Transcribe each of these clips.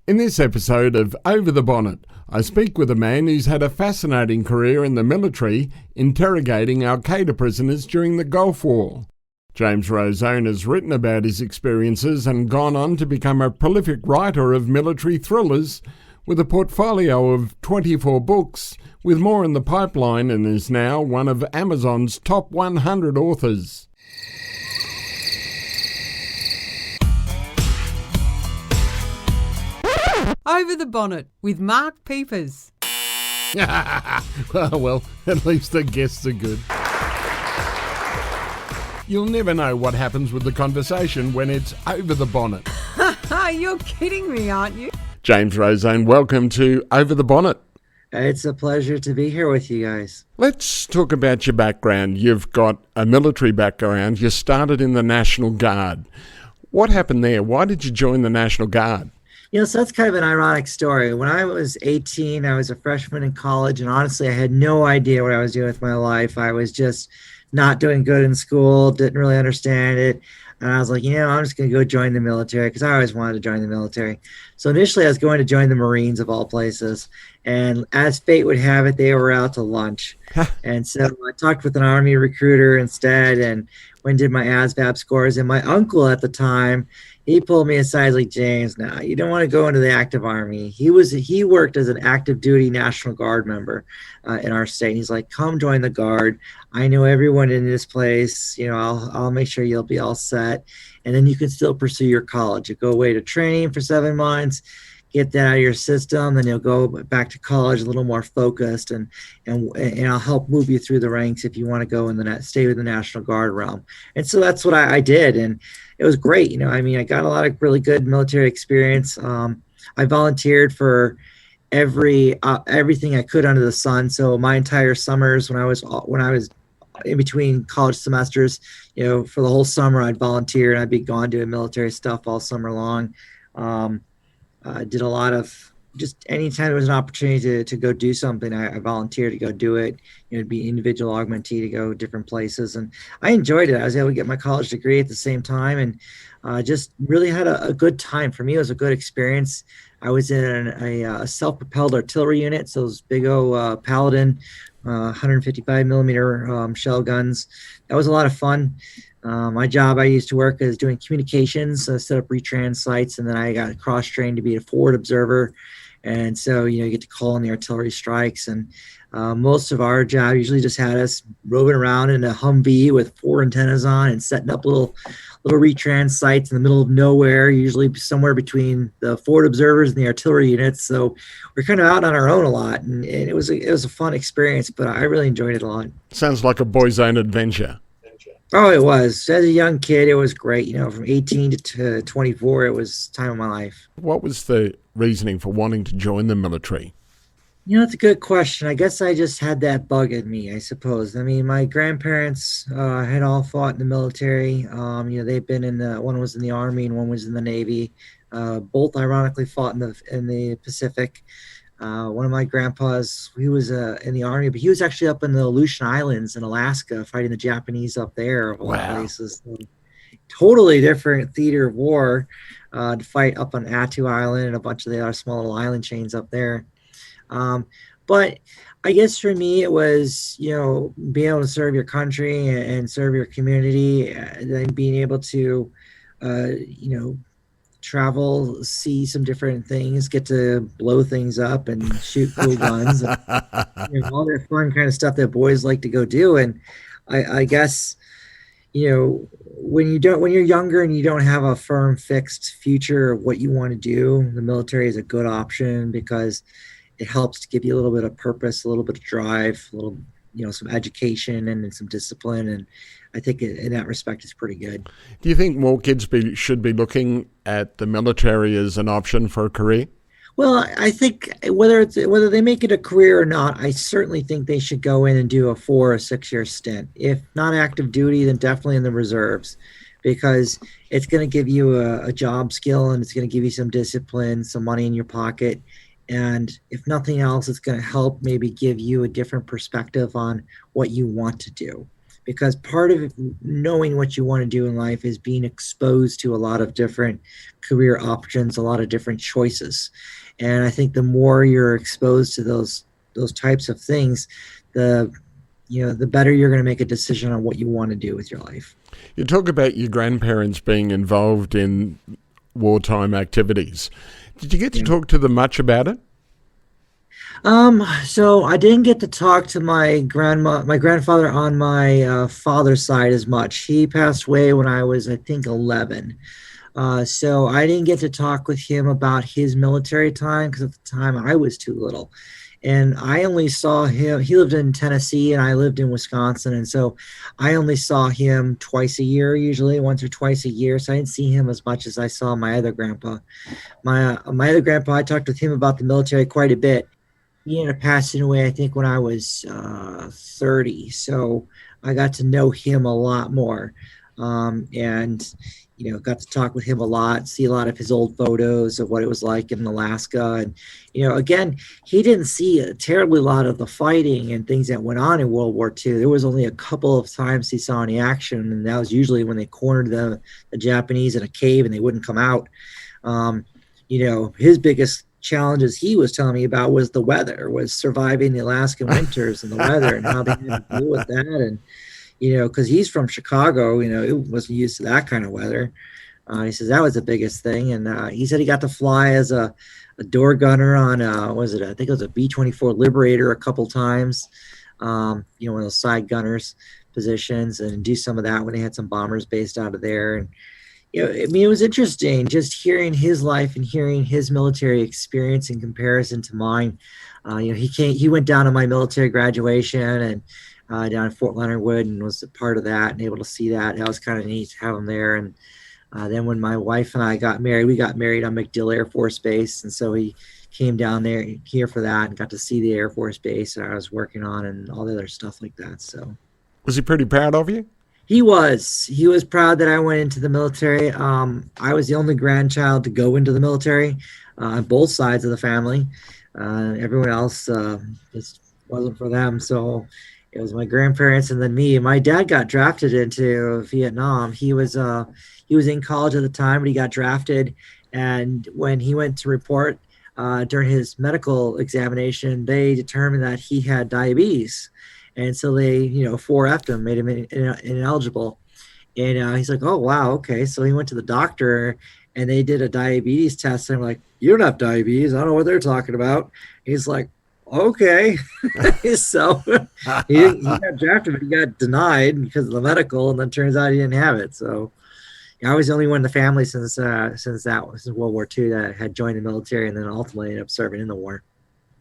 In this episode of Over the Bonnet, I speak with a man who's had a fascinating career in the military, interrogating Qaeda prisoners during the Gulf War. James Rosone has written about his experiences and gone on to become a prolific writer of military thrillers, with a portfolio of 24 books, with more in the pipeline, and is now one of Amazon's top 100 authors. Over the Bonnet with Mark Piepers. Well, at least the guests are good. You'll never know what happens with the conversation when it's over the bonnet. You're kidding me, aren't you? James Rosone, welcome to Over the Bonnet. It's a pleasure to be here with you guys. Let's talk about your background. You've got a military background. You started in the National Guard. What happened there? Why did you join the National Guard? So that's kind of an ironic story. When I was 18, I was a freshman in college, and honestly, I had no idea what I was doing with my life. I was just not doing good in school, didn't really understand it. And I was like, I'm just going to go join the military because I always wanted to join the military. So initially, I was going to join the Marines of all places. And as fate would have it, they were out to lunch. And so I talked with an Army recruiter instead and went and did my ASVAB scores. And my uncle at the time, he pulled me aside, like, James, no, you don't want to go into the active Army. He worked as an active duty National Guard member in our state. And he's like, come join the Guard. I know everyone in this place. I'll make sure you'll be all set. And then you can still pursue your college. You go away to training for 7 months, get that out of your system, then you'll go back to college a little more focused, and I'll help move you through the ranks if you want to go in stay with the National Guard realm. And so that's what I did, and it was great. I got a lot of really good military experience. I volunteered for everything I could under the sun. So my entire summers when I was in between college semesters, for the whole summer I'd volunteer and I'd be gone doing military stuff all summer long. I did a lot of just anytime there was an opportunity to go do something, I volunteered to go do it. It'd be individual augmentee to go different places. And I enjoyed it. I was able to get my college degree at the same time and just really had a good time. For me, it was a good experience. I was in a self-propelled artillery unit, so those big old Paladin 155 millimeter shell guns. That was a lot of fun. My job, I used to work as doing communications, set up retrans sites, and then I got cross-trained to be a forward observer. And so, you get to call in the artillery strikes. And most of our job usually just had us roving around in a Humvee with 4 antennas on and setting up little retrans sites in the middle of nowhere, usually somewhere between the forward observers and the artillery units. So we're kind of out on our own a lot, and it was a fun experience, but I really enjoyed it a lot. Sounds like a boy's own adventure. Oh, it was. As a young kid, it was great. From 18 to 24, it was time of my life. What was the reasoning for wanting to join the military? It's a good question. I guess I just had that bug in me, I suppose. my grandparents had all fought in the military. They've been one was in the Army and one was in the Navy. Both ironically fought in the Pacific. One of my grandpas, he was in the Army, but he was actually up in the Aleutian Islands in Alaska fighting the Japanese up there of all places. So, totally different theater of war to fight up on Attu Island and a bunch of the other small little island chains up there. But I guess for me, it was, being able to serve your country and serve your community, and then being able to, travel, see some different things, get to blow things up and shoot cool guns, and, all that fun kind of stuff that boys like to go do. And I guess, when you're younger and you don't have a firm fixed future of what you want to do, the military is a good option because it helps to give you a little bit of purpose, a little bit of drive, a little, some education and some discipline. And I think in that respect, it's pretty good. Do you think more kids should be looking at the military as an option for a career? Well, I think whether they make it a career or not, I certainly think they should go in and do a 4 or 6 year stint. If not active duty, then definitely in the reserves, because it's going to give you a job skill and it's going to give you some discipline, some money in your pocket. And if nothing else, it's going to help maybe give you a different perspective on what you want to do. because part of knowing what you want to do in life is being exposed to a lot of different career options, a lot of different choices. And I think the more you're exposed to those types of things, the the better you're going to make a decision on what you want to do with your life. You talk about your grandparents being involved in wartime activities. Did you get to talk to them much about it? So I didn't get to talk to my grandfather on my father's side as much. He passed away when I was, I think, 11. So I didn't get to talk with him about his military time because at the time I was too little. And I only saw him, he lived in Tennessee and I lived in Wisconsin. And so I only saw him twice a year, usually once or twice a year. So I didn't see him as much as I saw my other grandpa. My other grandpa, I talked with him about the military quite a bit. He ended up passing away, I think, when I was 30. So I got to know him a lot more. And got to talk with him a lot, see a lot of his old photos of what it was like in Alaska. And, again, he didn't see a terribly lot of the fighting and things that went on in World War II. There was only a couple of times he saw any action, and that was usually when they cornered the Japanese in a cave and they wouldn't come out. His biggest challenges he was telling me about was the weather, was surviving the Alaskan winters and the weather and how they had to deal with that. And because he's from Chicago, it wasn't used to that kind of weather. He says that was the biggest thing. And he said he got to fly as a door gunner on, I think it was a B-24 Liberator a couple times, one of those side gunners positions, and do some of that when they had some bombers based out of there. And, it was interesting just hearing his life and hearing his military experience in comparison to mine. He went down to my military graduation and down in Fort Leonard Wood and was a part of that and able to see that. That was kind of neat to have him there. And then when my wife and I got married, we got married on MacDill Air Force Base. And so he came down here for that and got to see the Air Force Base that I was working on and all the other stuff like that. So was he pretty proud of you? He was proud that I went into the military. I was the only grandchild to go into the military on both sides of the family. Everyone else just wasn't for them. So it was my grandparents and then me. My dad got drafted into Vietnam. He was in college at the time, but he got drafted. And when he went to report during his medical examination, they determined that he had diabetes. And so they, 4F'd him, made him ineligible. And he's like, oh, wow, okay. So he went to the doctor and they did a diabetes test. And I'm like, you don't have diabetes. I don't know what they're talking about. He's like, okay. So he got drafted, but he got denied because of the medical. And then turns out he didn't have it. So I was the only one in the family since World War II that had joined the military and then ultimately ended up serving in the war.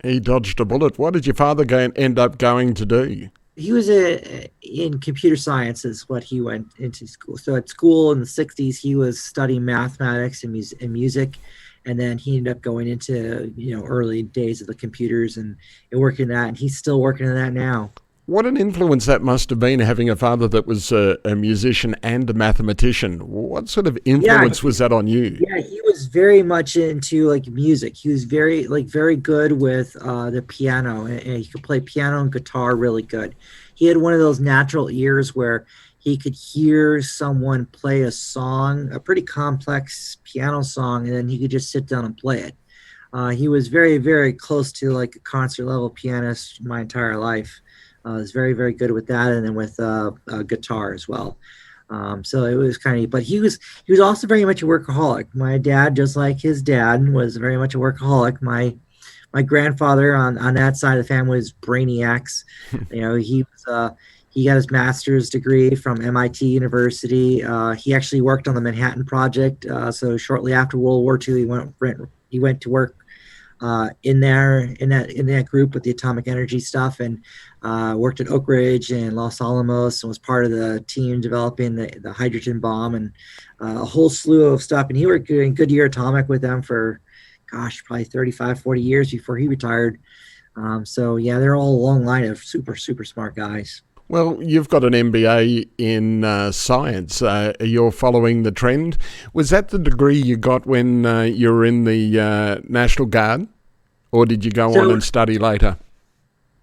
He dodged a bullet. What did your father end up going to do? He was in computer science is what he went into school. So at school in the 60s, he was studying mathematics and music. And then he ended up going into, early days of the computers and working that. And he's still working on that now. What an influence that must have been, having a father that was a musician and a mathematician. What sort of influence was that on you? Yeah, he was very much into music. He was very good with the piano, and he could play piano and guitar really good. He had one of those natural ears where he could hear someone play a song, a pretty complex piano song, and then he could just sit down and play it. He was very, very close to a concert level pianist my entire life. Was very, very good with that, and then with guitar as well. So it was kind of, but he was also very much a workaholic. My dad, just like his dad, was very much a workaholic. My grandfather on that side of the family was brainiacs. He got his master's degree from MIT University. He actually worked on the Manhattan Project. So shortly after World War II, he went to work in that group with the atomic energy stuff, and worked at Oak Ridge and Los Alamos and was part of the team developing the hydrogen bomb and a whole slew of stuff. And he worked doing Goodyear Atomic with them for, probably 35, 40 years before he retired. So yeah, they're all a long line of super, super smart guys. Well, you've got an MBA in science. You're following the trend. Was that the degree you got when you were in the National Guard? Or did you go on and study later?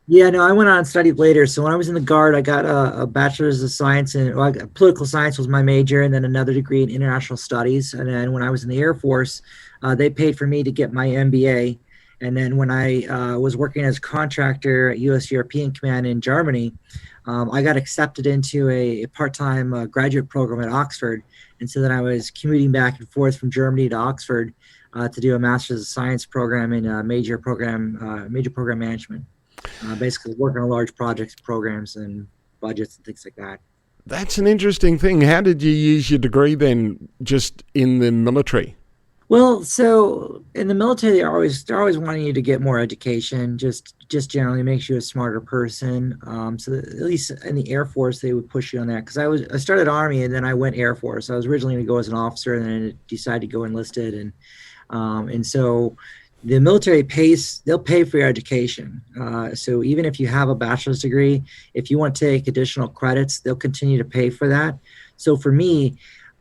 Yeah, no, I went on and studied later. So when I was in the Guard, I got a bachelor's of science in political science was my major, and then another degree in international studies. And then when I was in the Air Force, they paid for me to get my MBA. And then when I was working as a contractor at U.S. European Command in Germany, I got accepted into a part-time graduate program at Oxford. And so then I was commuting back and forth from Germany to Oxford to do a master's of science program in major program management. Basically working on large projects, programs, and budgets and things like that. That's an interesting thing. How did you use your degree then, just in the military? Well, so in the military, they're always wanting you to get more education. Just generally makes you a smarter person. So at least in the Air Force, they would push you on that because I started Army and then I went Air Force. I was originally going to go as an officer and then decided to go enlisted and so the military they'll pay for your education. So even if you have a bachelor's degree, if you want to take additional credits, they'll continue to pay for that. So for me,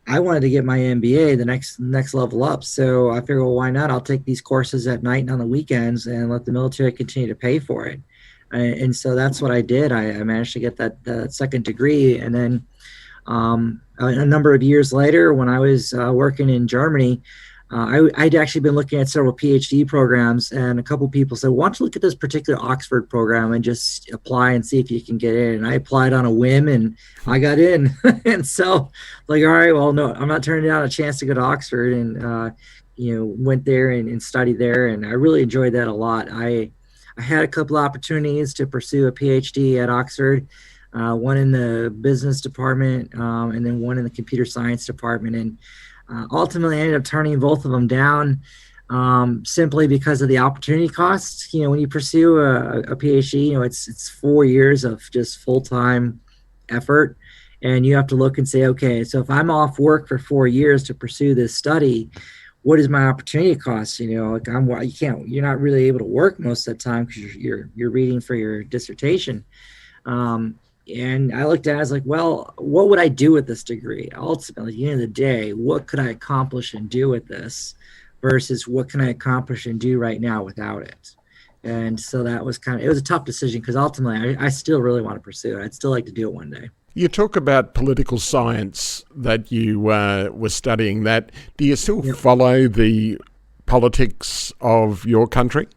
I wanted to get my MBA, the next level up. So I figured, well, why not? I'll take these courses at night and on the weekends and let the military continue to pay for it. And so that's what I did. I managed to get that second degree. And then a number of years later, when I was working in Germany, I'd actually been looking at several PhD programs, and a couple people said, "Why don't you look at this particular Oxford program and just apply and see if you can get in?" And I applied on a whim, and I got in. And so, like, all right, well, no, I'm not turning down a chance to go to Oxford, and went there and studied there, and I really enjoyed that a lot. I had a couple opportunities to pursue a PhD at Oxford, one in the business department, and then one in the computer science department, and ultimately, I ended up turning both of them down simply because of the opportunity costs. When you pursue a PhD, it's 4 years of just full-time effort, and you have to look and say, okay, so if I'm off work for 4 years to pursue this study, what is my opportunity cost? Like you're not really able to work most of the time because you're reading for your dissertation. And I looked at it, I was like, well, what would I do with this degree? Ultimately, at the end of the day, what could I accomplish and do with this versus what can I accomplish and do right now without it? And so that was it was a tough decision because ultimately I still really want to pursue it. I'd still like to do it one day. You talk about political science that you were studying that. Do you still follow the politics of your country?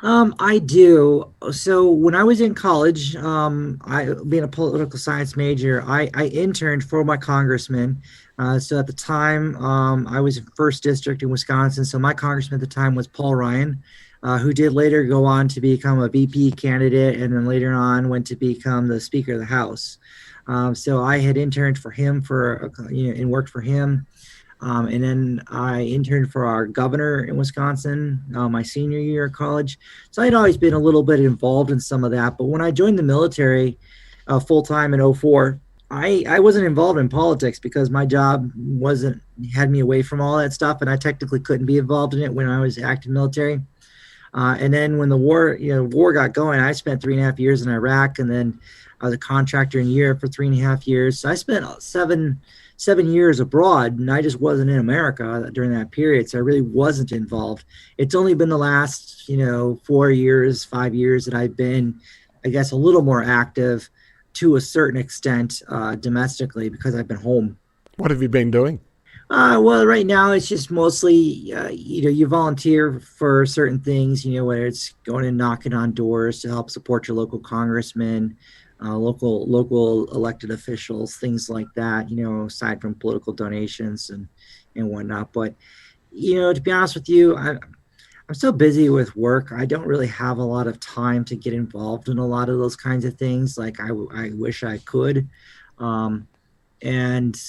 I do. So when I was in college, I being a political science major, I interned for my congressman. So at the time, I was in first district in Wisconsin. So my congressman at the time was Paul Ryan, who did later go on to become a VP candidate, and then later on went to become the Speaker of the House. So I had interned for him and worked for him. And then I interned for our governor in Wisconsin my senior year of college. So I'd always been a little bit involved in some of that. But when I joined the military full time in 2004, I wasn't involved in politics because my job had me away from all that stuff. And I technically couldn't be involved in it when I was active military. And then when the war got going, I spent 3.5 years in Iraq, and then I was a contractor in Europe for 3.5 years. So I spent seven years abroad, and I just wasn't in America during that period. So I really wasn't involved. It's only been the last, 4 years, 5 years that I've been, I guess, a little more active to a certain extent domestically because I've been home. What have you been doing? Well, right now it's just mostly, you volunteer for certain things, whether it's going and knocking on doors to help support your local congressman, local elected officials, things like that, aside from political donations and whatnot. But, to be honest with you, I'm so busy with work. I don't really have a lot of time to get involved in a lot of those kinds of things. Like I wish I could. And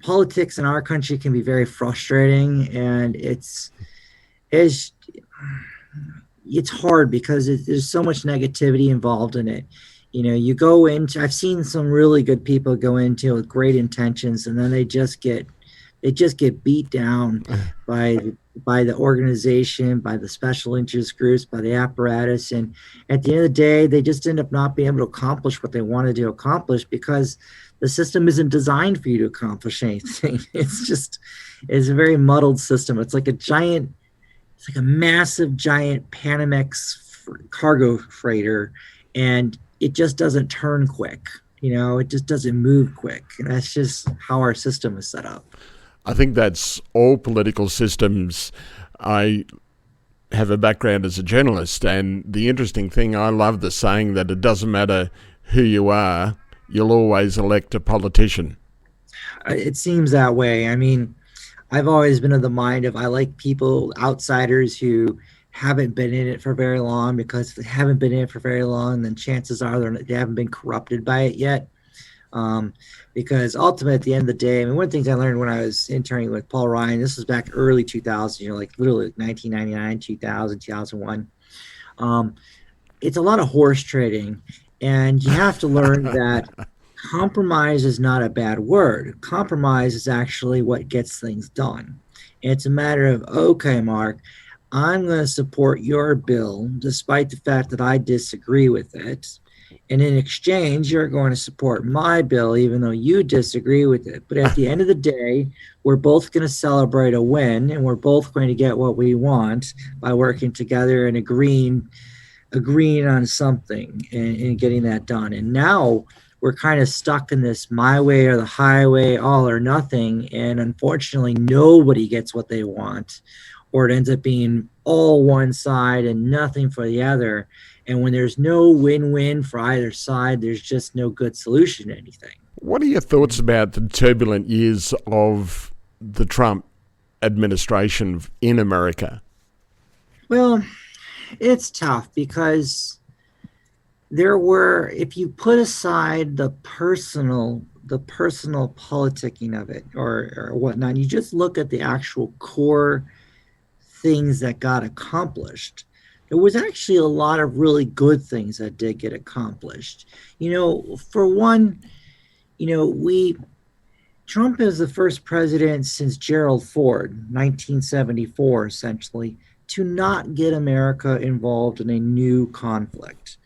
politics in our country can be very frustrating, and it's hard because there's so much negativity involved in it. You go into, I've seen some really good people go into with great intentions, and then they just get beat down by the organization, by the special interest groups, by the apparatus, and at the end of the day, they just end up not being able to accomplish what they wanted to accomplish because the system isn't designed for you to accomplish anything. It's a very muddled system. It's like a massive giant Panamex cargo freighter, and it just doesn't turn quick. It just doesn't move quick. And that's just how our system is set up. I think that's all political systems. I have a background as a journalist, and the interesting thing, I love the saying that it doesn't matter who you are, you'll always elect a politician. It seems that way. I mean, I've always been of the mind of I like people, outsiders who haven't been in it for very long, because if they haven't been in it for very long, then chances are they haven't been corrupted by it yet. Because ultimately, at the end of the day, I mean, one of the things I learned when I was interning with Paul Ryan, this was back early 2000, like literally 1999, 2000, 2001. It's a lot of horse trading, and you have to learn that compromise is not a bad word. Compromise is actually what gets things done. And it's a matter of, okay, Mark, I'm going to support your bill despite the fact that I disagree with it. And in exchange, you're going to support my bill, even though you disagree with it. But at the end of the day, we're both going to celebrate a win, and we're both going to get what we want by working together and agreeing on something and getting that done. And now we're kind of stuck in this my way or the highway, all or nothing. And unfortunately, nobody gets what they want, or it ends up being all one side and nothing for the other. And when there's no win-win for either side, there's just no good solution to anything. What are your thoughts about the turbulent years of the Trump administration in America? Well, it's tough because if you put aside the personal politicking of it or whatnot, you just look at the actual core things that got accomplished. There was actually a lot of really good things that did get accomplished. For one, Trump is the first president since Gerald Ford, 1974, essentially, to not get America involved in a new conflict.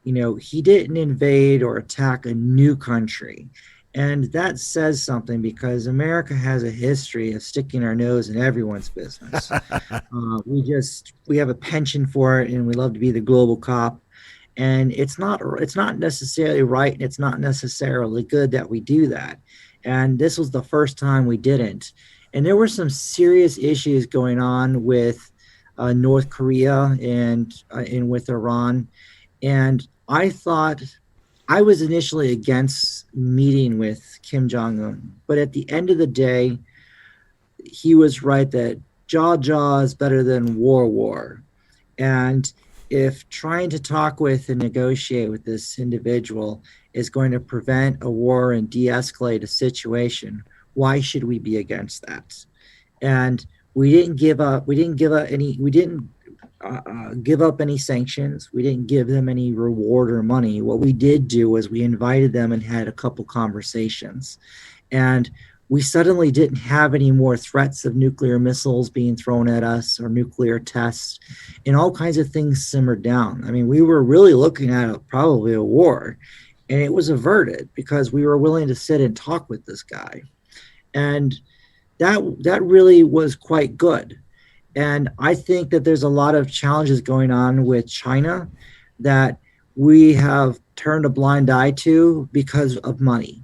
He didn't invade or attack a new country. And that says something, because America has a history of sticking our nose in everyone's business. We have a penchant for it, and we love to be the global cop. And it's not necessarily right, and it's not necessarily good that we do that. And this was the first time we didn't. And there were some serious issues going on with North Korea and with Iran. And I was initially against meeting with Kim Jong-un, but at the end of the day, he was right that jaw is better than war. And if trying to talk with and negotiate with this individual is going to prevent a war and de-escalate a situation, why should we be against that? And we didn't give up any sanctions. We didn't give them any reward or money. What we did do was we invited them and had a couple conversations. And we suddenly didn't have any more threats of nuclear missiles being thrown at us or nuclear tests, and all kinds of things simmered down. I mean, we were really looking at probably a war, and it was averted because we were willing to sit and talk with this guy. And that really was quite good. And I think that there's a lot of challenges going on with China that we have turned a blind eye to because of money.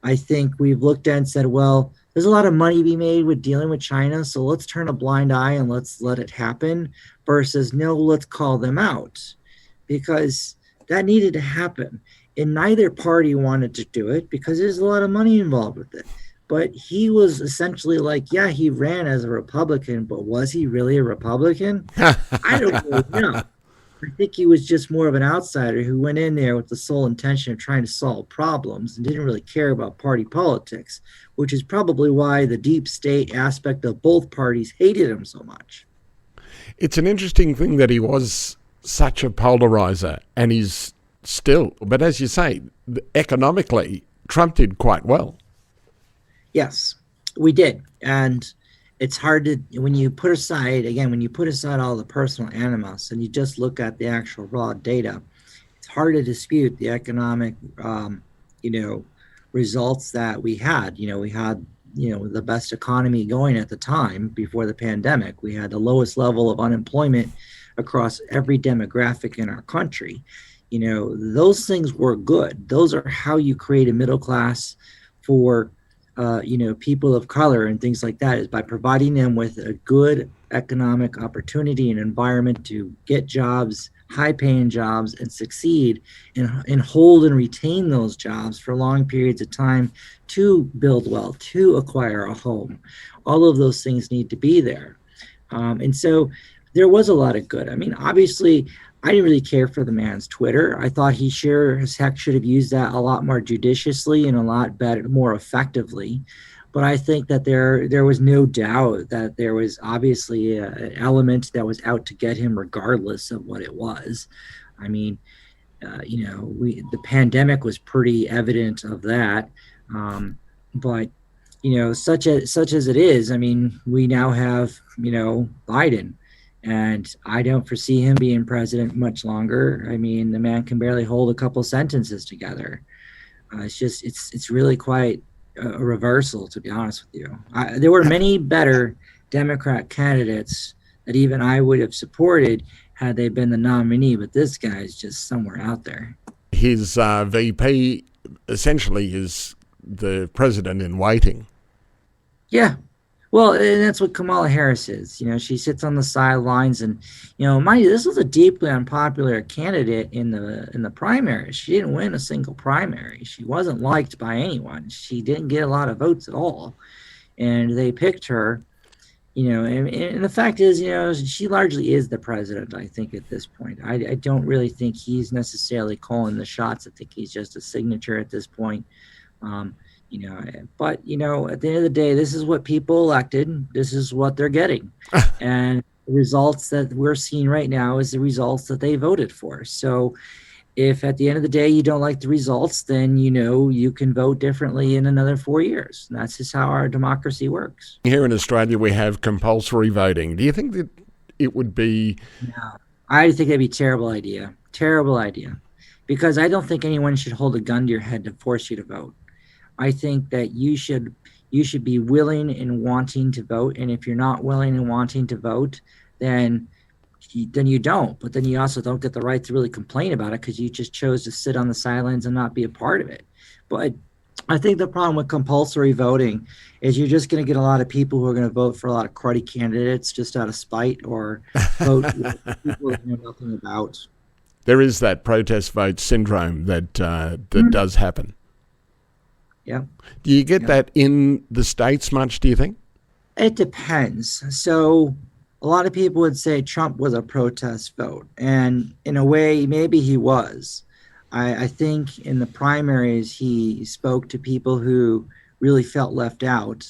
I think we've looked at and said, well, there's a lot of money to be made with dealing with China, so let's turn a blind eye and let's let it happen, versus no, let's call them out, because that needed to happen. And neither party wanted to do it because there's a lot of money involved with it. But he was essentially like, yeah, he ran as a Republican, but was he really a Republican? I don't really know. I think he was just more of an outsider who went in there with the sole intention of trying to solve problems and didn't really care about party politics, which is probably why the deep state aspect of both parties hated him so much. It's an interesting thing that he was such a polarizer, and he's still, but as you say, economically, Trump did quite well. Yes, we did. And it's hard to, when you put aside all the personal animus and you just look at the actual raw data, it's hard to dispute the economic, results that we had. We had, the best economy going at the time before the pandemic. We had the lowest level of unemployment across every demographic in our country. Those things were good. Those are how you create a middle class for people of color and things like that, is by providing them with a good economic opportunity and environment to get jobs, high paying jobs, and succeed and hold and retain those jobs for long periods of time to build wealth, to acquire a home. All of those things need to be there. And so there was a lot of good. I mean, obviously, I didn't really care for the man's Twitter. I thought he sure as heck should have used that a lot more judiciously and a lot better, more effectively. But I think that there was no doubt that there was obviously an element that was out to get him, regardless of what it was. I mean, the pandemic was pretty evident of that. But such as it is, I mean, we now have Biden. And I don't foresee him being president much longer. I mean, the man can barely hold a couple sentences together. It's really quite a reversal, to be honest with you. There were many better Democrat candidates that even I would have supported had they been the nominee, but this guy is just somewhere out there. His VP essentially is the president in waiting. Yeah. Well, and that's what Kamala Harris is. She sits on the sidelines, and mind you, this was a deeply unpopular candidate in the primaries. She didn't win a single primary. She wasn't liked by anyone. She didn't get a lot of votes at all, and they picked her. And the fact is, she largely is the president. I think at this point, I don't really think he's necessarily calling the shots. I think he's just a signature at this point. But at the end of the day, this is what people elected. This is what they're getting. And the results that we're seeing right now is the results that they voted for. So if at the end of the day you don't like the results, then you can vote differently in another 4 years. And that's just how our democracy works. Here in Australia, we have compulsory voting. Do you think that it would be... No, I think that'd be a terrible idea. Terrible idea. Because I don't think anyone should hold a gun to your head to force you to vote. I think that you should be willing and wanting to vote. And if you're not willing and wanting to vote, then you don't. But then you also don't get the right to really complain about it because you just chose to sit on the sidelines and not be a part of it. But I think the problem with compulsory voting is you're just going to get a lot of people who are going to vote for a lot of cruddy candidates just out of spite, or vote for people they know nothing about. There is that protest vote syndrome that does happen. Yeah. Do you get that in the States much, do you think? It depends. So a lot of people would say Trump was a protest vote. And in a way, maybe he was. I think in the primaries, he spoke to people who really felt left out.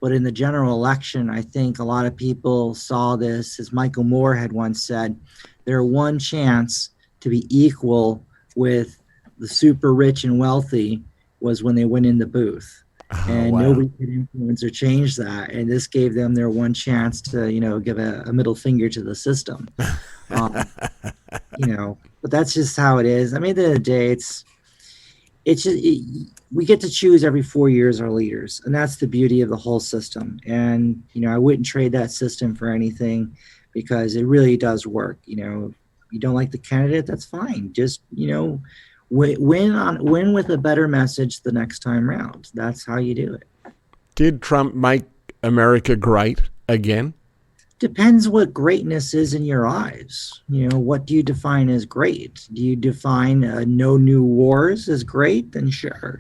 But in the general election, I think a lot of people saw this, as Michael Moore had once said, their one chance to be equal with the super rich and wealthy was when they went in the booth. And wow. Nobody could influence or change that. And this gave them their one chance to, give a middle finger to the system. But that's just how it is. I mean, at the end of the day, we get to choose every 4 years our leaders. And that's the beauty of the whole system. And, I wouldn't trade that system for anything because it really does work. If you don't like the candidate, that's fine. Just, win with a better message the next time round. That's how you do it. Did Trump make America great again? Depends what greatness is in your eyes. What do you define as great? Do you define no new wars as great? Then sure.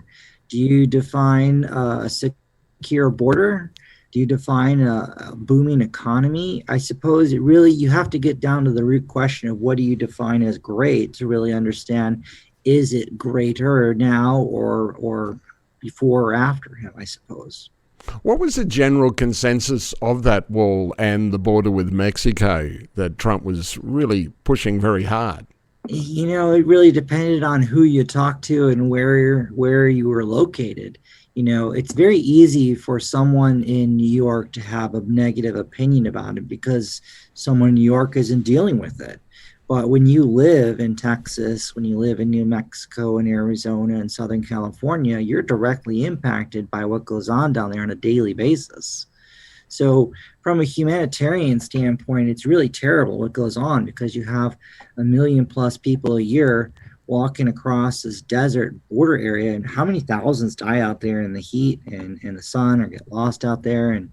Do you define a secure border? Do you define a booming economy? I suppose you have to get down to the root question of what do you define as great to really understand. Is it greater now or before or after him, I suppose? What was the general consensus of that wall and the border with Mexico that Trump was really pushing very hard? It really depended on who you talked to and where you were located. It's very easy for someone in New York to have a negative opinion about it because someone in New York isn't dealing with it. But when you live in Texas, when you live in New Mexico and Arizona and Southern California, you're directly impacted by what goes on down there on a daily basis. So from a humanitarian standpoint, it's really terrible what goes on, because you have 1 million+ people a year walking across this desert border area, and how many thousands die out there in the heat and the sun, or get lost out there. And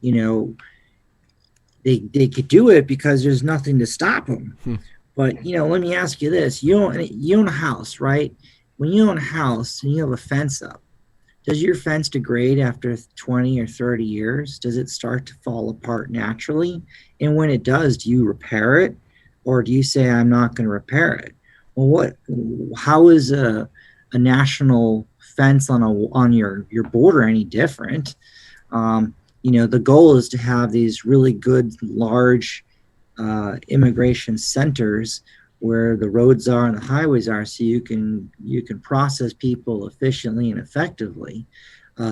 you know, they could do it because there's nothing to stop them. But let me ask you this: you own a house, right? When you own a house and you have a fence up, does your fence degrade after 20 or 30 years? Does it start to fall apart naturally? And when it does, do you repair it, or do you say, I'm not going to repair it? Well, how is a national fence on your border any different? The goal is to have these really good, large immigration centers where the roads are and the highways are, so you can process people efficiently and effectively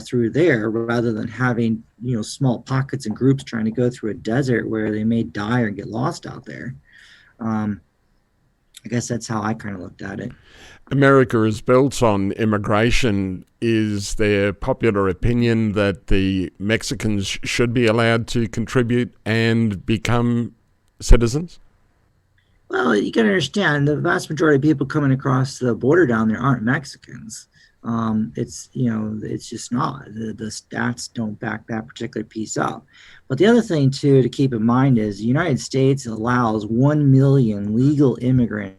through there, rather than having small pockets and groups trying to go through a desert where they may die or get lost out there. I guess that's how I kind of looked at it. America is built on immigration. Is there popular opinion that the Mexicans should be allowed to contribute and become citizens? Well, you can understand the vast majority of people coming across the border down there aren't Mexicans. It's just not. The stats don't back that particular piece up. But the other thing too to keep in mind is the United States allows 1 million legal immigrants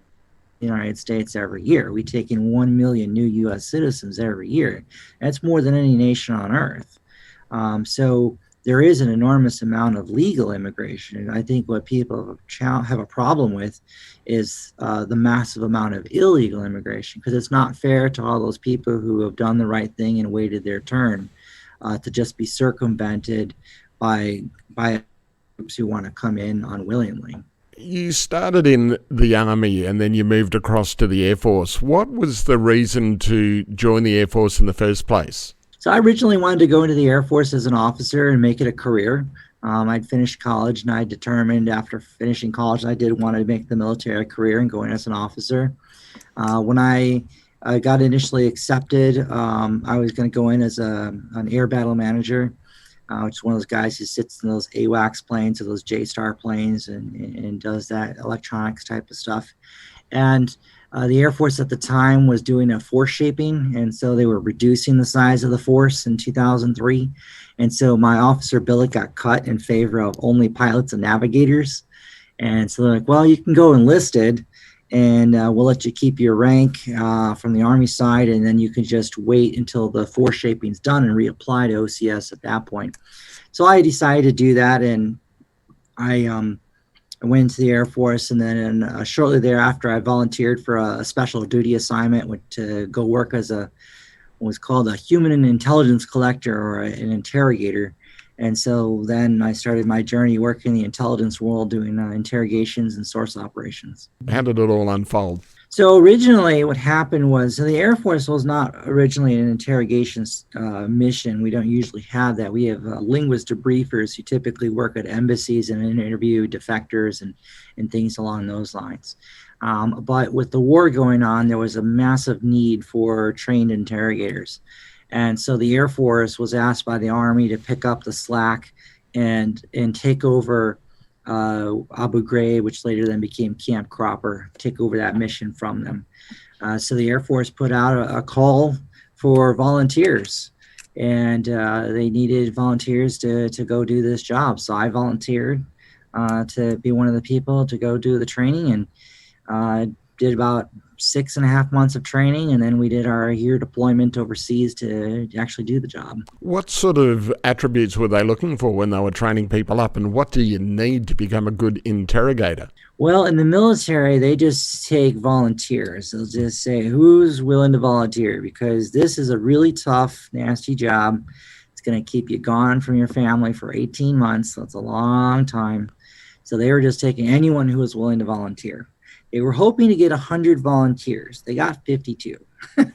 in the United States every year. We take in 1 million new U.S. citizens every year. That's more than any nation on earth. So there is an enormous amount of legal immigration. And I think what people have a problem with is the massive amount of illegal immigration, because it's not fair to all those people who have done the right thing and waited their turn to just be circumvented by groups who want to come in unwillingly. You started in the Army and then you moved across to the Air Force. What was the reason to join the Air Force in the first place? So I originally wanted to go into the Air Force as an officer and make it a career. I'd finished college, and I determined after finishing college I did want to make the military a career and go in as an officer. When I got initially accepted, I was going to go in as an air battle manager, which is one of those guys who sits in those AWACS planes or those J-Star planes and does that electronics type of stuff. And the Air Force at the time was doing a force shaping, and so they were reducing the size of the force in 2003. And so my officer billet got cut in favor of only pilots and navigators. And so they're like, well, you can go enlisted, and we'll let you keep your rank from the Army side, and then you can just wait until the force shaping's done and reapply to OCS at that point. So I decided to do that, and I went into the Air Force, and then shortly thereafter, I volunteered for a special duty assignment to go work as what was called a human and intelligence collector, or an interrogator. And so then I started my journey working in the intelligence world, doing interrogations and source operations. How did it all unfold? So originally what happened was, the Air Force was not originally an interrogation mission. We don't usually have that. We have linguist debriefers who typically work at embassies and interview defectors and things along those lines. But with the war going on, there was a massive need for trained interrogators. And so the Air Force was asked by the Army to pick up the slack and take over Abu Ghraib, which later then became Camp Cropper, take over that mission from them. So the Air Force put out a call for volunteers, and they needed volunteers to go do this job. So I volunteered to be one of the people to go do the training, and did about 6.5 months of training, and then we did our year deployment overseas to actually do the job. What sort of attributes were they looking for when they were training people up, and what do you need to become a good interrogator? Well, in the military, they just take volunteers. They'll just say, who's willing to volunteer? Because this is a really tough, nasty job. It's going to keep you gone from your family for 18 months. That's a long time. So they were just taking anyone who was willing to volunteer. They were hoping to get 100 volunteers. They got 52.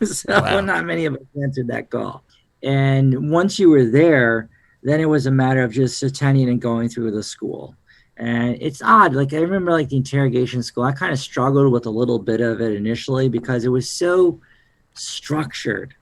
So wow. Not many of us answered that call. And once you were there, then it was a matter of just attending and going through the school. And it's odd. Like, I remember the interrogation school, I kind of struggled with a little bit of it initially because it was so structured.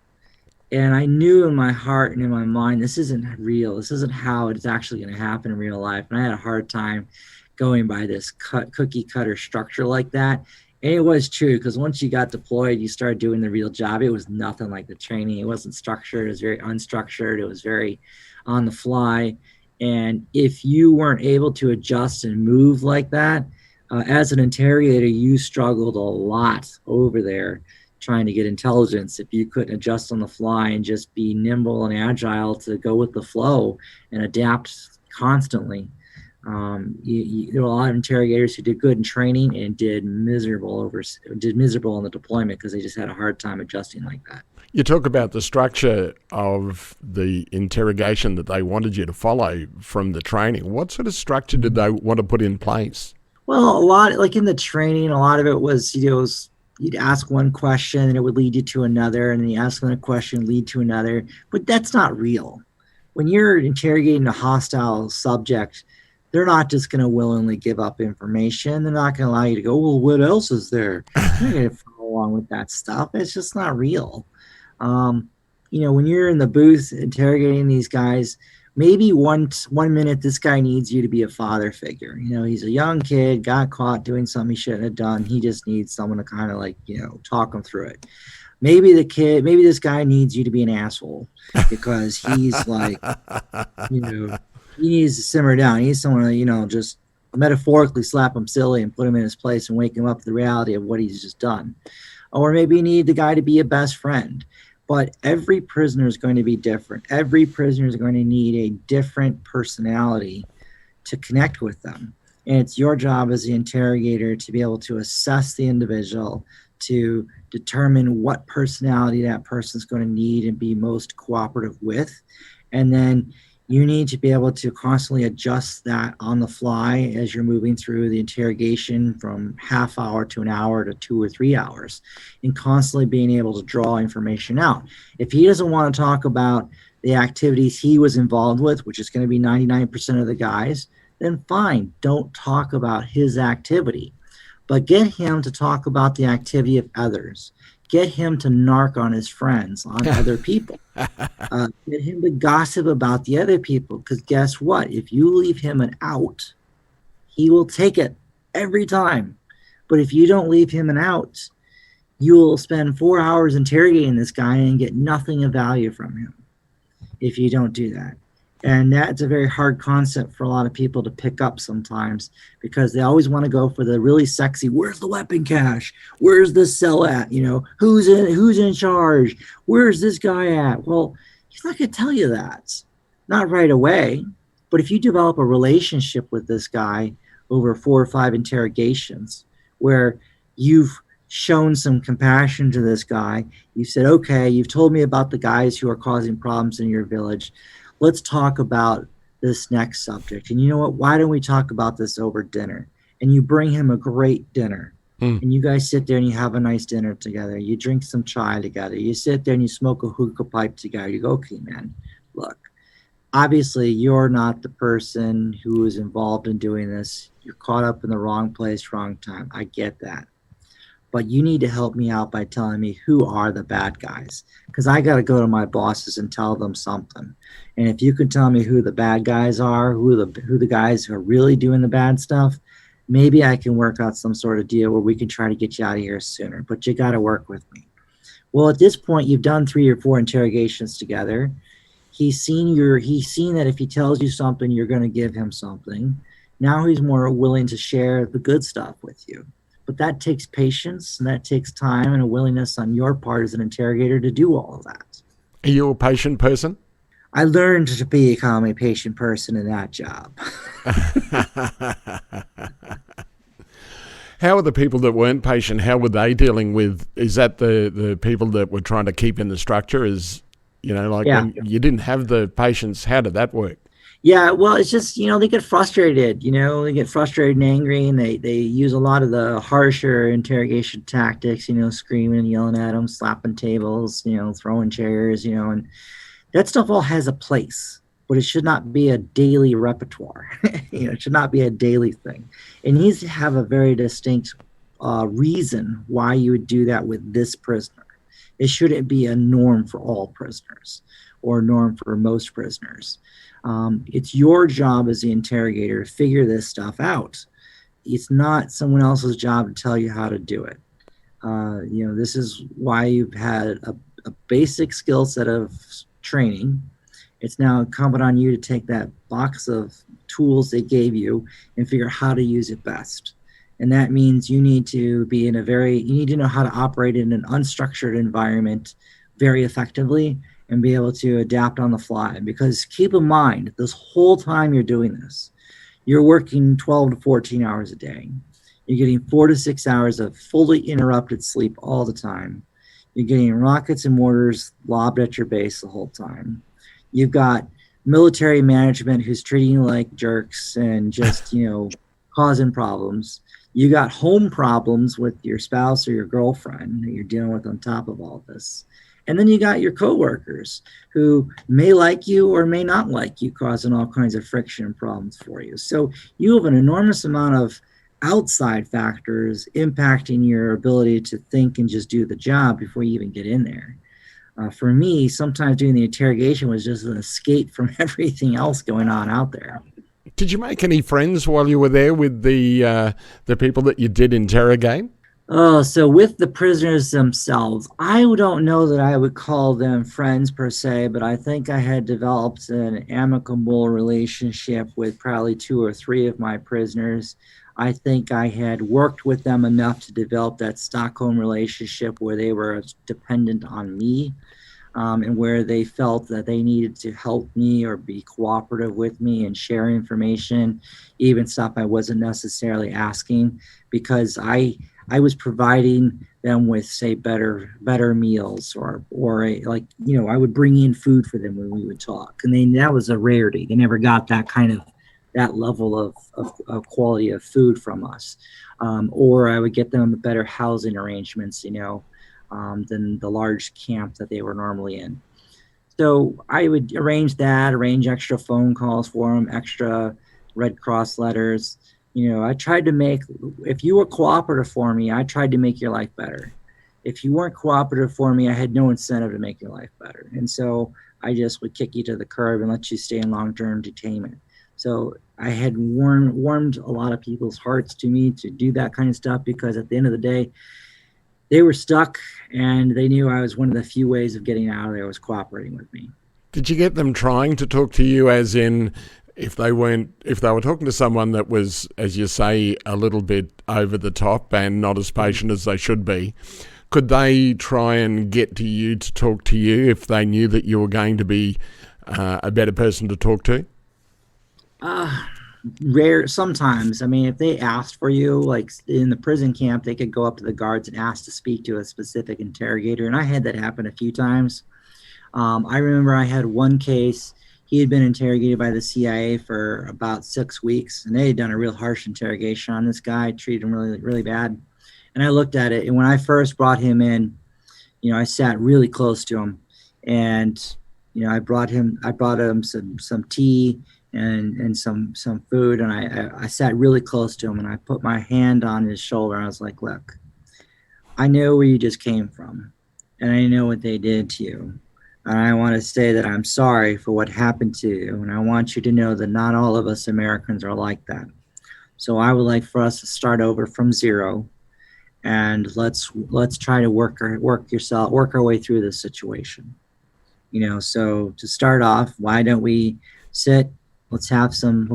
And I knew in my heart and in my mind, this isn't real. This isn't how it's actually going to happen in real life. And I had a hard time going by this cookie cutter structure like that. And it was true, because once you got deployed, you started doing the real job. It was nothing like the training. It wasn't structured. It was very unstructured. It was very on the fly. And if you weren't able to adjust and move like that, as an interrogator, you struggled a lot over there trying to get intelligence. If you couldn't adjust on the fly and just be nimble and agile to go with the flow and adapt constantly. There were a lot of interrogators who did good in training and did miserable in the deployment because they just had a hard time adjusting like that. You talk about the structure of the interrogation that they wanted you to follow from the training. What sort of structure did they want to put in place? Well, a lot, like in the training, a lot of it was, you'd ask one question and it would lead you to another, and then you ask another question, lead to another. But that's not real. When you're interrogating a hostile subject, they're not just going to willingly give up information. They're not going to allow you to go, well, what else is there? You're not going to follow along with that stuff. It's just not real. When you're in the booth interrogating these guys, maybe one minute this guy needs you to be a father figure. He's a young kid, got caught doing something he shouldn't have done. He just needs someone to kind of talk him through it. Maybe this guy needs you to be an asshole because he's like, he needs to simmer down. He needs someone to, just metaphorically slap him silly and put him in his place and wake him up to the reality of what he's just done. Or maybe you need the guy to be a best friend. But every prisoner is going to be different. Every prisoner is going to need a different personality to connect with them. And it's your job as the interrogator to be able to assess the individual, to determine what personality that person is going to need and be most cooperative with. And then you need to be able to constantly adjust that on the fly as you're moving through the interrogation from half hour to an hour to 2 or 3 hours, and constantly being able to draw information out. If he doesn't want to talk about the activities he was involved with, which is going to be 99% of the guys, then fine, don't talk about his activity. But get him to talk about the activity of others. Get him to narc on his friends, on other people. Get him to gossip about the other people. Because guess what? If you leave him an out, he will take it every time. But if you don't leave him an out, you will spend 4 hours interrogating this guy and get nothing of value from him if you don't do that. And that's a very hard concept for a lot of people to pick up sometimes, because they always want to go for the really sexy, where's the weapon cache? Where's this cell at? Who's in charge? Where's this guy at? Well, he's not going to tell you that. Not right away. But if you develop a relationship with this guy over 4 or 5 interrogations where you've shown some compassion to this guy, you said, okay, you've told me about the guys who are causing problems in your village. Let's talk about this next subject. And you know what? Why don't we talk about this over dinner? And you bring him a great dinner. And you guys sit there and you have a nice dinner together. You drink some chai together. You sit there and you smoke a hookah pipe together. You go, okay, man, look, obviously you're not the person who is involved in doing this. You're caught up in the wrong place, wrong time. I get that. But you need to help me out by telling me who are the bad guys, because I got to go to my bosses and tell them something. And if you can tell me who the bad guys are, who the guys who are really doing the bad stuff, maybe I can work out some sort of deal where we can try to get you out of here sooner. But you got to work with me. Well, at this point, you've done 3 or 4 interrogations together. He's seen that if he tells you something, you're going to give him something. Now he's more willing to share the good stuff with you. But that takes patience, and that takes time and a willingness on your part as an interrogator to do all of that. Are you a patient person? I learned to become a patient person in that job. How are the people that weren't patient, how were they dealing with, is that the people that were trying to keep in the structure? When you didn't have the patience, how did that work? Yeah, well, it's just, they get frustrated, they get frustrated and angry, and they use a lot of the harsher interrogation tactics, screaming and yelling at them, slapping tables, throwing chairs, and that stuff all has a place, but it should not be a daily repertoire. It should not be a daily thing. It needs to have a very distinct reason why you would do that with this prisoner. It shouldn't be a norm for all prisoners or a norm for most prisoners. It's your job as the interrogator to figure this stuff out. It's not someone else's job to tell you how to do it. This is why you've had a basic skill set of training. It's now incumbent on you to take that box of tools they gave you and figure out how to use it best. And that means you need to know how to operate in an unstructured environment very effectively and be able to adapt on the fly. Because keep in mind, this whole time you're doing this, you're working 12 to 14 hours a day. You're getting 4 to 6 hours of fully interrupted sleep all the time. You're getting rockets and mortars lobbed at your base the whole time. You've got military management who's treating you like jerks and just, causing problems. You got home problems with your spouse or your girlfriend that you're dealing with on top of all this. And then you got your coworkers who may like you or may not like you, causing all kinds of friction and problems for you. So you have an enormous amount of outside factors impacting your ability to think and just do the job before you even get in there. For me, sometimes doing the interrogation was just an escape from everything else going on out there. Did you make any friends while you were there with the people that you did interrogate? Oh, so with the prisoners themselves, I don't know that I would call them friends per se, but I think I had developed an amicable relationship with probably 2 or 3 of my prisoners. I think I had worked with them enough to develop that Stockholm relationship where they were dependent on me, and where they felt that they needed to help me or be cooperative with me and share information, even stuff I wasn't necessarily asking, because I was providing them with, say, better meals or I would bring in food for them when we would talk, and that was a rarity. They never got that level of quality of food from us, or I would get them better housing arrangements, than the large camp that they were normally in. So I would arrange extra phone calls for them, extra Red Cross letters. I tried to make, if you were cooperative for me, I tried to make your life better. If you weren't cooperative for me, I had no incentive to make your life better. And so I just would kick you to the curb and let you stay in long-term detainment. So I had warmed a lot of people's hearts to me to do that kind of stuff, because at the end of the day, they were stuck and they knew I was one of the few ways of getting out of there was cooperating with me. Did you get them trying to talk to you, as in if they were talking to someone that was, as you say, a little bit over the top and not as patient as they should be, could they try and get to you to talk to you if they knew that you were going to be a better person to talk to? Rare sometimes. I mean, if they asked for you, like in the prison camp, they could go up to the guards and ask to speak to a specific interrogator, and I had that happen a few times. I remember I had one case. He had been interrogated by the CIA for about 6 weeks, and they had done a real harsh interrogation on this guy, treated him really, really bad. And I looked at it, and when I first brought him in, I sat really close to him, and I brought him some tea and some food, and I sat really close to him, and I put my hand on his shoulder, and I was like, look, I know where you just came from, and I know what they did to you, and I want to say that I'm sorry for what happened to you, and I want you to know that not all of us Americans are like that. So I would like for us to start over from zero, and let's try to work our way through this situation. So to start off, why don't we sit? Let's have some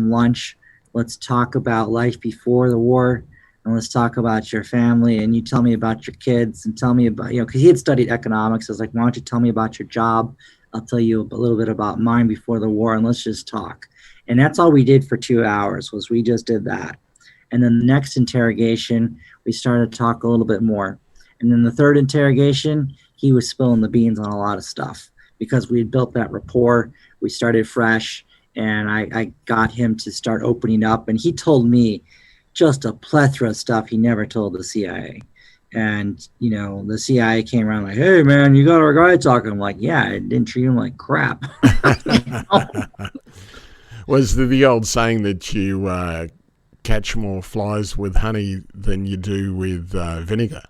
lunch. Let's talk about life before the war, and let's talk about your family. And you tell me about your kids, and tell me about, because he had studied economics. I was like, why don't you tell me about your job? I'll tell you a little bit about mine before the war, and let's just talk. And that's all we did for 2 hours, was we just did that. And then the next interrogation, we started to talk a little bit more. And then the third interrogation, he was spilling the beans on a lot of stuff, because we had built that rapport. We started fresh. And I got him to start opening up, and he told me just a plethora of stuff he never told the CIA. And, the CIA came around like, hey, man, you got our guy talking. I'm like, yeah, I didn't treat him like crap. Was the old saying that you catch more flies with honey than you do with vinegar?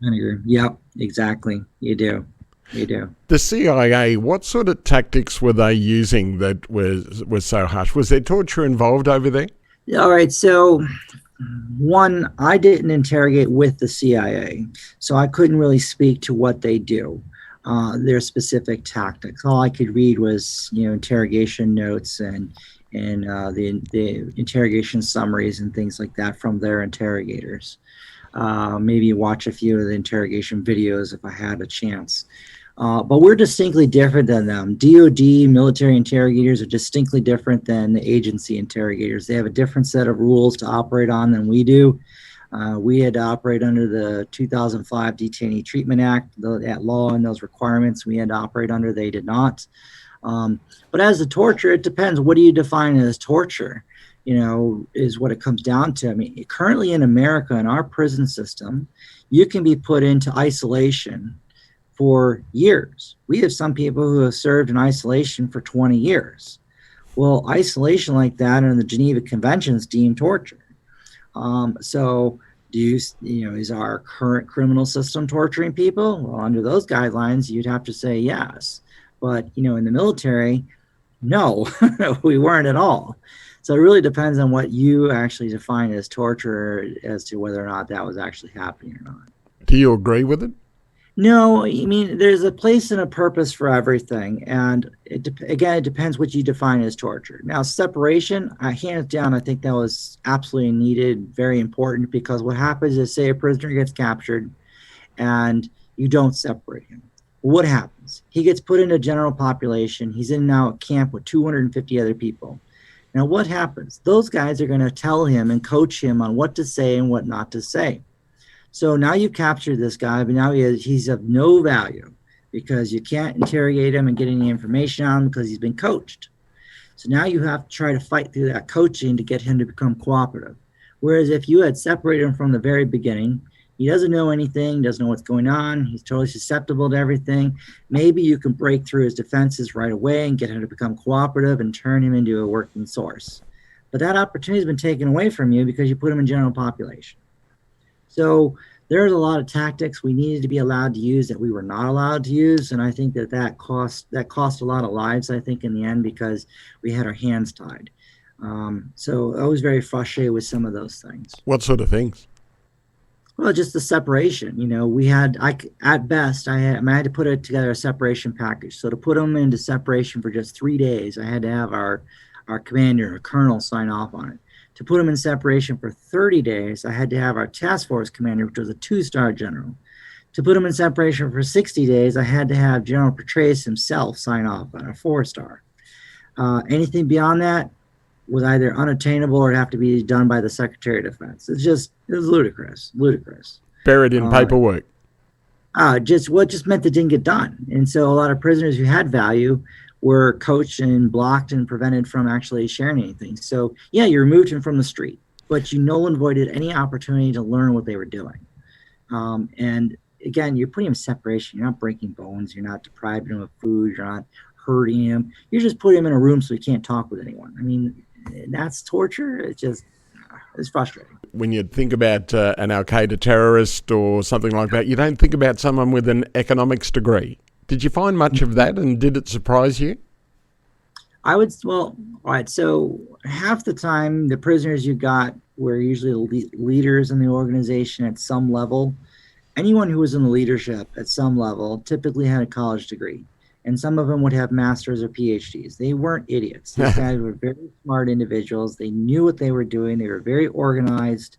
Vinegar. Yep, exactly. You do. You do. The CIA, what sort of tactics were they using that was so harsh? Was there torture involved over there? All right. So, one, I didn't interrogate with the CIA, so I couldn't really speak to what they do, their specific tactics. All I could read was, interrogation notes and the interrogation summaries and things like that from their interrogators. Maybe watch a few of the interrogation videos if I had a chance. But we're distinctly different than them. DoD military interrogators are distinctly different than the agency interrogators. They have a different set of rules to operate on than we do. We had to operate under the 2005 Detainee Treatment Act, that law and those requirements we had to operate under. They did not. But as a torture, it depends. What do you define as torture? Is what it comes down to. I mean, currently in America, in our prison system, you can be put into isolation for years. We have some people who have served in isolation for 20 years. Well, isolation like that under the Geneva Conventions deemed torture. So is our current criminal system torturing people? Well, under those guidelines, you'd have to say yes. But, in the military, no, we weren't at all. So it really depends on what you actually define as torture as to whether or not that was actually happening or not. Do you agree with it? No, I mean, there's a place and a purpose for everything. And again, it depends what you define as torture. Now, separation, hands down, I think that was absolutely needed, very important, because what happens is, say a prisoner gets captured and you don't separate him. What happens? He gets put into general population. He's in now a camp with 250 other people. Now, what happens? Those guys are going to tell him and coach him on what to say and what not to say. So now you've captured this guy, but now he's of no value because you can't interrogate him and get any information on him because he's been coached. So now you have to try to fight through that coaching to get him to become cooperative. Whereas if you had separated him from the very beginning, he doesn't know anything, doesn't know what's going on, he's totally susceptible to everything. Maybe you can break through his defenses right away and get him to become cooperative and turn him into a working source. But that opportunity has been taken away from you because you put him in general population. So there's a lot of tactics we needed to be allowed to use that we were not allowed to use. And I think that cost a lot of lives, I think, in the end, because we had our hands tied. So I was very frustrated with some of those things. What sort of things? Well, just the separation. We had, I had to put together a separation package. So to put them into separation for just 3 days, I had to have our commander, our colonel, sign off on it. To put them in separation for 30 days, I had to have our task force commander, which was a 2-star general. To put them in separation for 60 days, I had to have General Petraeus himself sign off on a 4-star. Anything beyond that was either unattainable or it'd have to be done by the Secretary of Defense. It was ludicrous. Buried in paperwork. Just meant that didn't get done. And so a lot of prisoners who had value were coached and blocked and prevented from actually sharing anything. So yeah, you removed him from the street, but you null and voided any opportunity to learn what they were doing. And again, you're putting him in separation. You're not breaking bones. You're not depriving him of food. You're not hurting him. You just put him in a room so he can't talk with anyone. I mean, that's torture. It's frustrating. When you think about an Al-Qaeda terrorist or something like that, you don't think about someone with an economics degree. Did you find much of that, and did it surprise you? All right. So half the time, the prisoners you got were usually leaders in the organization at some level. Anyone who was in the leadership at some level typically had a college degree, and some of them would have masters or PhDs. They weren't idiots. These guys were very smart individuals. They knew what they were doing. They were very organized,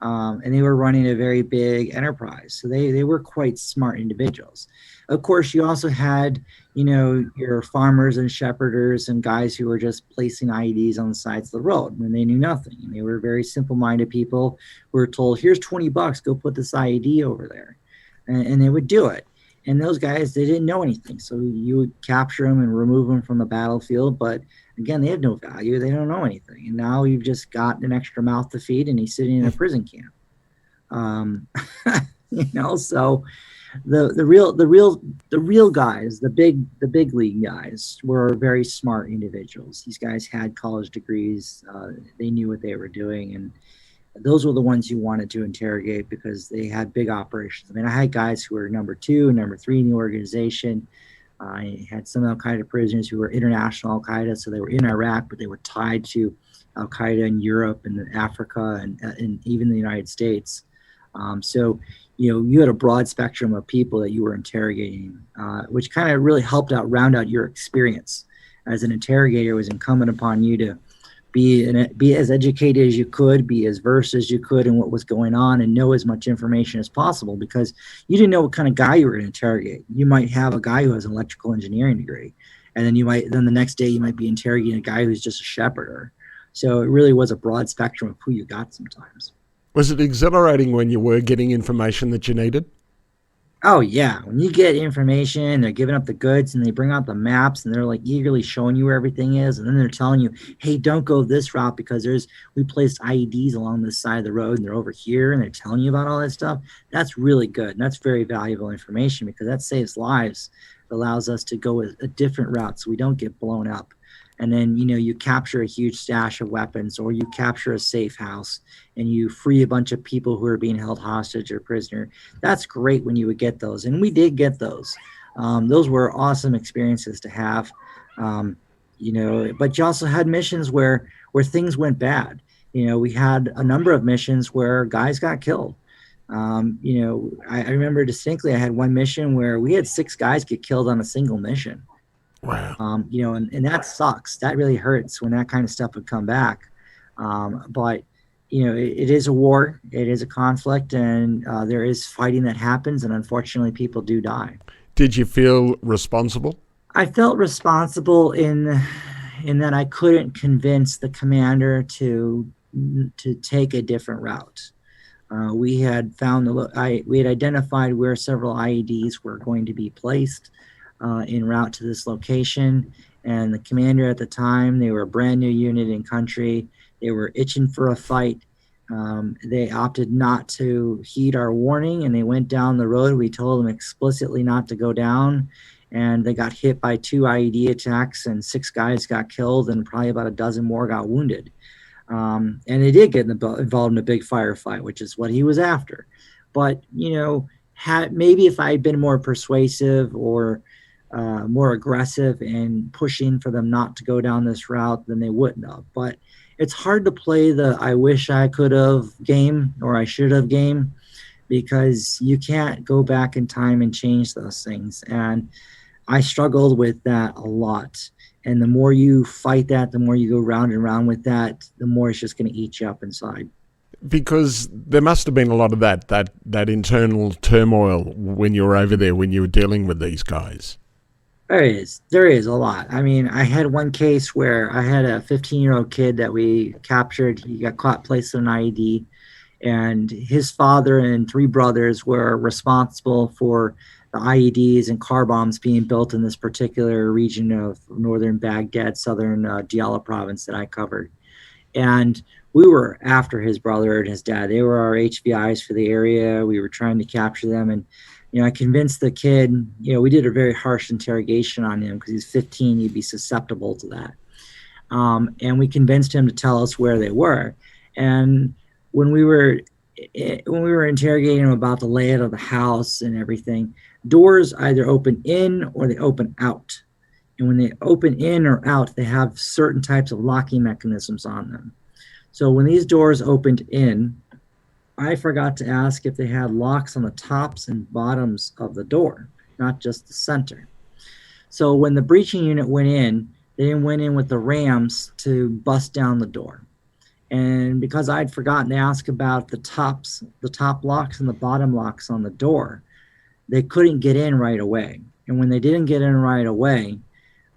and they were running a very big enterprise. So they were quite smart individuals. Of course, you also had, your farmers and shepherders and guys who were just placing IEDs on the sides of the road when they knew nothing. And they were very simple-minded people who were told, here's $20, go put this IED over there. And they would do it. And those guys, they didn't know anything. So you would capture them and remove them from the battlefield. But again, they have no value. They don't know anything. And now you've just got an extra mouth to feed, and he's sitting in a prison camp. So the real guys, the big league guys, were very smart individuals. These guys had college degrees. They knew what they were doing, and those were the ones you wanted to interrogate because they had big operations. I mean, I had guys who were number 2 and number 3 in the organization. I had some Al Qaeda prisoners who were international Al Qaeda, so they were in Iraq, but they were tied to Al Qaeda in Europe and Africa and even the United States. So, you had a broad spectrum of people that you were interrogating, which kind of really helped round out your experience. As an interrogator, it was incumbent upon you to be as educated as you could, be as versed as you could in what was going on, and know as much information as possible, because you didn't know what kind of guy you were going to interrogate. You might have a guy who has an electrical engineering degree, and then the next day you might be interrogating a guy who's just a shepherder. So it really was a broad spectrum of who you got sometimes. Was it exhilarating when you were getting information that you needed? Oh yeah, when you get information, they're giving up the goods and they bring out the maps and they're like eagerly showing you where everything is, and then they're telling you, hey, don't go this route because we placed IEDs along this side of the road and they're over here, and they're telling you about all that stuff. That's really good, and that's very valuable information because that saves lives. It allows us to go a different route so we don't get blown up. And then, you capture a huge stash of weapons, or you capture a safe house and you free a bunch of people who are being held hostage or prisoner. That's great when you would get those. And we did get those. Those were awesome experiences to have. But you also had missions where things went bad. We had a number of missions where guys got killed. I remember distinctly, I had one mission where we had 6 guys get killed on a single mission. Wow. And that sucks. That really hurts when that kind of stuff would come back. But it is a war. It is a conflict, and there is fighting that happens, and unfortunately, people do die. Did you feel responsible? I felt responsible in that I couldn't convince the commander to take a different route. We had we had identified where several IEDs were going to be placed en route to this location, and the commander at the time, they were a brand new unit in country. They were itching for a fight. They opted not to heed our warning, and they went down the road. We told them explicitly not to go down, and they got hit by 2 IED attacks, and 6 guys got killed, and probably about a dozen more got wounded. And they did get involved in a big firefight, which is what he was after. But maybe if I had been more persuasive or more aggressive and pushing for them not to go down this route, then they wouldn't have. But it's hard to play the I wish I could have game or I should have game, because you can't go back in time and change those things. And I struggled with that a lot. And the more you fight that, the more you go round and round with that, the more it's just going to eat you up inside. Because there must have been a lot of that internal turmoil when you were over there, when you were dealing with these guys. There is a lot. I mean, I had one case where I had a 15-year-old kid that we captured. He got caught placing an IED, and his father and 3 brothers were responsible for the IEDs and car bombs being built in this particular region of northern Baghdad, southern Diyala province that I covered. And we were after his brother and his dad. They were our HVIs for the area. We were trying to capture them, and I convinced the kid, we did a very harsh interrogation on him because he's 15, you'd be susceptible to that. And we convinced him to tell us where they were. And when we were interrogating him about the layout of the house and everything, doors either open in or they open out. And when they open in or out, they have certain types of locking mechanisms on them. So when these doors opened in, I forgot to ask if they had locks on the tops and bottoms of the door, not just the center. So when the breaching unit went in, they went in with the rams to bust down the door. And because I'd forgotten to ask about the top locks and the bottom locks on the door, they couldn't get in right away. And when they didn't get in right away,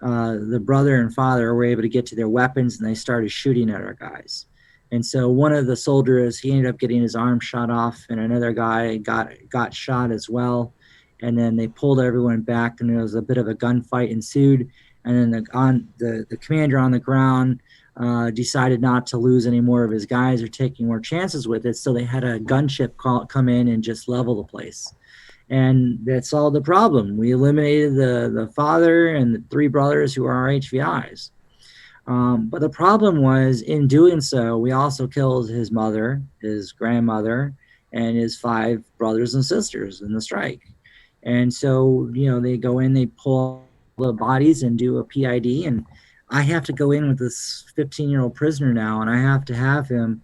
the brother and father were able to get to their weapons, and they started shooting at our guys. And so one of the soldiers, he ended up getting his arm shot off, and another guy got shot as well. And then they pulled everyone back, and there was a bit of a gunfight ensued. And then the commander on the ground decided not to lose any more of his guys or taking more chances with it. So they had a gunship come in and just level the place. And that solved the problem. We eliminated the father and the 3 brothers who are our HVIs. But the problem was, in doing so, we also killed his mother, his grandmother, and his 5 brothers and sisters in the strike. And so, they go in, they pull the bodies and do a PID, and I have to go in with this 15-year-old prisoner now, and I have to have him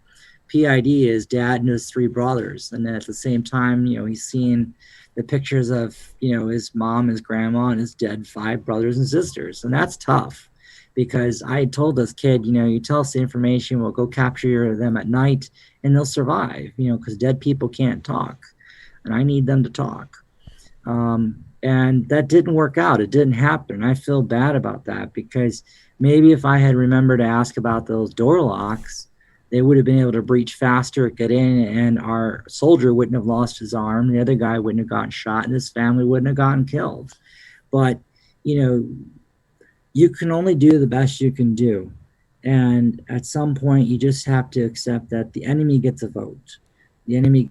PID his dad and his 3 brothers. And then at the same time, he's seeing the pictures of, his mom, his grandma, and his dead 5 brothers and sisters. And that's tough, because I told this kid, you tell us the information, we'll go capture them at night and they'll survive, because dead people can't talk. And I need them to talk. And that didn't work out. It didn't happen. I feel bad about that, because maybe if I had remembered to ask about those door locks, they would have been able to breach faster, get in, and our soldier wouldn't have lost his arm. The other guy wouldn't have gotten shot, and his family wouldn't have gotten killed. But, you can only do the best you can do. And at some point, you just have to accept that the enemy gets a vote. The enemy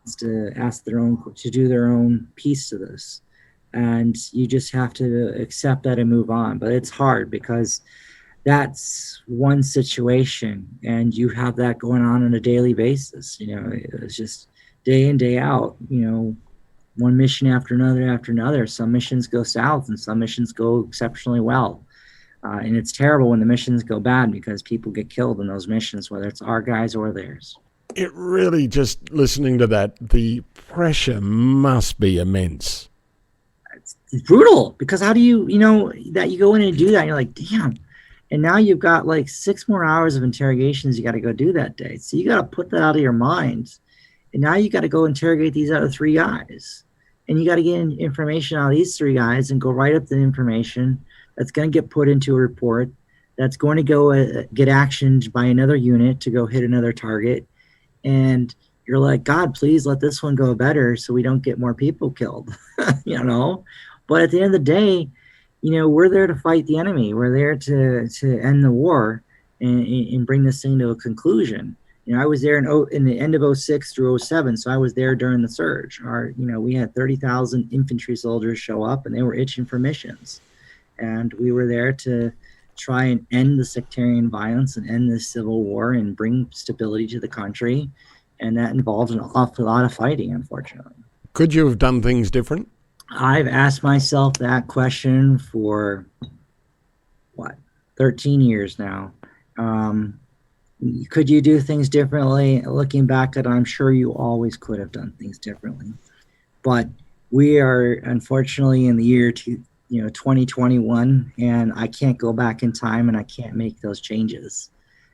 gets to do their own piece to this. And you just have to accept that and move on. But it's hard, because that's one situation, and you have that going on a daily basis. It's just day in, day out, one mission after another. Some missions go south and some missions go exceptionally well. And it's terrible when the missions go bad, because people get killed in those missions, whether it's our guys or theirs. It really, just listening to that, the pressure must be immense. It's brutal, because how do you that you go in and do that, and you're like, damn. And now you've got like 6 more hours of interrogations you got to go do that day. So you got to put that out of your mind. And now you got to go interrogate these other 3 guys. And you got to get information out of these 3 guys and go write up the information that's going to get put into a report, that's going to go get actioned by another unit to go hit another target. And you're like, God, please let this one go better so we don't get more people killed, But at the end of the day, we're there to fight the enemy. We're there to end the war and bring this thing to a conclusion. I was there in the end of 06 through 07, so I was there during the surge. We had 30,000 infantry soldiers show up, and they were itching for missions. And we were there to try and end the sectarian violence and end this civil war and bring stability to the country. And that involved an awful lot of fighting, unfortunately. Could you have done things different? I've asked myself that question for 13 years now. Could you do things differently? Looking back at it, I'm sure you always could have done things differently. But we are unfortunately in the year 2021, and I can't go back in time, and I can't make those changes.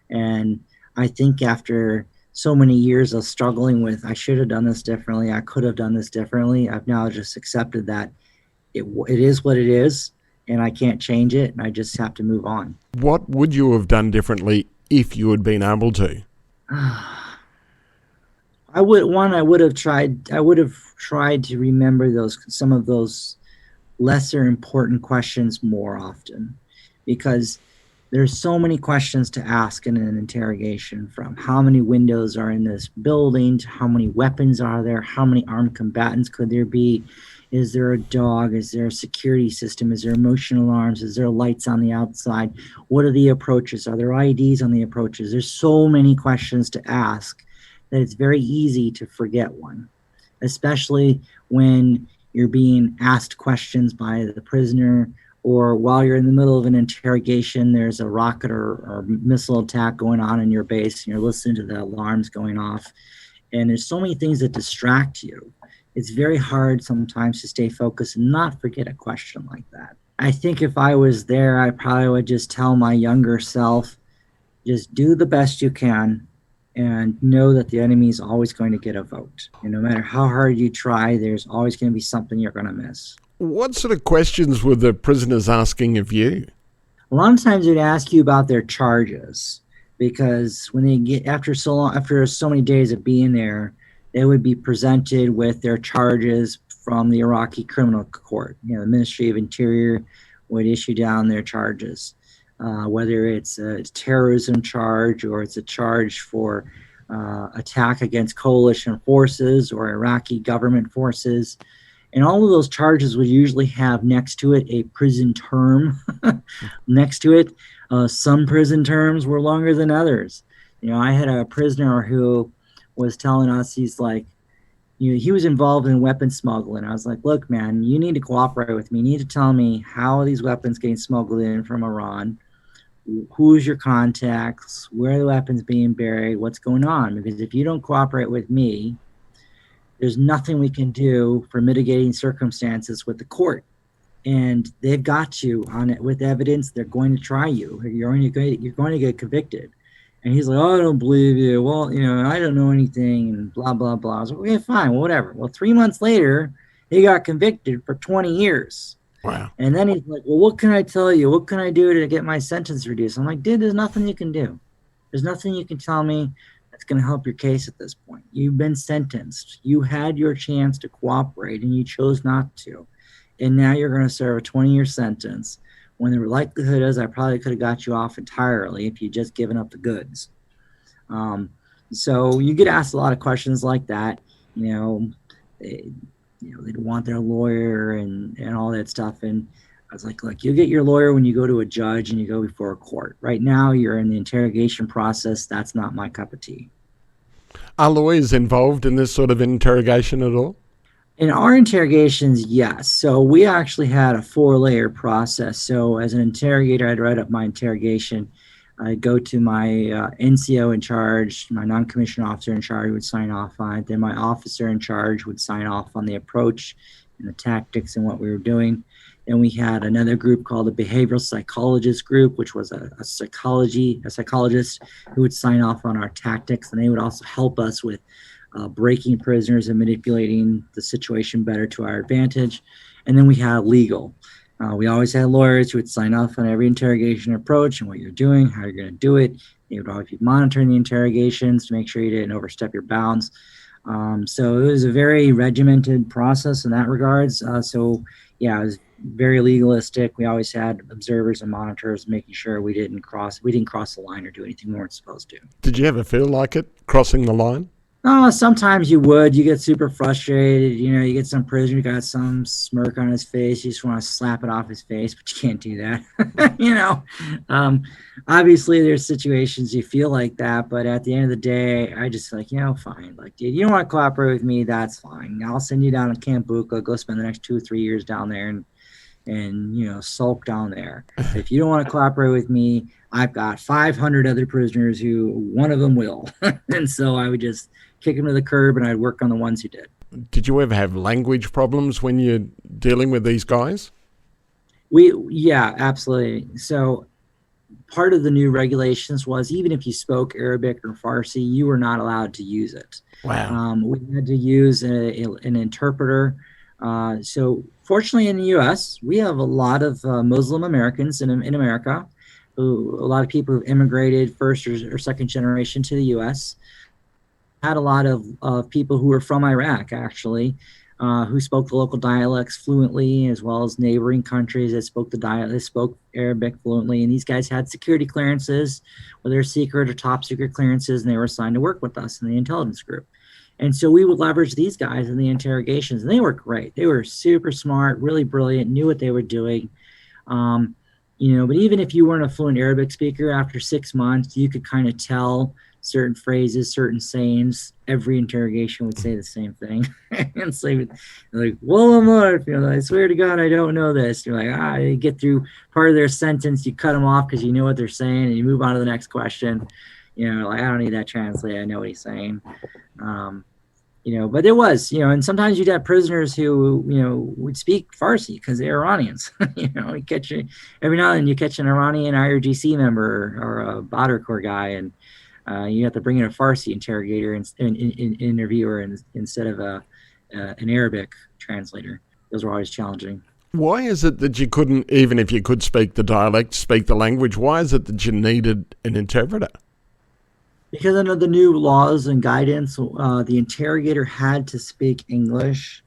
And I think after so many years of struggling with, I should have done this differently, I could have done this differently, I've now just accepted that it is what it is, and I can't change it, and I just have to move on. What would you have done differently if you had been able to? I would have tried to remember some of those lesser important questions more often, because there's so many questions to ask in an interrogation, from how many windows are in this building to how many weapons are there, how many armed combatants could there be, is there a dog, is there a security system, is there emotional alarms, is there lights on the outside, what are the approaches, are there IDs on the approaches? There's so many questions to ask that it's very easy to forget one, especially when you're being asked questions by the prisoner, or while you're in the middle of an interrogation, there's a rocket or missile attack going on in your base, and you're listening to the alarms going off. And there's so many things that distract you. It's very hard sometimes to stay focused and not forget a question like that. I think if I was there, I probably would just tell my younger self, just do the best you can, and know that the enemy is always going to get a vote. And no matter how hard you try, there's always going to be something you're going to miss. What sort of questions were the prisoners asking of you? A lot of times they'd ask you about their charges, because when they get after so many days of being there, they would be presented with their charges from the Iraqi criminal court. The Ministry of Interior would issue down their charges, whether it's a terrorism charge or it's a charge for attack against coalition forces or Iraqi government forces. And all of those charges would usually have next to it a prison term next to it. Some prison terms were longer than others. I had a prisoner who was telling us, he's like, he was involved in weapon smuggling. I was like, look, man, you need to cooperate with me. You need to tell me how are these weapons getting smuggled in from Iran? Who's your contacts? Where are the weapons being buried? What's going on? Because if you don't cooperate with me, there's nothing we can do for mitigating circumstances with the court. And they've got you on it with evidence. They're going to try you. You're going to get convicted. And he's like, oh, I don't believe you. Well, I don't know anything, and blah, blah, blah. I was like, okay, fine, well, whatever. Well, 3 months later, he got convicted for 20 years. Wow. And then he's like, well, what can I tell you? What can I do to get my sentence reduced? I'm like, dude, there's nothing you can do. There's nothing you can tell me that's going to help your case at this point. You've been sentenced. You had your chance to cooperate, and you chose not to. And now you're going to serve a 20-year sentence, when the likelihood is I probably could have got you off entirely if you'd just given up the goods. So you get asked a lot of questions like that. They'd want their lawyer and all that stuff. And I was like, look, you'll get your lawyer when you go to a judge and you go before a court. Right now, you're in the interrogation process. That's not my cup of tea. Are lawyers involved in this sort of interrogation at all? In our interrogations, yes. So we actually had a 4-layer process. So as an interrogator, I'd write up my interrogation. I'd go to my NCO in charge, my non-commissioned officer in charge would sign off on it. Then my officer in charge would sign off on the approach and the tactics and what we were doing. Then we had another group called the behavioral psychologist group, which was a psychologist who would sign off on our tactics. And they would also help us with breaking prisoners and manipulating the situation better to our advantage. And then we had legal. We always had lawyers who would sign off on every interrogation approach and what you're doing, how you're going to do it. They would always be monitoring the interrogations to make sure you didn't overstep your bounds. So it was a very regimented process in that regards. So yeah, it was very legalistic. We always had observers and monitors making sure we didn't cross the line or do anything we weren't supposed to. Did you ever feel like it, crossing the line? Sometimes you would. You get super frustrated. You get some prisoner got some smirk on his face. You just want to slap it off his face, but you can't do that. Obviously there's situations you feel like that, but at the end of the day, I just fine. Like, dude, you don't want to cooperate with me, that's fine. I'll send you down to Camp Bucca, go spend the next 2 or 3 years down there and sulk down there. If you don't want to cooperate with me, I've got 500 other prisoners who one of them will. And so I would just kick them to the curb and I'd work on the ones who did. Did you ever have language problems when you're dealing with these guys? Yeah, absolutely. So part of the new regulations was even if you spoke Arabic or Farsi, you were not allowed to use it. Wow. We had to use an interpreter. So fortunately in the U.S., we have a lot of Muslim Americans in America. A lot of people who immigrated first or second generation to the U.S. Had a lot of people who were from Iraq, actually, who spoke the local dialects fluently, as well as neighboring countries that spoke they spoke Arabic fluently. And these guys had security clearances, whether secret or top secret clearances, and they were assigned to work with us in the intelligence group. And so we would leverage these guys in the interrogations, and they were great. They were super smart, really brilliant, knew what they were doing. But even if you weren't a fluent Arabic speaker, after 6 months, you could kind of tell certain phrases, certain sayings. Every interrogation would say the same thing. And so like, well, I swear to God, I don't know this. You're like, you get through part of their sentence, you cut them off because you know what they're saying, and you move on to the next question. Like, I don't need that translate. I know what he's saying. But there was, and sometimes you'd have prisoners who, would speak Farsi because they're Iranians. You catch every now and then you catch an Iranian IRGC member or a Badr Corps guy, and you have to bring in a Farsi interrogator and interviewer instead of an Arabic translator. Those were always challenging. Why is it that you couldn't, even if you could speak the dialect, speak the language, why is it that you needed an interpreter? Because under the new laws and guidance, the interrogator had to speak English,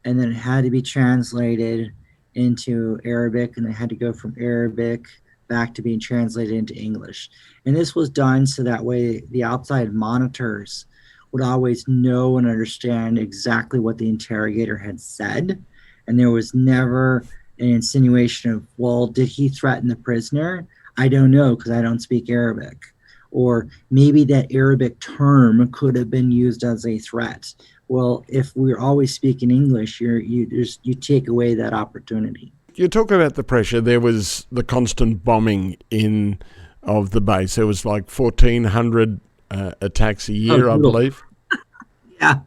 and then it had to be translated into Arabic, and it had to go from Arabic back to being translated into English. And this was done so that way the outside monitors would always know and understand exactly what the interrogator had said. And there was never an insinuation of, well, did he threaten the prisoner? I don't know because I don't speak Arabic. Or maybe that Arabic term could have been used as a threat. Well, if we're always speaking English, you take away that opportunity. You talk about the pressure. There was the constant bombing of the base. There was like 1,400 attacks a year, I believe. Yeah.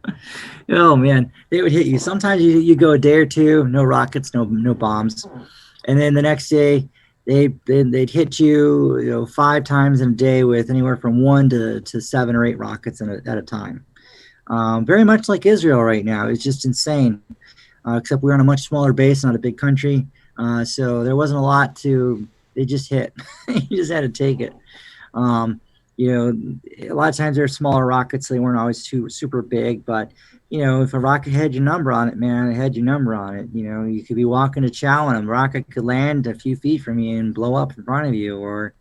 Oh man, they would hit you. Sometimes you go a day or two, no rockets, no bombs, and then the next day they'd hit you, 5 times in a day with anywhere from 1 to 7 or 8 rockets at a time. Very much like Israel right now. It's just insane. Except we're on a much smaller base, not a big country, so there wasn't a lot to. They just hit. You just had to take it. A lot of times they're smaller rockets. They weren't always too super big, but if a rocket had your number on it, man, it had your number on it. You could be walking to chow and a rocket could land a few feet from you and blow up in front of you, or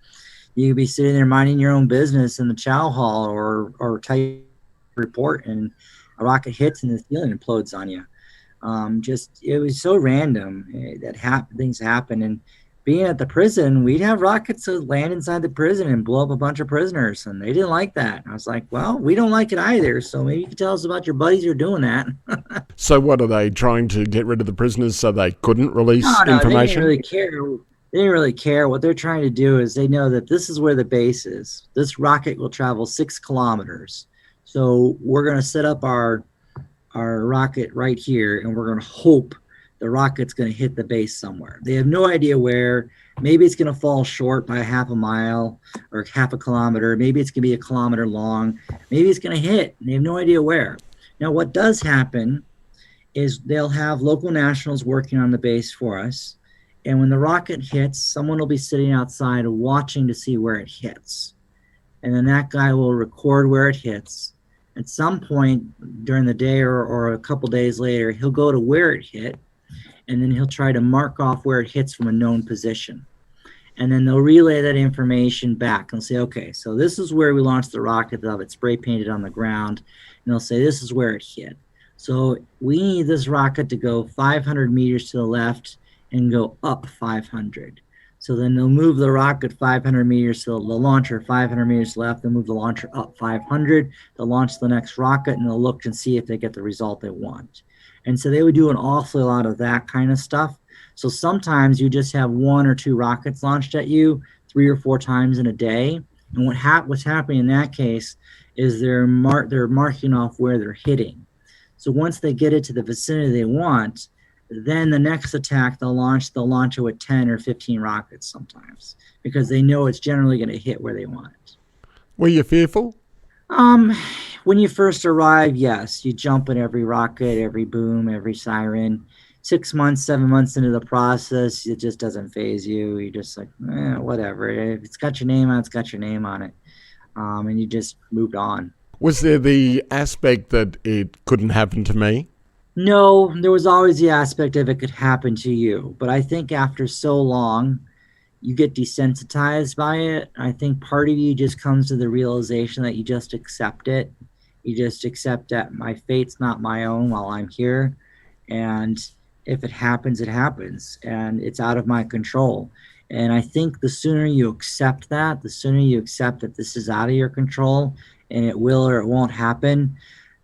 you could be sitting there minding your own business in the chow hall or type report and a rocket hits and the ceiling implodes on you. It was so random that things happen. And being at the prison, we'd have rockets that land inside the prison and blow up a bunch of prisoners, and they didn't like that. And I was like, well, we don't like it either, so maybe you can tell us about your buddies who are doing that. So what, are they trying to get rid of the prisoners so they couldn't release information? They didn't really care. They didn't really care. What they're trying to do is they know that this is where the base is. This rocket will travel 6 kilometers. So we're going to set up our rocket right here, and we're going to hope the rocket's going to hit the base somewhere. They have no idea where. Maybe it's going to fall short by half a mile or half a kilometer. Maybe it's going to be a kilometer long. Maybe it's going to hit. They have no idea where. Now, what does happen is they'll have local nationals working on the base for us. And when the rocket hits, someone will be sitting outside watching to see where it hits. And then that guy will record where it hits. At some point during the day or a couple days later, he'll go to where it hit, and then he'll try to mark off where it hits from a known position. And then they'll relay that information back and say, okay, so this is where we launched the rocket. They'll have it spray painted on the ground, and they'll say, this is where it hit. So we need this rocket to go 500 meters to the left and go up 500. So then they'll move the rocket 500 meters to the launcher, 500 meters left. They'll move the launcher up 500. They'll launch the next rocket, and they'll look and see if they get the result they want. And so they would do an awful lot of that kind of stuff. So sometimes you just have 1 or 2 rockets launched at you 3 or 4 times in a day. And what's happening in that case is they're marking off where they're hitting. So once they get it to the vicinity they want, then the next attack they'll launch it with 10 or 15 rockets sometimes, because they know it's generally going to hit where they want it. Were you fearful? When you first arrive, yes, you jump at every rocket, every boom, every siren. 6 months, 7 months into the process, it just doesn't faze you. You're just like, whatever. If it's got your name on it, it's got your name on it. And you just moved on. Was there the aspect that it couldn't happen to me? No, there was always the aspect of it could happen to you. But I think after so long, you get desensitized by it. I think part of you just comes to the realization that you just accept it. You just accept that my fate's not my own while I'm here. And if it happens, it happens. And it's out of my control. And I think the sooner you accept that, the sooner you accept that this is out of your control and it will or it won't happen,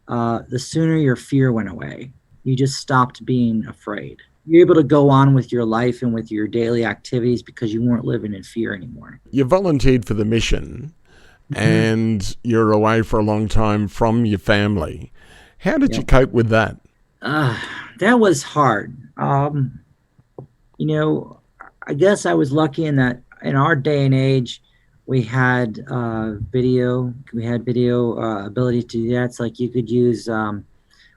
the sooner your fear went away. You just stopped being afraid. You're able to go on with your life and with your daily activities because you weren't living in fear anymore. You volunteered for the mission, and you're away for a long time from your family. How did you cope with that? That was hard. I guess I was lucky in that in our day and age, we had video. We had video ability to do that. It's like you could use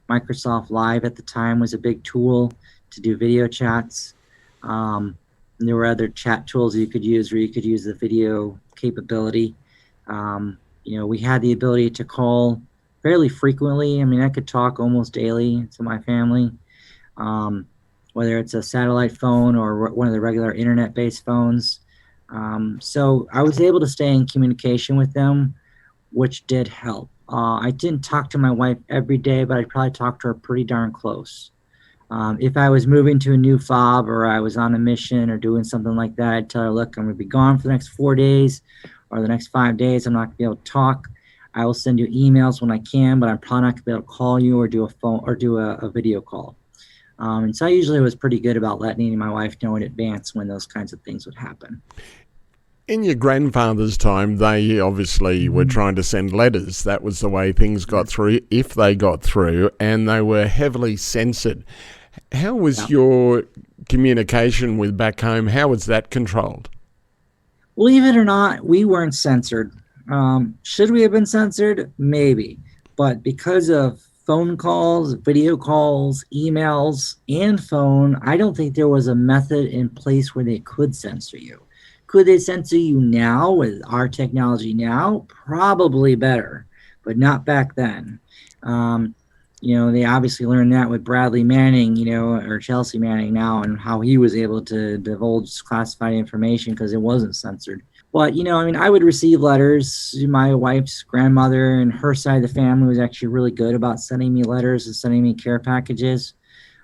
Microsoft Live at the time was a big tool to do video chats. There were other chat tools you could use where you could use the video capability. We had the ability to call fairly frequently. I mean, I could talk almost daily to my family, whether it's a satellite phone or one of the regular internet-based phones. So I was able to stay in communication with them, which did help. I didn't talk to my wife every day, but I probably talked to her pretty darn close. If I was moving to a new fob or I was on a mission or doing something like that, I'd tell her, look, I'm going to be gone for the next 4 days or the next 5 days. I'm not going to be able to talk. I will send you emails when I can, but I'm probably not going to be able to call you or do a phone or do a video call. And so I usually was pretty good about letting my wife know in advance when those kinds of things would happen. In your grandfather's time, they obviously were trying to send letters. That was the way things got through, if they got through, and they were heavily censored. How was your communication with back home? How was that controlled? Believe it or not, we weren't censored. Should we have been censored? Maybe. But because of phone calls, video calls, emails, and phone, I don't think there was a method in place where they could censor you. Could they censor you now with our technology now? Probably better, but not back then. They obviously learned that with Bradley Manning, or Chelsea Manning now, and how he was able to divulge classified information because it wasn't censored. But, I would receive letters. My wife's grandmother and her side of the family was actually really good about sending me letters and sending me care packages.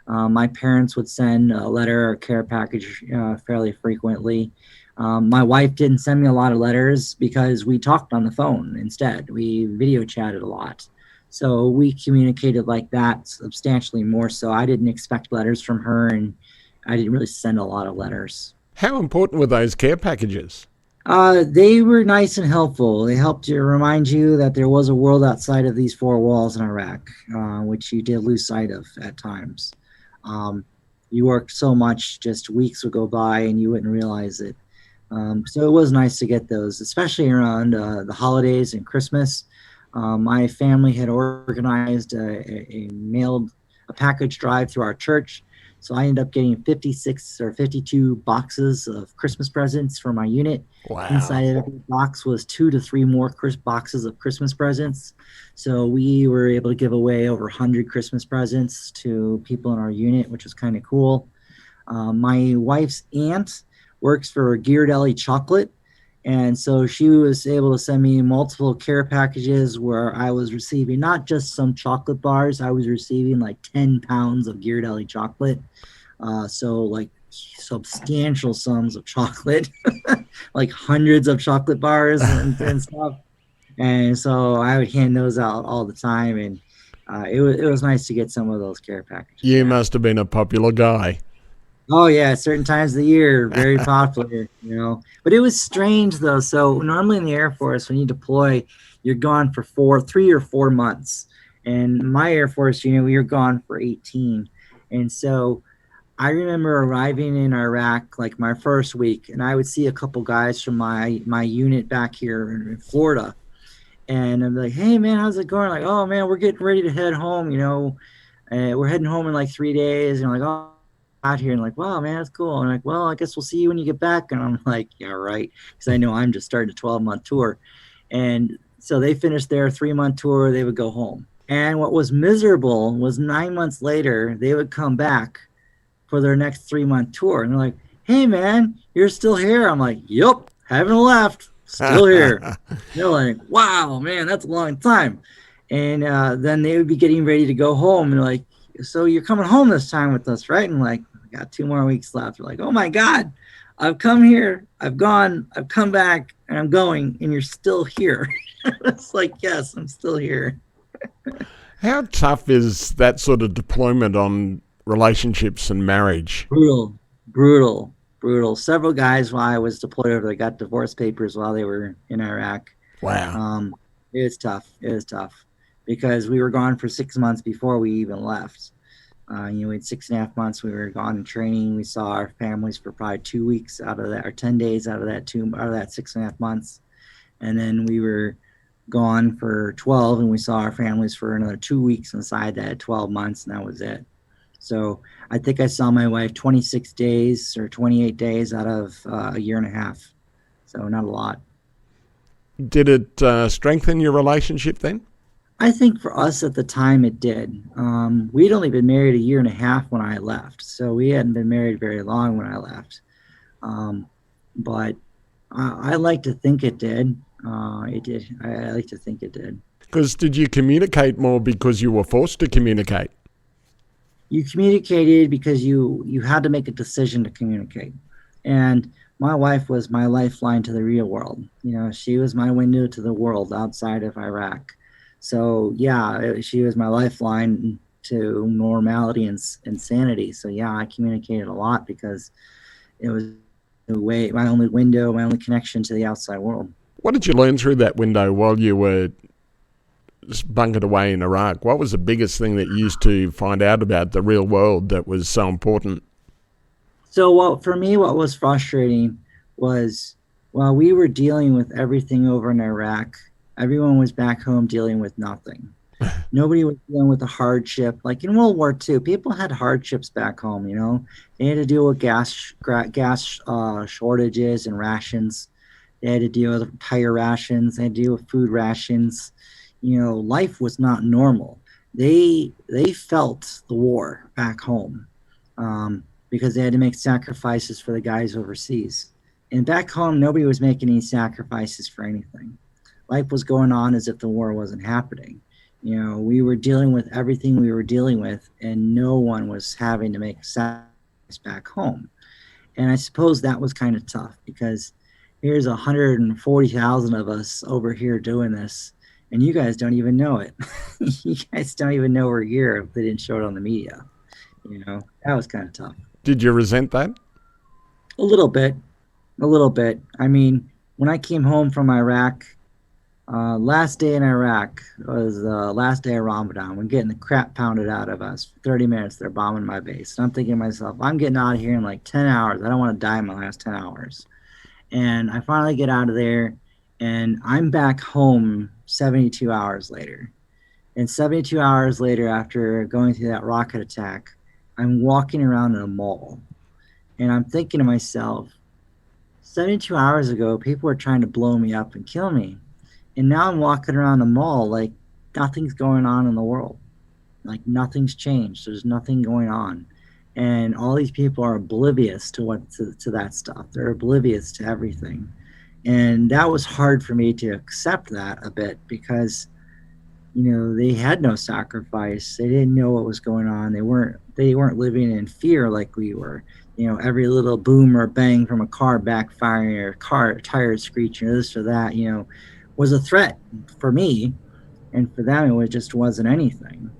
My parents would send a letter or care package fairly frequently. My wife didn't send me a lot of letters because we talked on the phone instead. We video chatted a lot. So we communicated like that substantially more so. I didn't expect letters from her, and I didn't really send a lot of letters. How important were those care packages? They were nice and helpful. They helped to remind you that there was a world outside of these four walls in Iraq, which you did lose sight of at times. You worked so much, just weeks would go by and you wouldn't realize it. So it was nice to get those, especially around the holidays and Christmas. My family had organized a package drive through our church. So I ended up getting 56 or 52 boxes of Christmas presents for my unit. Wow. Inside of every box was 2 to 3 more boxes of Christmas presents. So we were able to give away over 100 Christmas presents to people in our unit, which was kind of cool. My wife's aunt works for Ghirardelli Chocolate. And so she was able to send me multiple care packages where I was receiving not just some chocolate bars, I was receiving like 10 pounds of Ghirardelli chocolate. So like substantial sums of chocolate, like hundreds of chocolate bars and stuff. And so I would hand those out all the time. And it was nice to get some of those care packages. You must have been a popular guy. Oh yeah, certain times of the year, very popular, But it was strange though. So normally in the Air Force, when you deploy, you're gone for 3 or 4 months. And my Air Force, you're gone for 18. And so I remember arriving in Iraq like my first week, and I would see a couple guys from my unit back here in Florida. And I'm like, hey man, how's it going? Like, oh man, we're getting ready to head home, we're heading home in like 3 days. And I'm like, oh, out here, and like, wow man, that's cool. And I'm like, well, I guess we'll see you when you get back. And I'm like, yeah, right, because I know I'm just starting a 12-month tour. And so they finished their 3-month tour, they would go home. And what was miserable was 9 months later they would come back for their next 3-month tour, and they're like, hey man, you're still here. I'm like, yep, haven't left, still here. They're like, wow man, that's a long time. And then they would be getting ready to go home, and they're like, so you're coming home this time with us, right? And like, I got 2 more weeks left. They're like, oh my God, I've come here, I've gone, I've come back, and I'm going, and you're still here. It's like, yes, I'm still here. How tough is that sort of deployment on relationships and marriage? Brutal. Several guys while I was deployed over there got divorce papers while they were in Iraq. Wow. It was tough because we were gone for 6 months before we even left. We had 6.5 months. We were gone in training. We saw our families for probably 2 weeks out of that, or 10 days out of that 6.5 months. And then we were gone for 12, and we saw our families for another 2 weeks inside that 12 months, and that was it. So I think I saw my wife 26 days or 28 days out of a year and a half. So not a lot. Did it strengthen your relationship then? I think for us at the time it did. We'd only been married a year and a half when I left, so we hadn't been married very long when I left. But I like to think it did. It did. I like to think it did. Because did you communicate more because you were forced to communicate? you communicated because you had to make a decision to communicate. And my wife was my lifeline to the real world. She was my window to the world outside of Iraq. So yeah, she was my lifeline to normality and sanity. So yeah, I communicated a lot because it was my only window, my only connection to the outside world. What did you learn through that window while you were bunkered away in Iraq? What was the biggest thing that you used to find out about the real world that was so important? So for me, what was frustrating was while we were dealing with everything over in Iraq, everyone was back home dealing with nothing. Nobody was dealing with a hardship. Like in World War II, people had hardships back home, They had to deal with gas shortages and rations. They had to deal with tire rations. They had to deal with food rations. Life was not normal. They felt the war back home because they had to make sacrifices for the guys overseas. And back home, nobody was making any sacrifices for anything. Life was going on as if the war wasn't happening. We were dealing with everything we were dealing with, and no one was having to make sacrifices back home. And I suppose that was kind of tough because here's 140,000 of us over here doing this, and you guys don't even know it. You guys don't even know we're here if they didn't show it on the media. That was kind of tough. Did you resent that? A little bit. I mean, when I came home from Iraq, last day in Iraq was the last day of Ramadan. We're getting the crap pounded out of us. For 30 minutes, they're bombing my base. And I'm thinking to myself, I'm getting out of here in like 10 hours. I don't want to die in my last 10 hours. And I finally get out of there, and I'm back home 72 hours later. And 72 hours later, after going through that rocket attack, I'm walking around in a mall. And I'm thinking to myself, 72 hours ago, people were trying to blow me up and kill me. And now I'm walking around the mall like nothing's going on in the world. Like nothing's changed. There's nothing going on. And all these people are oblivious to that stuff. They're oblivious to everything. And that was hard for me to accept that a bit because, they had no sacrifice. They didn't know what was going on. They weren't living in fear like we were. Every little boom or bang from a car backfiring or car tires screeching or this or that, was a threat for me, and for them it just wasn't anything,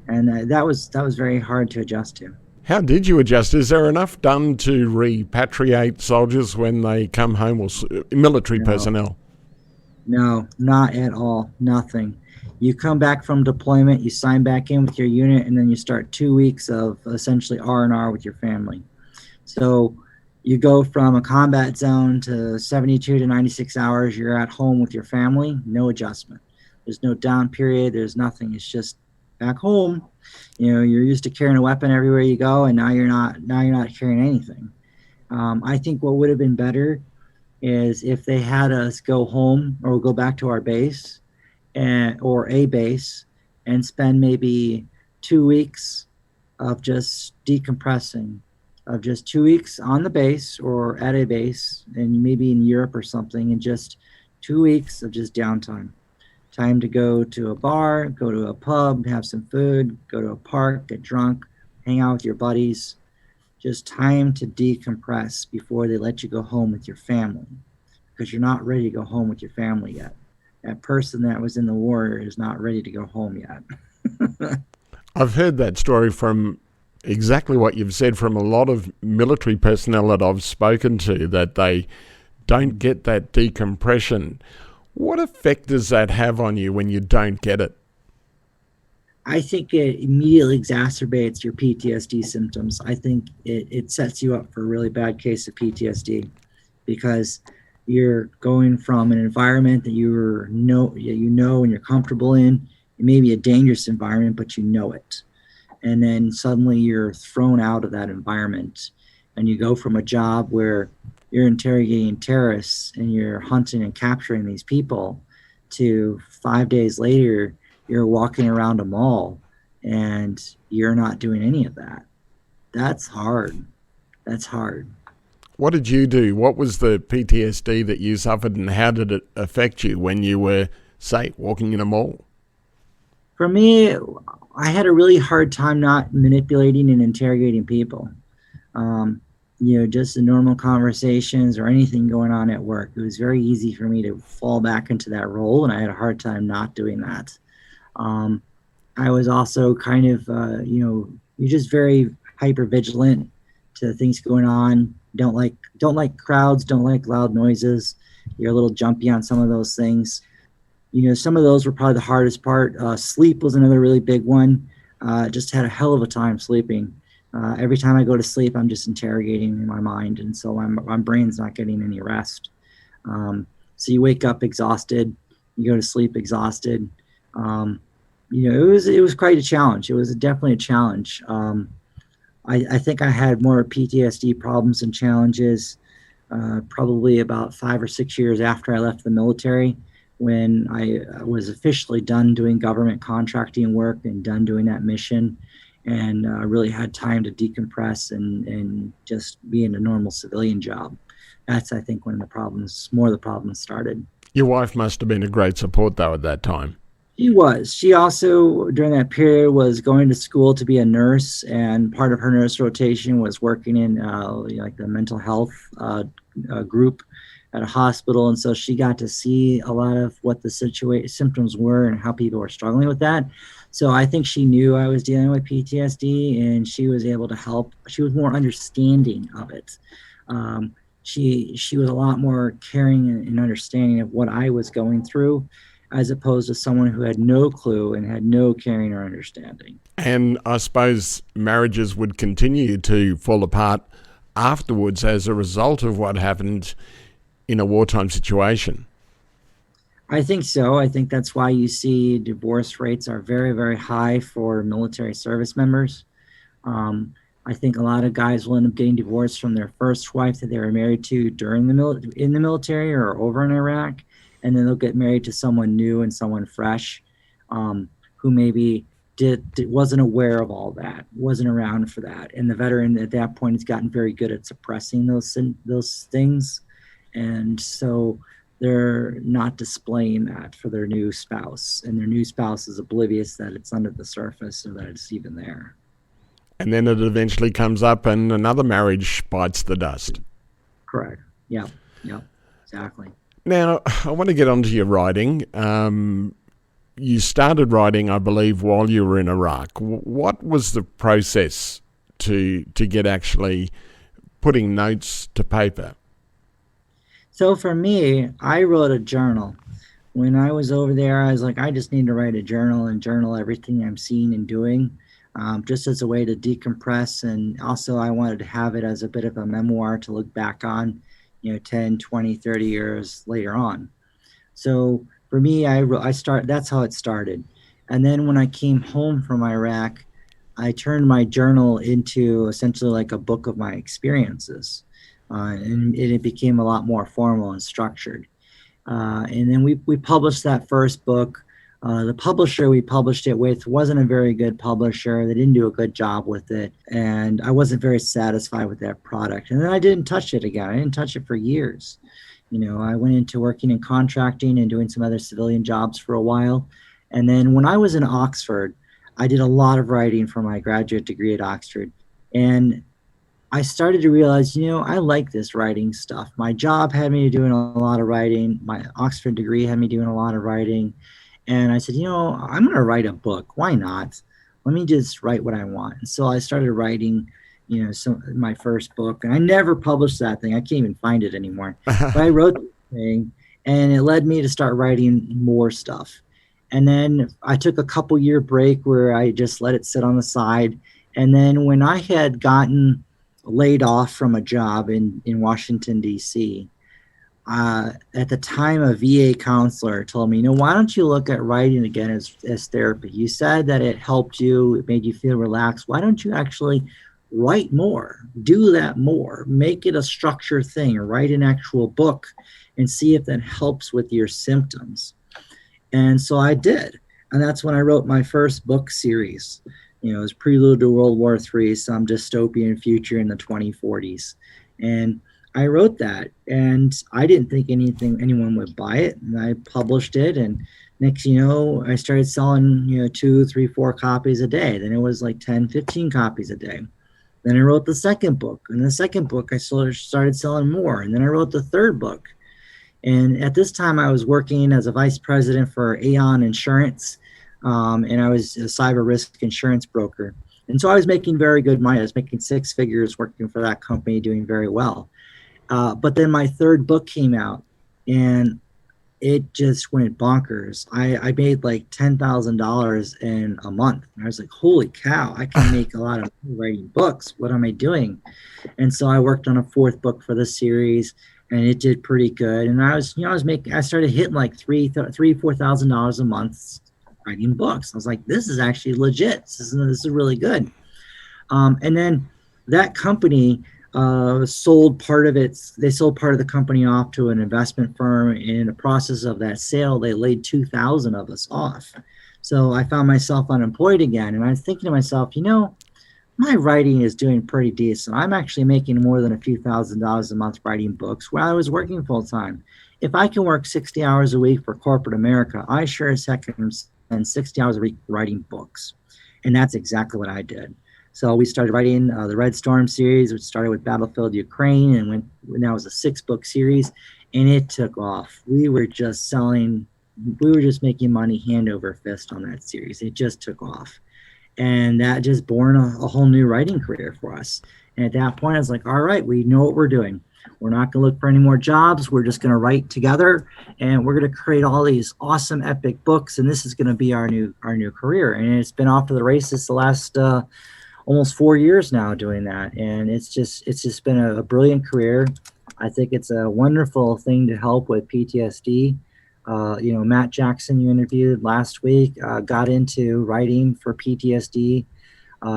and that was very hard to adjust to. How did you adjust? Is there enough done to repatriate soldiers when they come home, or military personnel? No, not at all. Nothing. You come back from deployment, you sign back in with your unit, and then you start 2 weeks of essentially R&R with your family. So you go from a combat zone to 72 to 96 hours. You're at home with your family, no adjustment. There's no down period. There's nothing. It's just back home. You're used to carrying a weapon everywhere you go, and now you're not carrying anything. I think what would have been better is if they had us go home or go back to our base or a base and spend maybe 2 weeks of just decompressing, of just 2 weeks on the base or at a base, and maybe in Europe or something, and just 2 weeks of just downtime. Time to go to a bar, go to a pub, have some food, go to a park, get drunk, hang out with your buddies. Just time to decompress before they let you go home with your family, because you're not ready to go home with your family yet. That person that was in the war is not ready to go home yet. I've heard that story from exactly what you've said from a lot of military personnel that I've spoken to, that they don't get that decompression. What effect does that have on you when you don't get it? I think it immediately exacerbates your PTSD symptoms. I think it sets you up for a really bad case of PTSD, because you're going from an environment that you know and you're comfortable in. It may be a dangerous environment, but you know it. And then suddenly you're thrown out of that environment, and you go from a job where you're interrogating terrorists and you're hunting and capturing these people to 5 days later, you're walking around a mall and you're not doing any of that. That's hard. That's hard. What did you do? What was the PTSD that you suffered, and how did it affect you when you were, say, walking in a mall? For me, I had a really hard time not manipulating and interrogating people. Um, just in normal conversations or anything going on at work. It was very easy for me to fall back into that role, and I had a hard time not doing that. Um, I was also kind of, you're just very hyper vigilant to things going on. Don't like crowds. Don't like loud noises. You're a little jumpy on some of those things. Some of those were probably the hardest part. Sleep was another really big one. Just had a hell of a time sleeping. Every time I go to sleep, I'm just interrogating in my mind, and so my brain's not getting any rest. So you wake up exhausted, you go to sleep exhausted. It was quite a challenge. It was definitely a challenge. I think I had more PTSD problems and challenges probably about 5 or 6 years after I left the military, when I was officially done doing government contracting work and done doing that mission, and really had time to decompress and just be in a normal civilian job. That's, I think, when more of the problems started. Your wife must have been a great support, though, at that time. She was. She also, during that period, was going to school to be a nurse, and part of her nurse rotation was working in like the mental health group at a hospital, and so she got to see a lot of what the symptoms were and how people were struggling with that. So I think she knew I was dealing with PTSD, and she was able to help. She was more understanding of it. She was a lot more caring and understanding of what I was going through, as opposed to someone who had no clue and had no caring or understanding. And I suppose marriages would continue to fall apart afterwards as a result of what happened in a wartime situation. I think so. I think that's why you see divorce rates are very, very high for military service members. I think a lot of guys will end up getting divorced from their first wife that they were married to during in the military or over in Iraq, and then they'll get married to someone new and someone fresh, who maybe wasn't aware of all that, wasn't around for that, and the veteran at that point has gotten very good at suppressing those things, and so they're not displaying that for their new spouse, and their new spouse is oblivious that it's under the surface or that it's even there. And then it eventually comes up and another marriage bites the dust. Correct. Yeah, exactly. Now, I want to get onto your writing. You started writing, I believe, while you were in Iraq. What was the process to get actually putting notes to paper? So for me, I wrote a journal. When I was over there, I was like, I just need to write a journal and journal everything I'm seeing and doing, just as a way to decompress. And also I wanted to have it as a bit of a memoir to look back on, 10, 20, 30 years later on. So for me, that's how it started. And then when I came home from Iraq, I turned my journal into essentially like a book of my experiences. And it became a lot more formal and structured. And then we published that first book. The publisher we published it with wasn't a very good publisher. They didn't do a good job with it. And I wasn't very satisfied with that product. And then I didn't touch it again. I didn't touch it for years. I went into working in contracting and doing some other civilian jobs for a while. And then when I was in Oxford, I did a lot of writing for my graduate degree at Oxford. And I started to realize, I like this writing stuff. My job had me doing a lot of writing. My Oxford degree had me doing a lot of writing. And I said, I'm going to write a book. Why not? Let me just write what I want. And so I started writing, my first book. And I never published that thing. I can't even find it anymore. But I wrote the thing, and it led me to start writing more stuff. And then I took a couple-year break where I just let it sit on the side. And then when I had gotten laid off from a job in Washington, D.C., at the time, a VA counselor told me, why don't you look at writing again as therapy? You said that it helped you, it made you feel relaxed. Why don't you actually write more? Do that more. Make it a structured thing, or write an actual book and see if that helps with your symptoms. And so I did. And that's when I wrote my first book series. It was Prelude to World War III, some dystopian future in the 2040s. And I wrote that, and I didn't think anyone would buy it. And I published it, and Next, I started selling, 2, 3, 4 copies a day. Then it was like 10, 15 copies a day. Then I wrote the second book. And the second book, I started selling more. And then I wrote the third book. And at this time, I was working as a vice president for Aon Insurance, and I was a cyber risk insurance broker. And so I was making very good money. I was making 6 figures working for that company, doing very well. But then my third book came out, and it just went bonkers. I made like $10,000 in a month. And I was like, holy cow, I can make a lot of money writing books. What am I doing? And so I worked on a fourth book for the series, and it did pretty good. And I started hitting like $4,000 a month writing books. I was like, this is actually legit. This is really good. And then that company sold part of the company off to an investment firm. And in the process of that sale, they laid 2,000 of us off. So I found myself unemployed again. And I was thinking to myself, my writing is doing pretty decent. I'm actually making more than a few $1,000s a month writing books while I was working full time. If I can work 60 hours a week for corporate America, I sure as heck can spend 60 hours a week writing books. And that's exactly what I did. So we started writing the Red Storm series, which started with Battlefield Ukraine, and now it was a 6-book series, and it took off. We were just making money hand over fist on that series. It just took off. And that just born a whole new writing career for us. And at that point, I was like, all right, we know what we're doing. We're not going to look for any more jobs. We're just going to write together, and we're going to create all these awesome, epic books. And this is going to be our new career. And it's been off to the races the last almost 4 years now doing that. And it's just been a brilliant career. I think it's a wonderful thing to help with PTSD. Matt Jackson, you interviewed last week, got into writing for PTSD.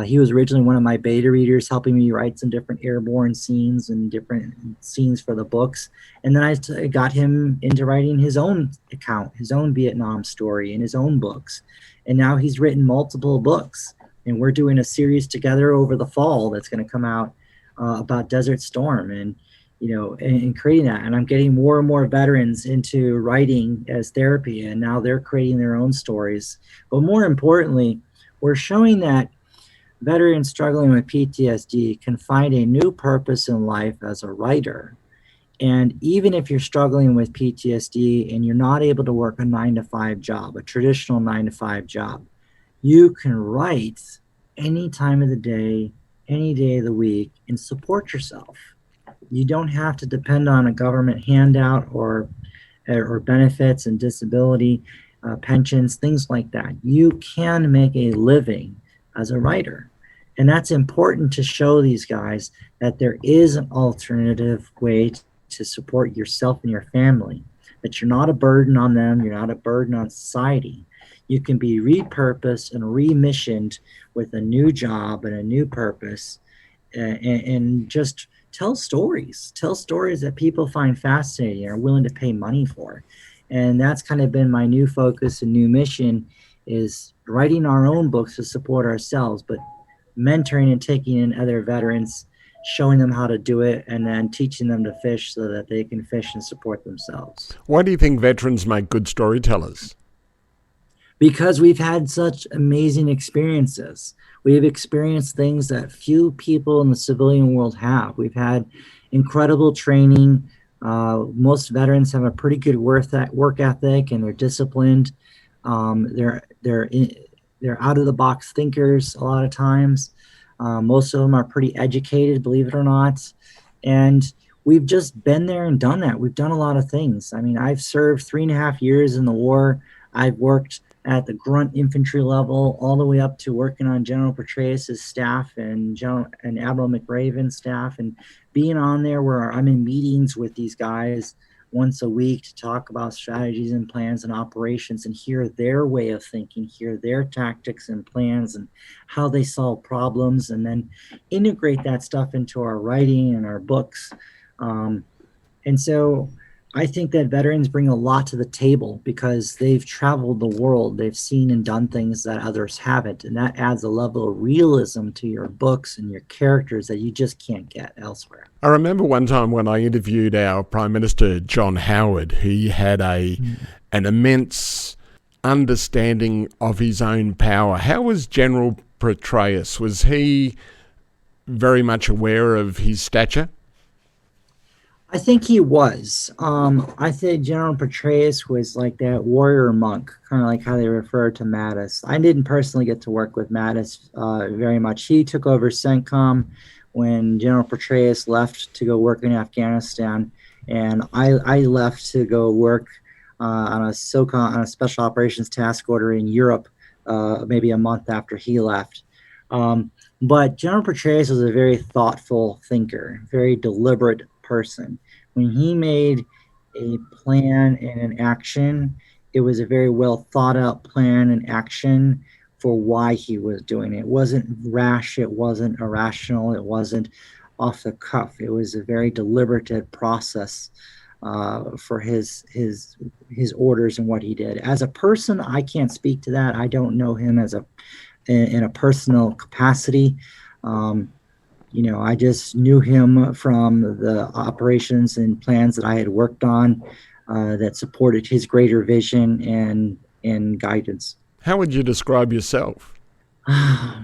He was originally one of my beta readers, helping me write some different airborne scenes and different scenes for the books. And then I got him into writing his own account, his own Vietnam story in his own books. And now he's written multiple books. And we're doing a series together over the fall that's going to come out about Desert Storm and creating that. And I'm getting more and more veterans into writing as therapy, and now they're creating their own stories. But more importantly, we're showing that veterans struggling with PTSD can find a new purpose in life as a writer. And even if you're struggling with PTSD and you're not able to work a 9-to-5 job, a traditional 9-to-5 job, you can write any time of the day, any day of the week, and support yourself. You don't have to depend on a government handout or benefits and disability pensions, things like that. You can make a living as a writer. And that's important to show these guys that there is an alternative way to support yourself and your family, that you're not a burden on them, you're not a burden on society. You can be repurposed and remissioned with a new job and a new purpose, and just tell stories that people find fascinating and are willing to pay money for. And that's kind of been my new focus and new mission, is writing our own books to support ourselves, but mentoring and taking in other veterans, showing them how to do it, and then teaching them to fish so that they can fish and support themselves. Why do you think veterans make good storytellers? Because we've had such amazing experiences. We've experienced things that few people in the civilian world have. We've had incredible training. Most veterans have a pretty good work ethic, and they're disciplined. They're out of the box thinkers a lot of times. Most of them are pretty educated, believe it or not. And we've just been there and done that. We've done a lot of things. I mean, I've served 3.5 years in the war. I've worked at the grunt infantry level, all the way up to working on General Petraeus' staff and Admiral McRaven's staff, and being on there where I'm in meetings with these guys once a week to talk about strategies and plans and operations and hear their way of thinking, hear their tactics and plans and how they solve problems, and then integrate that stuff into our writing and our books. And so I think that veterans bring a lot to the table because they've traveled the world. They've seen and done things that others haven't. And that adds a level of realism to your books and your characters that you just can't get elsewhere. I remember one time when I interviewed our Prime Minister, John Howard. He had an immense understanding of his own power. How was General Petraeus? Was he very much aware of his stature? I think he was. I think General Petraeus was like that warrior monk, kind of like how they refer to Mattis. I didn't personally get to work with Mattis very much. He took over CENTCOM when General Petraeus left to go work in Afghanistan, and I left to go work on a SOCOM, on a Special Operations Task Order in Europe, maybe a month after he left. But General Petraeus was a very thoughtful thinker, very deliberate person. When he made a plan and an action, it was a very well thought out plan and action for why he was doing it. It wasn't rash, it wasn't irrational, it wasn't off the cuff. It was a very deliberative process for his orders and what he did. As a person, I can't speak to that. I don't know him as in a personal capacity. I just knew him from the operations and plans that I had worked on that supported his greater vision and guidance. How would you describe yourself?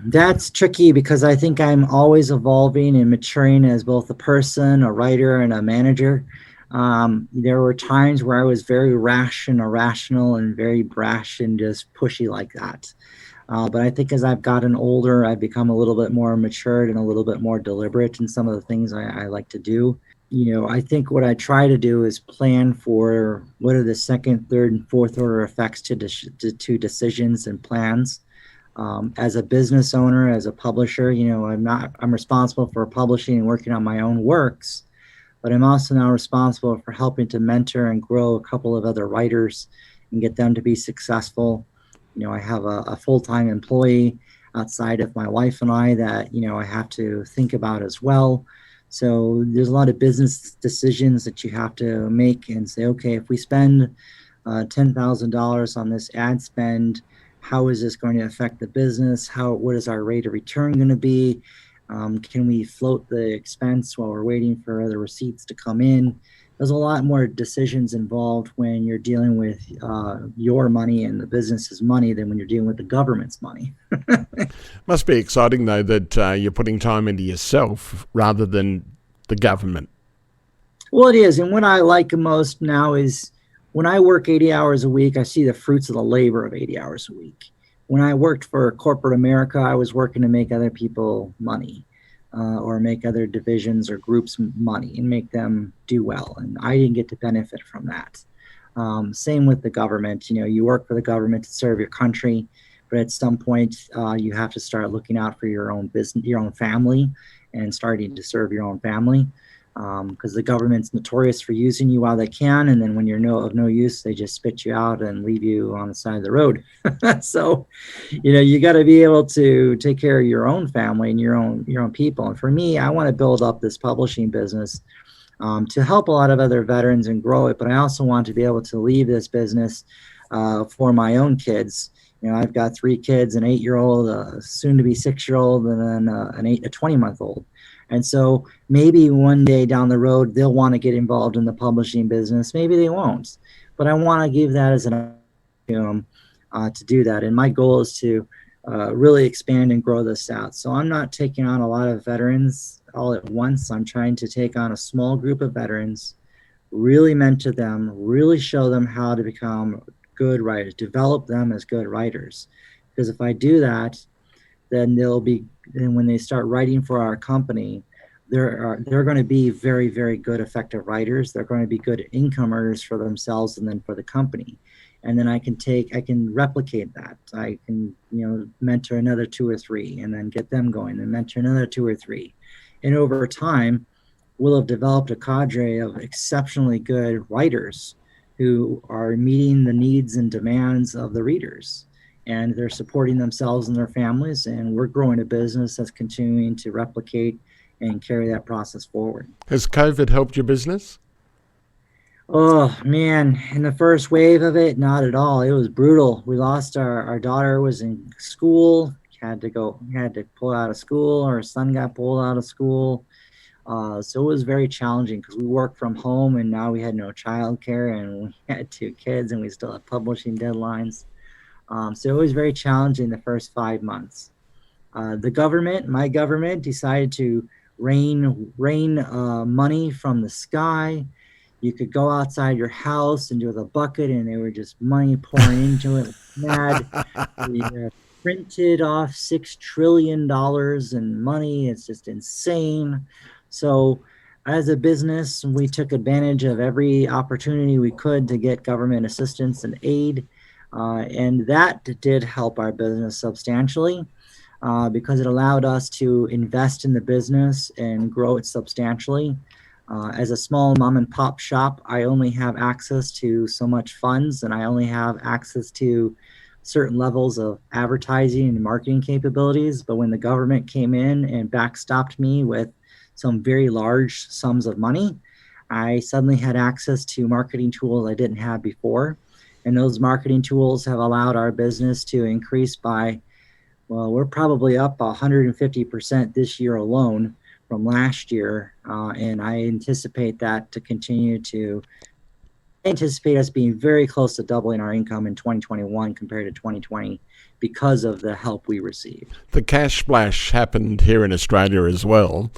That's tricky because I think I'm always evolving and maturing as both a person, a writer, and a manager. There were times where I was very rash and irrational and very brash and just pushy like that. But I think as I've gotten older, I've become a little bit more matured and a little bit more deliberate in some of the things I like to do. I think what I try to do is plan for what are the second, third, and fourth order effects to decisions and plans. As a business owner, as a publisher, I'm responsible for publishing and working on my own works, but I'm also now responsible for helping to mentor and grow a couple of other writers and get them to be successful. I have a full-time employee outside of my wife and I that, I have to think about as well. So there's a lot of business decisions that you have to make and say, okay, if we spend $10,000 on this ad spend, how is this going to affect the business? What is our rate of return going to be? Can we float the expense while we're waiting for other receipts to come in? There's a lot more decisions involved when you're dealing with your money and the business's money than when you're dealing with the government's money. Must be exciting, though, that you're putting time into yourself rather than the government. Well, it is. And what I like most now is when I work 80 hours a week, I see the fruits of the labor of 80 hours a week. When I worked for corporate America, I was working to make other people money. Or make other divisions or groups money and make them do well. And I didn't get to benefit from that. Same with the government. You work for the government to serve your country, but at some point you have to start looking out for your own business, your own family, and starting to serve your own family. Because the government's notorious for using you while they can, and then when you're of no use, they just spit you out and leave you on the side of the road. So, you got to be able to take care of your own family and your own people. And for me, I want to build up this publishing business to help a lot of other veterans and grow it. But I also want to be able to leave this business for my own kids. I've got 3 kids, an 8-year-old, a soon-to-be 6-year-old, and then a 20-month-old. And so maybe one day down the road, they'll want to get involved in the publishing business. Maybe they won't. But I want to give that as an opportunity to do that. And my goal is to really expand and grow this out. So I'm not taking on a lot of veterans all at once. I'm trying to take on a small group of veterans, really mentor them, really show them how to become good writers, develop them as good writers. Because if I do that, then when they start writing for our company, they're going to be very, very good, effective writers. They're going to be good income earners for themselves and then for the company. And then I can replicate that. I can, mentor another 2 or 3 and then get them going and mentor another 2 or 3. And over time, we'll have developed a cadre of exceptionally good writers who are meeting the needs and demands of the readers. And they're supporting themselves and their families, and we're growing a business that's continuing to replicate and carry that process forward. Has COVID helped your business? Oh, man, in the first wave of it, not at all. It was brutal. We lost our daughter was in school, had to pull out of school. Our son got pulled out of school. So it was very challenging because we worked from home and now we had no childcare and we had 2 kids and we still had publishing deadlines. So it was very challenging the first 5 months. My government decided to rain money from the sky. You could go outside your house and do with a bucket, and there were just money pouring into it. Mad. We printed off $6 trillion in money. It's just insane. So, as a business, we took advantage of every opportunity we could to get government assistance and aid, and that did help our business substantially. Because it allowed us to invest in the business and grow it substantially. As a small mom and pop shop, I only have access to so much funds, and I only have access to certain levels of advertising and marketing capabilities. But when the government came in and backstopped me with some very large sums of money, I suddenly had access to marketing tools I didn't have before. And those marketing tools have allowed our business to increase by, well, we're probably up 150% this year alone from last year. And I anticipate that to continue to anticipate us being very close to doubling our income in 2021 compared to 2020 because of the help we received. The cash splash happened here in Australia as well,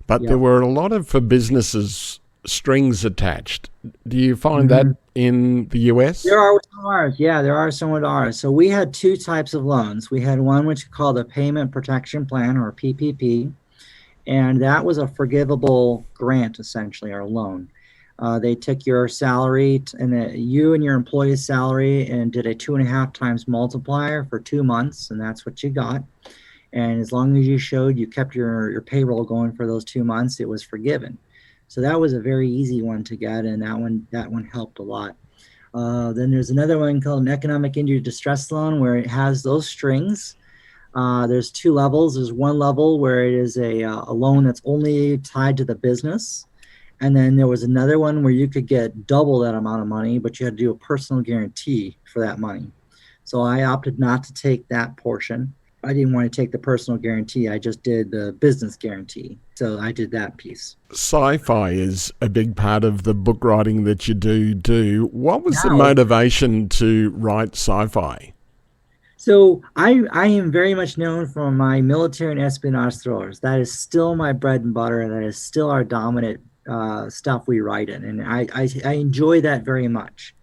but Yep. there were a lot of, for businesses, strings attached. Do you find that in the US? There are some of ours. Yeah, there are some of ours. So we had two types of loans. We had one which is called a Payment Protection Plan, or PPP, and that was a forgivable grant, essentially, or loan. They took your salary you and your employee's salary and did a 2.5 times multiplier for 2 months, and that's what you got. And as long as you showed you kept your payroll going for those 2 months, it was forgiven. So that was a very easy one to get, and that one helped a lot. Then there's another one called an economic injury distress loan, where it has those strings. There's two levels. There's one level where it is a loan that's only tied to the business. And then there was another one where you could get double that amount of money, but you had to do a personal guarantee for that money. So I opted not to take that portion. I didn't want to take the personal guarantee. I just did the business guarantee. So I did that piece. Sci-fi is a big part of the book writing that you do. What was the motivation to write sci-fi? So I am very much known for my military and espionage thrillers. That is still my bread and butter. That is still our dominant stuff we write in. And I enjoy that very much.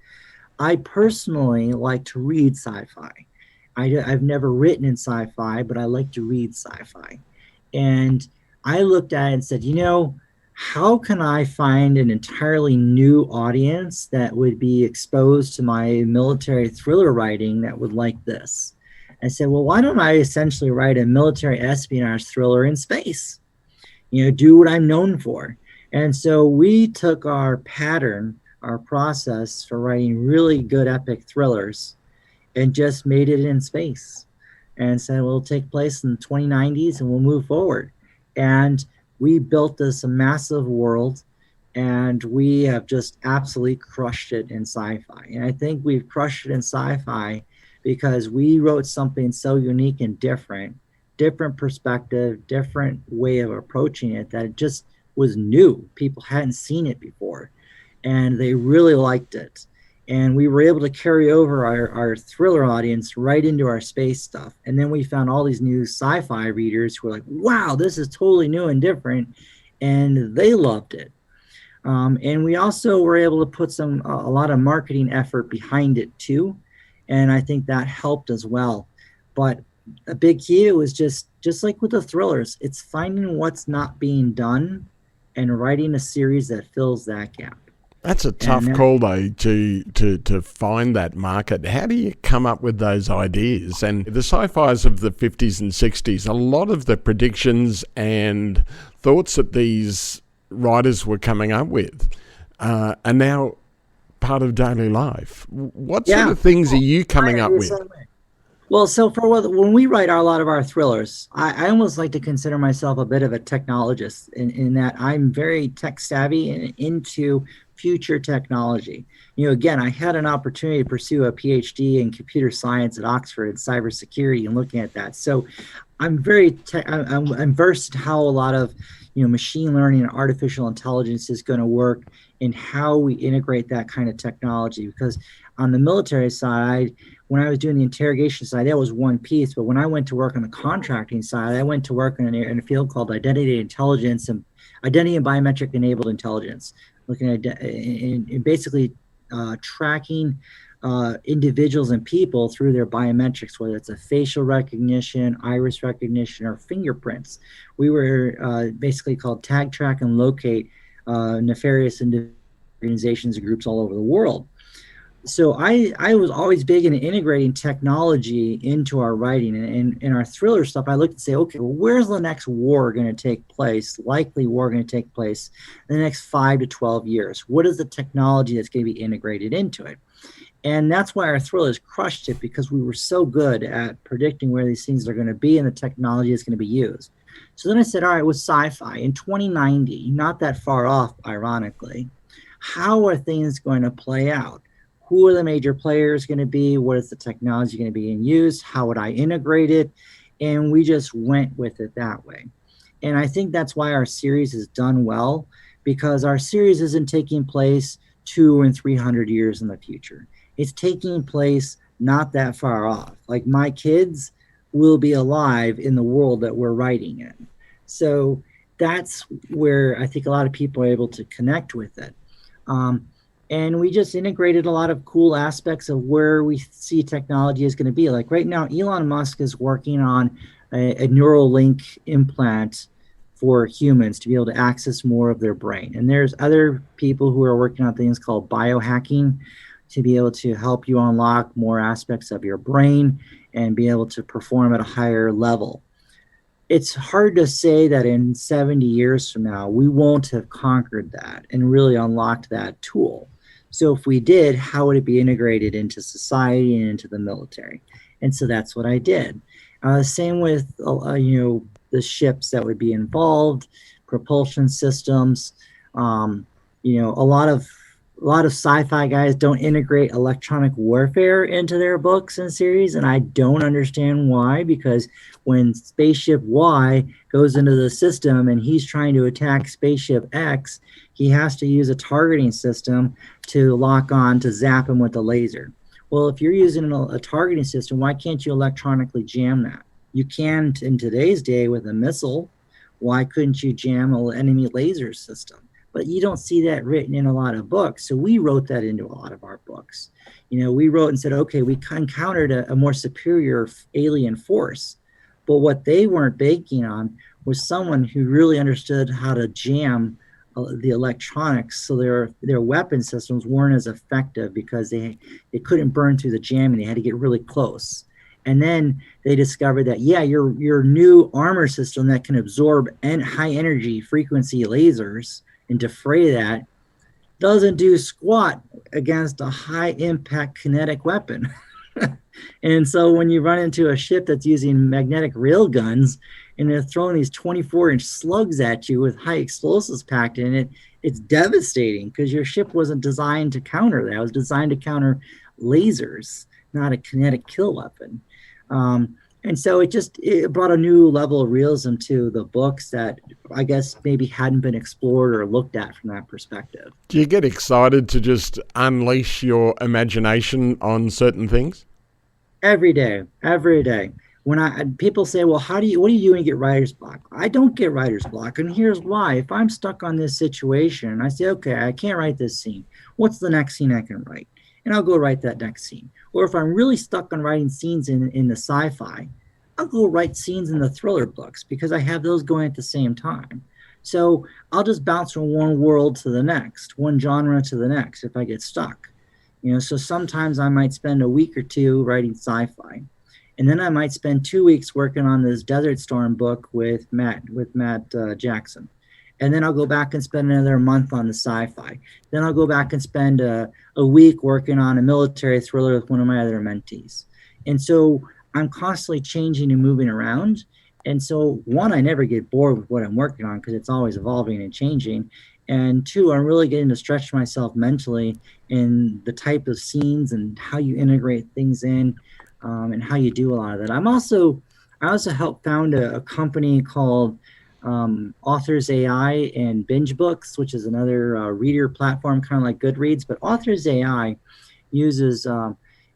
I personally like to read sci-fi. I've never written in sci-fi, but I like to read sci-fi. And I looked at it and said, how can I find an entirely new audience that would be exposed to my military thriller writing that would like this? I said, well, why don't I essentially write a military espionage thriller in space? Do what I'm known for. And so we took our pattern, our process for writing really good epic thrillers, and just made it in space and said, well, it'll take place in the 2090s and we'll move forward. And we built this massive world, and we have just absolutely crushed it in sci-fi. And I think we've crushed it in sci-fi because we wrote something so unique and different perspective, different way of approaching it, that it just was new. People hadn't seen it before, and they really liked it. And we were able to carry over our thriller audience right into our space stuff. And then we found all these new sci-fi readers who were like, wow, this is totally new and different. And they loved it. And we also were able to put a lot of marketing effort behind it too. And I think that helped as well. But a big key, it was just like with the thrillers, it's finding what's not being done and writing a series that fills that gap. That's a tough call, though, to find that market. How do you come up with those ideas? And the sci-fis of the 50s and 60s, a lot of the predictions and thoughts that these writers were coming up with are now part of daily life. What sort of things are you coming up with? Well, so when we write a lot of our thrillers, I almost like to consider myself a bit of a technologist in that I'm very tech savvy and into future technology. Again, I had an opportunity to pursue a PhD in computer science at Oxford and cybersecurity and looking at that. So I'm I'm versed in how a lot of machine learning and artificial intelligence is going to work and how we integrate that kind of technology. Because on the military side, when I was doing the interrogation side, that was one piece. But when I went to work on the contracting side, I went to work in a field called identity intelligence and identity and biometric enabled intelligence, looking at and basically tracking individuals and people through their biometrics, whether it's a facial recognition, iris recognition, or fingerprints. We were basically called tag, track, and locate nefarious organizations and groups all over the world. So I was always big into integrating technology into our writing, and in our thriller stuff, I looked and say, okay, well, where's the next war going to take place? Likely war going to take place in the next 5 to 12 years. What is the technology that's going to be integrated into it? And that's why our thrillers crushed it, because we were so good at predicting where these things are going to be and the technology that's going to be used. So then I said, all right, with sci-fi in 2090, not that far off, ironically, how are things going to play out? Who are the major players going to be? What is the technology going to be in use? How would I integrate it? And we just went with it that way. And I think that's why our series has done well, because our series isn't taking place 200 and 300 years in the future. It's taking place not that far off. Like, my kids will be alive in the world that we're writing in. So that's where I think a lot of people are able to connect with it. And we just integrated a lot of cool aspects of where we see technology is going to be. Like right now, Elon Musk is working on a Neuralink implant for humans to be able to access more of their brain. And there's other people who are working on things called biohacking to be able to help you unlock more aspects of your brain and be able to perform at a higher level. It's hard to say that in 70 years from now, we won't have conquered that and really unlocked that tool. So if we did, how would it be integrated into society and into the military? And so that's what I did. Same with, the ships that would be involved, propulsion systems. A lot of sci-fi guys don't integrate electronic warfare into their books and series, and I don't understand why, because when spaceship Y goes into the system and he's trying to attack spaceship X, he has to use a targeting system to lock on to zap him with a laser. Well, if you're using a targeting system, why can't you electronically jam that? You can in today's day with a missile. Why couldn't you jam an enemy laser system? But you don't see that written in a lot of books. So we wrote that into a lot of our books. We wrote and said, okay, we encountered a more superior alien force. But what they weren't banking on was someone who really understood how to jam the electronics, so their weapon systems weren't as effective because they couldn't burn through the jamming. They had to get really close. And then they discovered that, your new armor system that can absorb high energy frequency lasers and defray that doesn't do squat against a high impact kinetic weapon. And so when you run into a ship that's using magnetic rail guns and they're throwing these 24-inch slugs at you with high explosives packed in it, it's devastating because your ship wasn't designed to counter that. It was designed to counter lasers, not a kinetic kill weapon. And so it brought a new level of realism to the books that I guess maybe hadn't been explored or looked at from that perspective. Do you get excited to just unleash your imagination on certain things? Every day. When people say, well, what do you do when you get writer's block? I don't get writer's block, and here's why. If I'm stuck on this situation, I say, okay, I can't write this scene. What's the next scene I can write? And I'll go write that next scene. Or if I'm really stuck on writing scenes in the sci-fi, I'll go write scenes in the thriller books because I have those going at the same time. So I'll just bounce from one world to the next, one genre to the next if I get stuck. So sometimes I might spend a week or two writing sci-fi. And then I might spend 2 weeks working on this Desert Storm book with Matt Jackson. And then I'll go back and spend another month on the sci-fi. Then I'll go back and spend a week working on a military thriller with one of my other mentees. And so I'm constantly changing and moving around. And so one, I never get bored with what I'm working on because it's always evolving and changing. And two, I'm really getting to stretch myself mentally in the type of scenes and how you integrate things in and how you do a lot of that. I also helped found a company called Authors AI and Binge Books, which is another reader platform, kind of like Goodreads. But Authors AI uses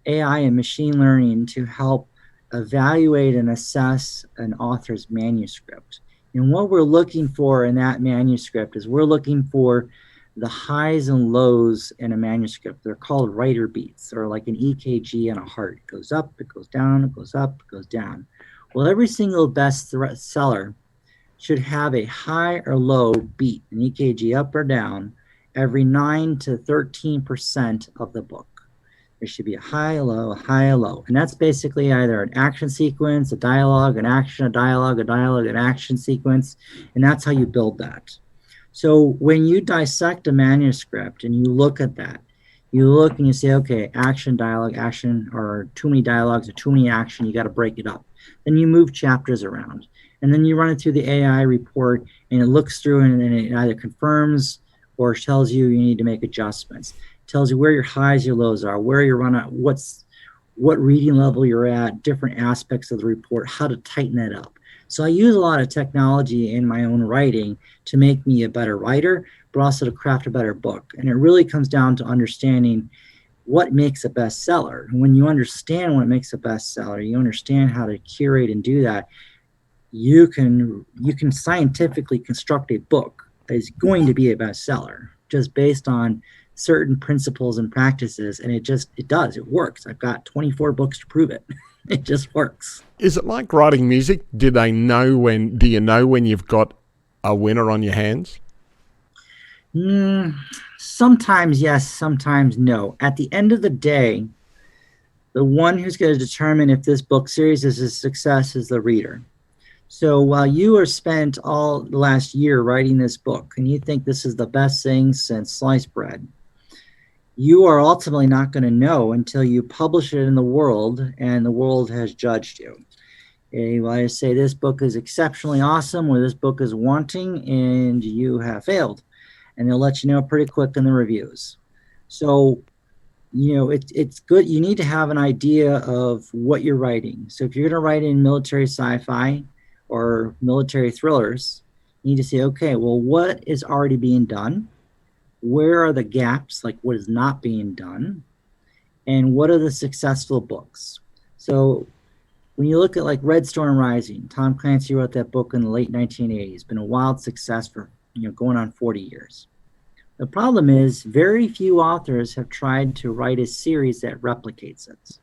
AI and machine learning to help evaluate and assess an author's manuscript. And what we're looking for in that manuscript is we're looking for the highs and lows in a manuscript. They're called writer beats, or like an EKG in a heart. It goes up, it goes down, it goes up, it goes down. Well, every single bestseller should have a high or low beat, an EKG up or down, every 9 to 13% of the book. There should be a high, a low, a high, a low. And that's basically either an action sequence, a dialogue, an action, a dialogue, an action sequence. And that's how you build that. So when you dissect a manuscript and you look at that, you look and you say, okay, action, dialogue, action, or too many dialogues or too many action, you got to break it up. Then you move chapters around. And then you run it through the AI report, and it looks through and it either confirms or tells you you need to make adjustments. It tells you where your highs, your lows are, where you're running, what reading level you're at, different aspects of the report, how to tighten that up. So I use a lot of technology in my own writing to make me a better writer, but also to craft a better book. And it really comes down to understanding what makes a bestseller. And when you understand what makes a bestseller, you understand how to curate and do that, you can scientifically construct a book that is going to be a bestseller just based on certain principles and practices. And it works. I've got 24 books to prove it. It just works. Is it like writing music? Do you know when you've got a winner on your hands? Sometimes yes, sometimes no. At the end of the day, the one who's going to determine if this book series is a success is the reader. So while you are spent all the last year writing this book and you think this is the best thing since sliced bread, you are ultimately not going to know until you publish it in the world and the world has judged you. You either say this book is exceptionally awesome or this book is wanting and you have failed. And they'll let you know pretty quick in the reviews. So, it's good. You need to have an idea of what you're writing. So if you're going to write in military sci-fi or military thrillers, you need to say, okay, well, what is already being done? Where are the gaps, like what is not being done? And what are the successful books? So when you look at like Red Storm Rising, Tom Clancy wrote that book in the late 1980s, been a wild success for going on 40 years. The problem is very few authors have tried to write a series that replicates it.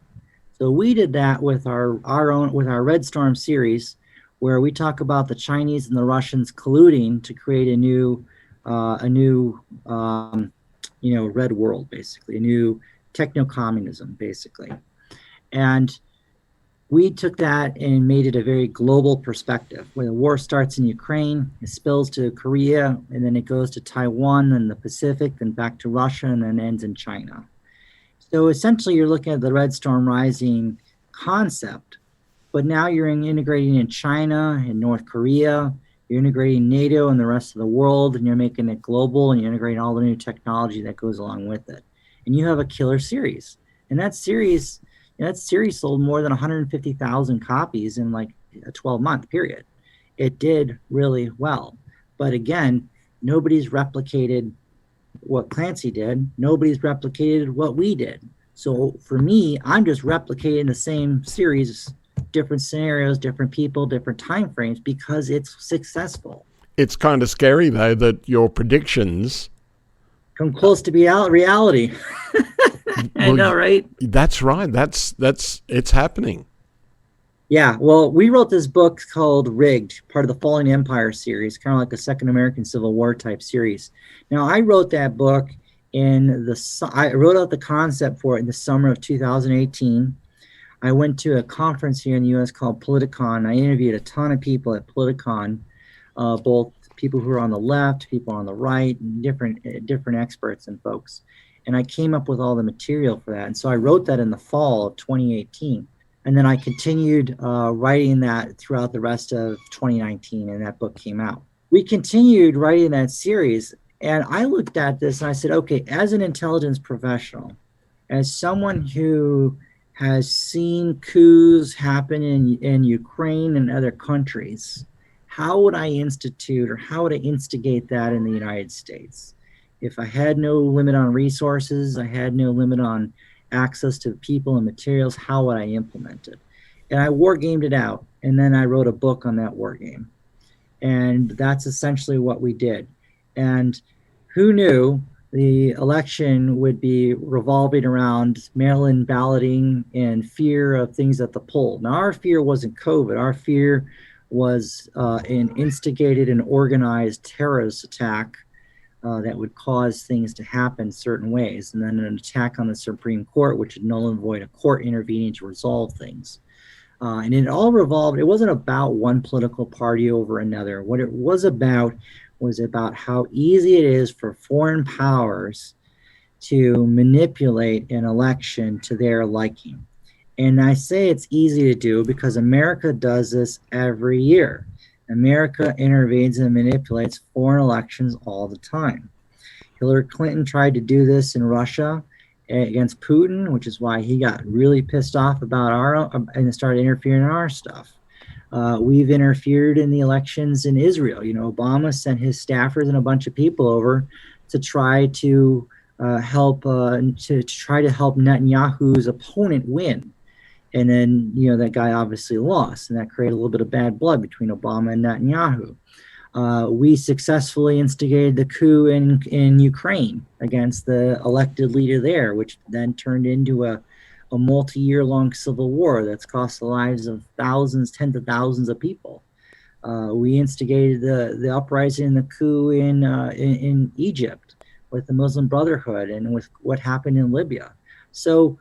So we did that with our Red Storm series, where we talk about the Chinese and the Russians colluding to create a new red world, basically, a new techno-communism, basically. And we took that and made it a very global perspective, where the war starts in Ukraine, it spills to Korea, and then it goes to Taiwan and the Pacific, then back to Russia, and then ends in China. So essentially, you're looking at the Red Storm Rising concept, but now you're integrating in China and North Korea, you're integrating NATO and the rest of the world, and you're making it global, and you're integrating all the new technology that goes along with it. And you have a killer series. And that series sold more than 150,000 copies in like a 12-month period. It did really well. But again, nobody's replicated what Clancy did. Nobody's replicated what we did. So for me, I'm just replicating the same series, different scenarios, different people, different time frames, because it's successful. It's kind of scary, though, that your predictions come close to reality. I know, right? That's right. It's happening. Yeah. Well, we wrote this book called Rigged, part of the Falling Empire series, kind of like a Second American Civil War type series. Now, I wrote that book I wrote out the concept for it in the summer of 2018. I went to a conference here in the U.S. called Politicon. I interviewed a ton of people at Politicon, both people who are on the left, people on the right, and different experts and folks. And I came up with all the material for that. And so I wrote that in the fall of 2018. And then I continued writing that throughout the rest of 2019, and that book came out. We continued writing that series, and I looked at this and I said, okay, as an intelligence professional, as someone who has seen coups happen in Ukraine and other countries, how would I institute or how would I instigate that in the United States? If I had no limit on resources, I had no limit on access to people and materials, how would I implement it? And I war gamed it out. And then I wrote a book on that war game. And that's essentially what we did. And who knew the election would be revolving around mail-in balloting and fear of things at the poll. Now, our fear wasn't COVID. Our fear was an instigated and organized terrorist attack that would cause things to happen certain ways, and then an attack on the Supreme Court, which would null and void a court intervening to resolve things. And it all revolved, it wasn't about one political party over another. What it was about how easy it is for foreign powers to manipulate an election to their liking. And I say it's easy to do because America does this every year. America intervenes and manipulates foreign elections all the time. Hillary Clinton tried to do this in Russia against Putin, which is why he got really pissed off about and started interfering in our stuff. We've interfered in the elections in Israel. You know, Obama sent his staffers and a bunch of people over to try to help Netanyahu's opponent win. And then, you know, that guy obviously lost, and that created a little bit of bad blood between Obama and Netanyahu. We successfully instigated the coup in Ukraine against the elected leader there, which then turned into a multi-year-long civil war that's cost the lives of thousands, tens of thousands of people. We instigated the uprising and the coup in Egypt with the Muslim Brotherhood and with what happened in Libya. So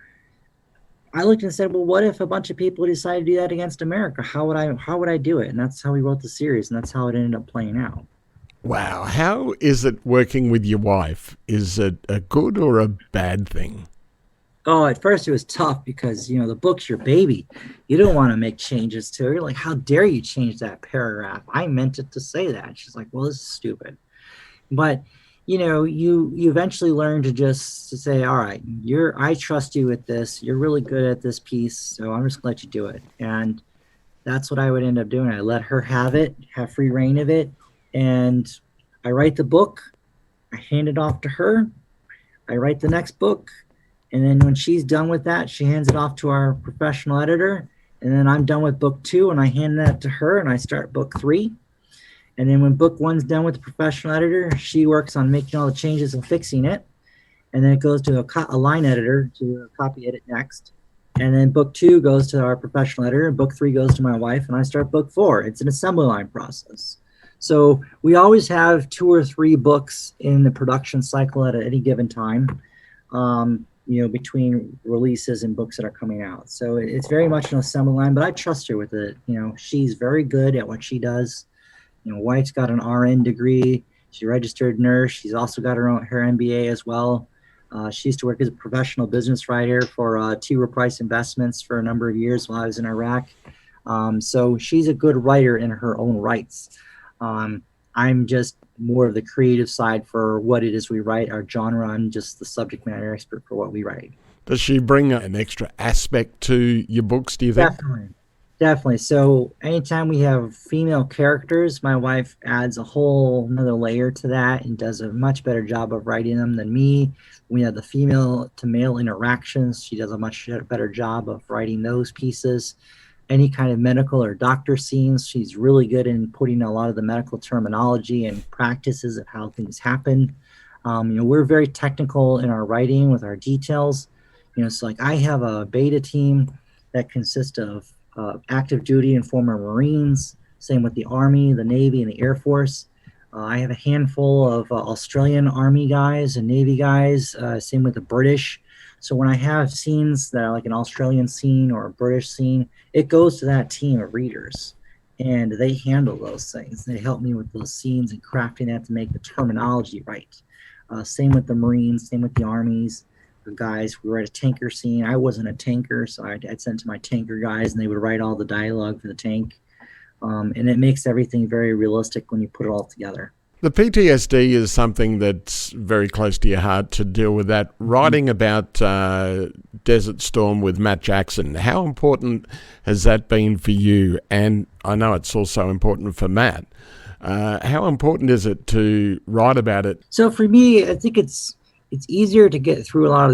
I looked and said, well, what if a bunch of people decided to do that against America? How would I do it? And that's how we wrote the series, and that's how it ended up playing out. Wow. How is it working with your wife? Is it a good or a bad thing? Oh, at first it was tough because, you know, the book's your baby. You don't want to make changes to it. You're like, how dare you change that paragraph? I meant it to say that. She's like, well, this is stupid. But, you know, you eventually learn to say, all right, I trust you with this. You're really good at this piece, so I'm just going to let you do it. And that's what I would end up doing. I let her have free reign of it. And I write the book. I hand it off to her. I write the next book. And then when she's done with that, she hands it off to our professional editor. And then I'm done with book 2, and I hand that to her, and I start book 3. And then when book 1's done with the professional editor, she works on making all the changes and fixing it. And then it goes to a line editor to copy edit next. And then book 2 goes to our professional editor, and book 3 goes to my wife, and I start book 4. It's an assembly line process. So we always have 2 or 3 books in the production cycle at any given time. You know, between releases and books that are coming out. So it's very much an assembly line, but I trust her with it. You know, she's very good at what she does. You know, wife's got an RN degree. She's a registered nurse. She's also got her MBA as well. She used to work as a professional business writer for T. Rowe Price Investments for a number of years while I was in Iraq. So she's a good writer in her own rights. I'm just more of the creative side for what it is we write, our genre, and just the subject matter expert for what we write. Does she bring an extra aspect to your books, do you think? Definitely. So anytime we have female characters, my wife adds a whole another layer to that and does a much better job of writing them than me. We have the female to male interactions. She does a much better job of writing those pieces. Any kind of medical or doctor scenes, she's really good in putting a lot of the medical terminology and practices of how things happen. You know, we're very technical in our writing with our details. You know, so like I have a beta team that consists of active duty and former Marines, same with the Army, the Navy, and the Air Force. I have a handful of Australian Army guys and Navy guys, same with the British. So when I have scenes that are like an Australian scene or a British scene, it goes to that team of readers, and they handle those things. They help me with those scenes and crafting that to make the terminology right. Same with the Marines, same with the Armies. The guys, we write a tanker scene. I wasn't a tanker, so I'd send to my tanker guys, and they would write all the dialogue for the tank. And it makes everything very realistic when you put it all together. The PTSD is something that's very close to your heart to deal with that. Writing about Desert Storm with Matt Jackson, how important has that been for you? And I know it's also important for Matt. How important is it to write about it? So for me, I think it's it's easier to get through a lot of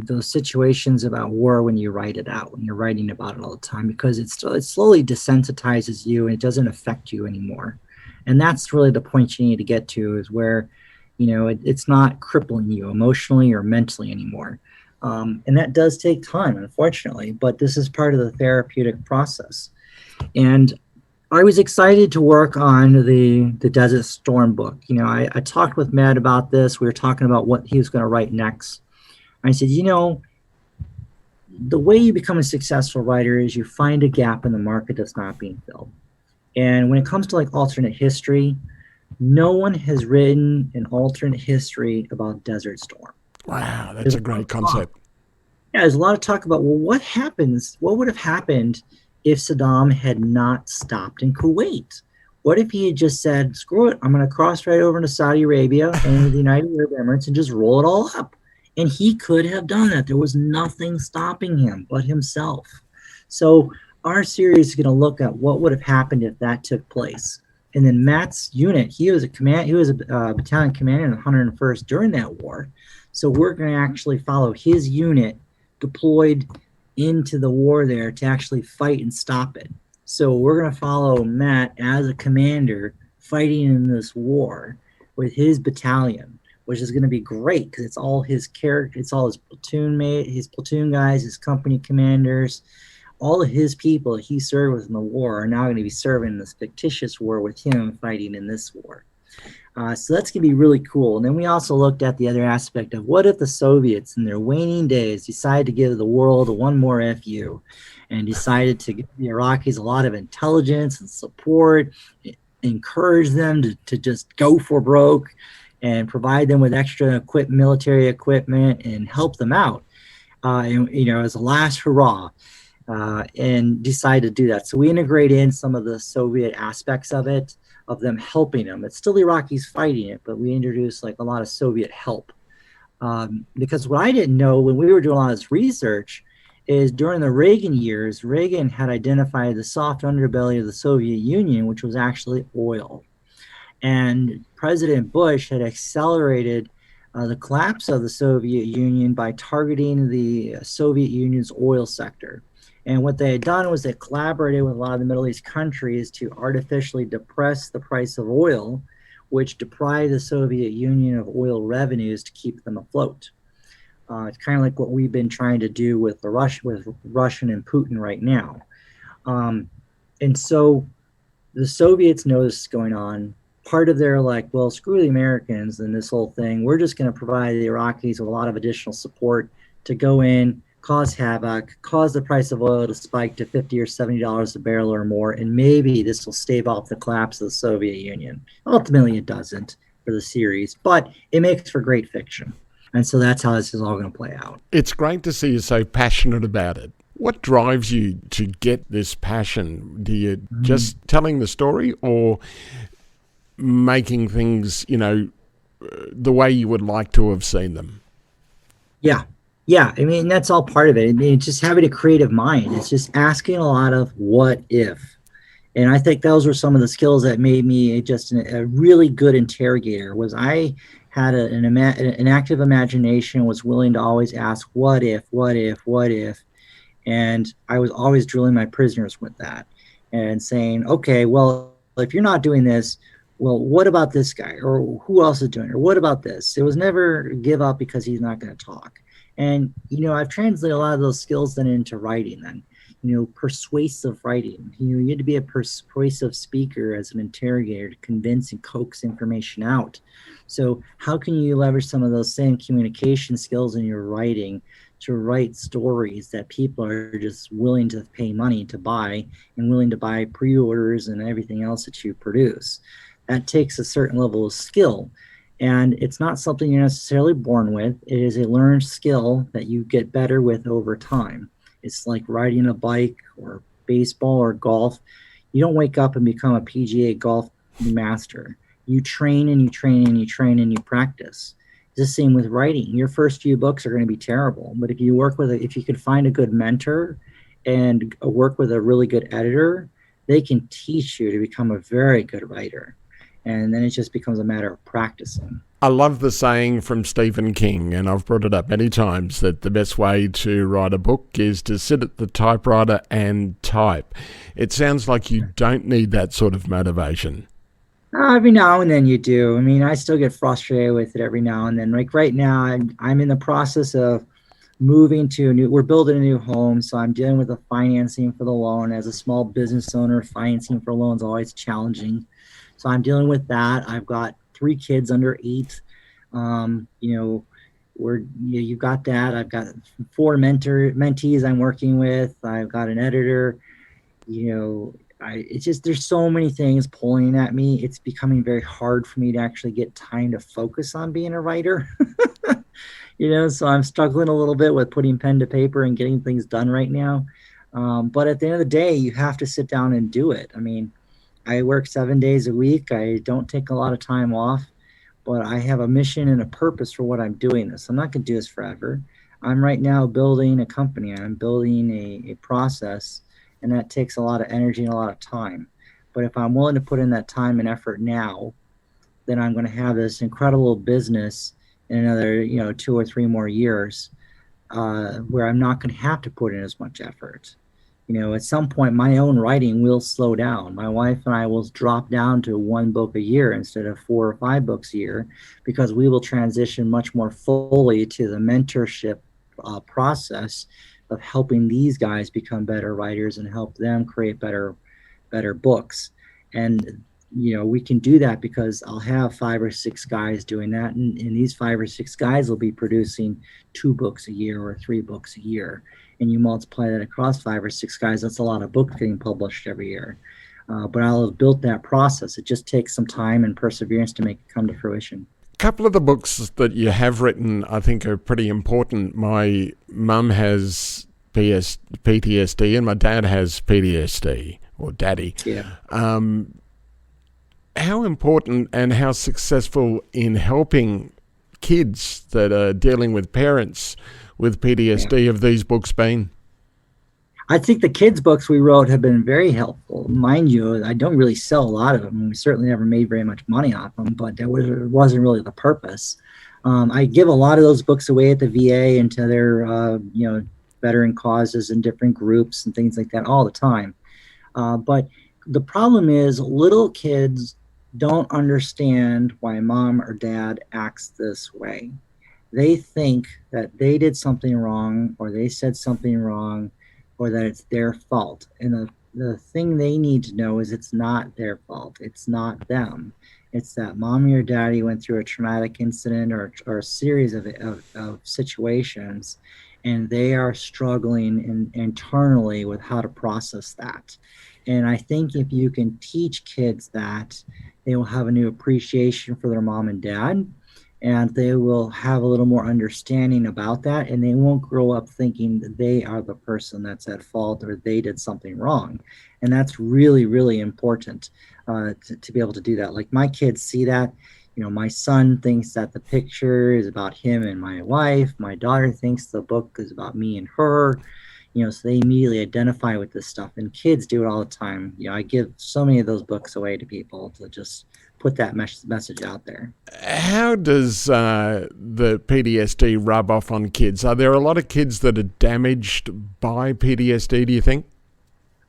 those situations about war when you write it out, when you're writing about it all the time, because it slowly desensitizes you and it doesn't affect you anymore. And that's really the point you need to get to, is where, it's not crippling you emotionally or mentally anymore. And that does take time, unfortunately, but this is part of the therapeutic process. And I was excited to work on the Desert Storm book. I talked with Matt about this. We were talking about what he was going to write next. I said, the way you become a successful writer is you find a gap in the market that's not being filled. And when it comes to like alternate history, no one has written an alternate history about Desert Storm. Wow, that's a great concept. Yeah, there's a lot of talk about, well, what would have happened if Saddam had not stopped in Kuwait? What if he had just said, screw it, I'm going to cross right over into Saudi Arabia and the United Arab Emirates and just roll it all up? And he could have done that. There was nothing stopping him but himself. So our series is going to look at what would have happened if that took place. And then Matt's unit, he was a battalion commander in the 101st during that war. So we're going to actually follow his unit deployed into the war there to actually fight and stop it. So we're going to follow Matt as a commander fighting in this war with his battalion, which is going to be great because it's all his character, it's all his platoon guys, his company commanders, all of his people that he served with in the war are now going to be serving in this fictitious war with him fighting in this war. So that's going to be really cool. And then we also looked at the other aspect of what if the Soviets in their waning days decided to give the world one more FU and decided to give the Iraqis a lot of intelligence and support, encourage them to just go for broke and provide them with extra military equipment and help them out, as a last hurrah. And decide to do that. So we integrate in some of the Soviet aspects of it, of them helping them. It's still the Iraqis fighting it, but we introduce like a lot of Soviet help. Because what I didn't know when we were doing a lot of this research is during the Reagan years, Reagan had identified the soft underbelly of the Soviet Union, which was actually oil. And President Bush had accelerated the collapse of the Soviet Union by targeting the Soviet Union's oil sector. And what they had done was they collaborated with a lot of the Middle East countries to artificially depress the price of oil, which deprived the Soviet Union of oil revenues to keep them afloat. It's kind of like what we've been trying to do with Russian and Putin right now. And so the Soviets know this is going on. Part of their like, well, screw the Americans and this whole thing. We're just going to provide the Iraqis with a lot of additional support to go in, cause havoc, cause the price of oil to spike to $50 or $70 a barrel or more, and maybe this will stave off the collapse of the Soviet Union. Ultimately, it doesn't for the series, but it makes for great fiction. And so that's how this is all going to play out. It's great to see you so passionate about it. What drives you to get this passion? Do you just telling the story or making things, the way you would like to have seen them? Yeah, I mean, that's all part of it. I mean, it's just having a creative mind. It's just asking a lot of what if. And I think those were some of the skills that made me just a really good interrogator. Was I had an active imagination, was willing to always ask what if. And I was always drilling my prisoners with that and saying, okay, well, if you're not doing this, well, what about this guy? Or who else is doing it? Or what about this? It was never give up because he's not going to talk. And, I've translated a lot of those skills then into writing then, persuasive writing. You had to be a persuasive speaker as an interrogator to convince and coax information out. So how can you leverage some of those same communication skills in your writing to write stories that people are just willing to pay money to buy and willing to buy pre-orders and everything else that you produce? That takes a certain level of skill. And it's not something you're necessarily born with. It is a learned skill that you get better with over time. It's like riding a bike or baseball or golf. You don't wake up and become a PGA golf master. You train and you train and you train and you practice. It's the same with writing. Your first few books are going to be terrible, but if you could find a good mentor and work with a really good editor, they can teach you to become a very good writer. And then it just becomes a matter of practicing. I love the saying from Stephen King, and I've brought it up many times, that the best way to write a book is to sit at the typewriter and type. It sounds like you don't need that sort of motivation. Every now and then you do. I mean, I still get frustrated with it every now and then. Like right now, I'm in the process of moving to we're building a new home. So I'm dealing with the financing for the loan. As a small business owner, financing for loans is always challenging. So I'm dealing with that. I've got 3 kids under 8. You've got that. I've got 4 mentees I'm working with. I've got an editor. It's just, there's so many things pulling at me. It's becoming very hard for me to actually get time to focus on being a writer. So I'm struggling a little bit with putting pen to paper and getting things done right now. But at the end of the day, you have to sit down and do it. I mean, I work 7 days a week. I don't take a lot of time off, but I have a mission and a purpose for what I'm doing this. I'm not going to do this forever. I'm right now building a company. I'm building a process, and that takes a lot of energy and a lot of time. But if I'm willing to put in that time and effort now, then I'm going to have this incredible business in another, 2 or 3 more years, where I'm not going to have to put in as much effort. At some point, my own writing will slow down. My wife and I will drop down to 1 book a year instead of 4 or 5 books a year, because we will transition much more fully to the mentorship process of helping these guys become better writers and help them create better books. And we can do that because I'll have 5 or 6 guys doing that, and these 5 or 6 guys will be producing 2 books a year or 3 books a year. And you multiply that across 5 or 6 guys, that's a lot of books getting published every year. But I'll have built that process. It just takes some time and perseverance to make it come to fruition. A couple of the books that you have written, I think, are pretty important. My mum has PTSD and my dad has PTSD, or daddy. Yeah. How important and how successful in helping kids that are dealing with parents with PTSD have these books been? I think the kids' books we wrote have been very helpful. Mind you, I don't really sell a lot of them. We certainly never made very much money off them, but that wasn't really the purpose. I give a lot of those books away at the VA and to their, veteran causes and different groups and things like that all the time. But the problem is little kids don't understand why mom or dad acts this way. They think that they did something wrong, or they said something wrong, or that it's their fault. And the thing they need to know is it's not their fault. It's not them. It's that mommy or daddy went through a traumatic incident or a series of situations, and they are struggling internally with how to process that. And I think if you can teach kids that, they will have a new appreciation for their mom and dad, and they will have a little more understanding about that, and they won't grow up thinking that they are the person that's at fault or they did something wrong. And that's really, really important to be able to do that. Like, my kids see that. My son thinks that the picture is about him and my wife. My daughter thinks the book is about me and her. So they immediately identify with this stuff, and kids do it all the time. I give so many of those books away to people to just put that message out there. How does the PTSD rub off on kids? Are there a lot of kids that are damaged by PTSD, do you think?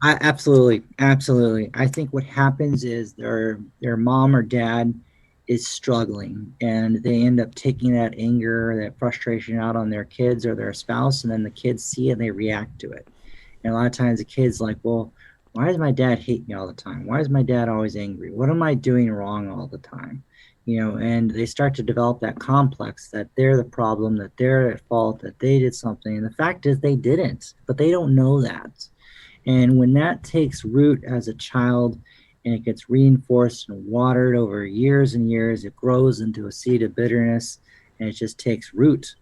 Absolutely. I think what happens is their mom or dad is struggling, and they end up taking that anger, that frustration out on their kids or their spouse, and then the kids see it and they react to it. And a lot of times the kid's like, well, why does my dad hate me all the time? Why is my dad always angry? What am I doing wrong all the time? And they start to develop that complex that they're the problem, that they're at fault, that they did something. And the fact is they didn't, but they don't know that. And when that takes root as a child, and it gets reinforced and watered over years and years, it grows into a seed of bitterness, and it just takes root.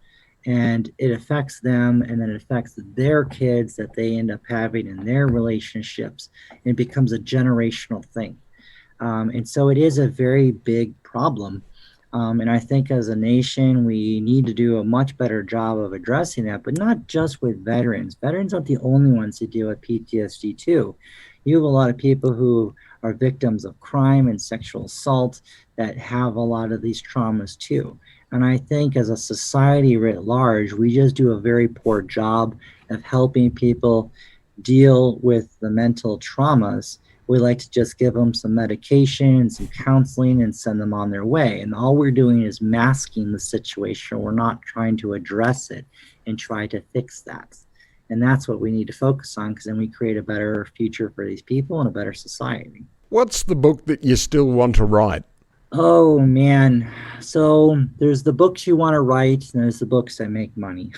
And it affects them, and then it affects their kids that they end up having in their relationships. And it becomes a generational thing. And so it is a very big problem. And I think as a nation, we need to do a much better job of addressing that, but not just with veterans. Veterans aren't the only ones who deal with PTSD too. You have a lot of people who are victims of crime and sexual assault that have a lot of these traumas too. And I think as a society writ large, we just do a very poor job of helping people deal with the mental traumas. We like to just give them some medication and some counseling and send them on their way. And all we're doing is masking the situation. We're not trying to address it and try to fix that. And that's what we need to focus on, because then we create a better future for these people and a better society. What's the book that you still want to write? Oh, man. So there's the books you want to write, and there's the books that make money.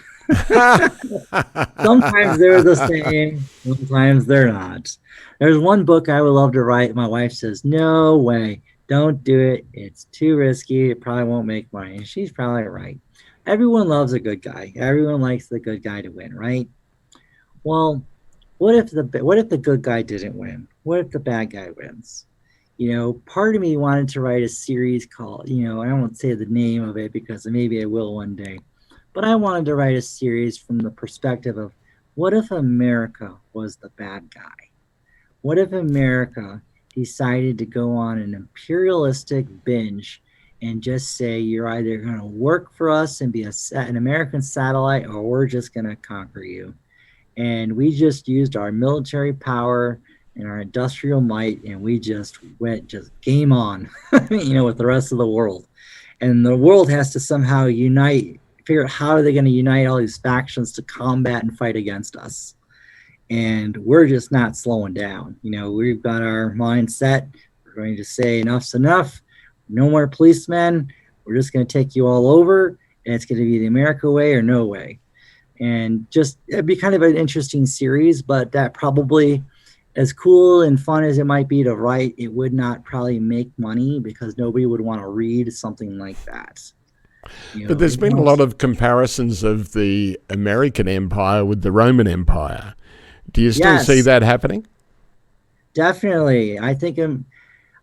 Sometimes they're the same, sometimes they're not. There's one book I would love to write. My wife says, no way, don't do it. It's too risky. It probably won't make money. And she's probably right. Everyone loves a good guy. Everyone likes the good guy to win, right? Well, what if the good guy didn't win? What if the bad guy wins? Part of me wanted to write a series called, I won't say the name of it because maybe I will one day, but I wanted to write a series from the perspective of, what if America was the bad guy? What if America decided to go on an imperialistic binge and just say, you're either going to work for us and be an American satellite, or we're just going to conquer you. And we just used our military power and our industrial might, and we just went game on, with the rest of the world. And the world has to somehow figure out how are they going to unite all these factions to combat and fight against us. And we're just not slowing down. We've got our mindset. We're going to say enough's enough. No more policemen. We're just going to take you all over, and it's going to be the America way or no way. And it'd be kind of an interesting series, but that probably, as cool and fun as it might be to write, it would not probably make money because nobody would want to read something like that. But there's been a lot of comparisons of the American Empire with the Roman Empire. Do you still see that happening? Definitely. I think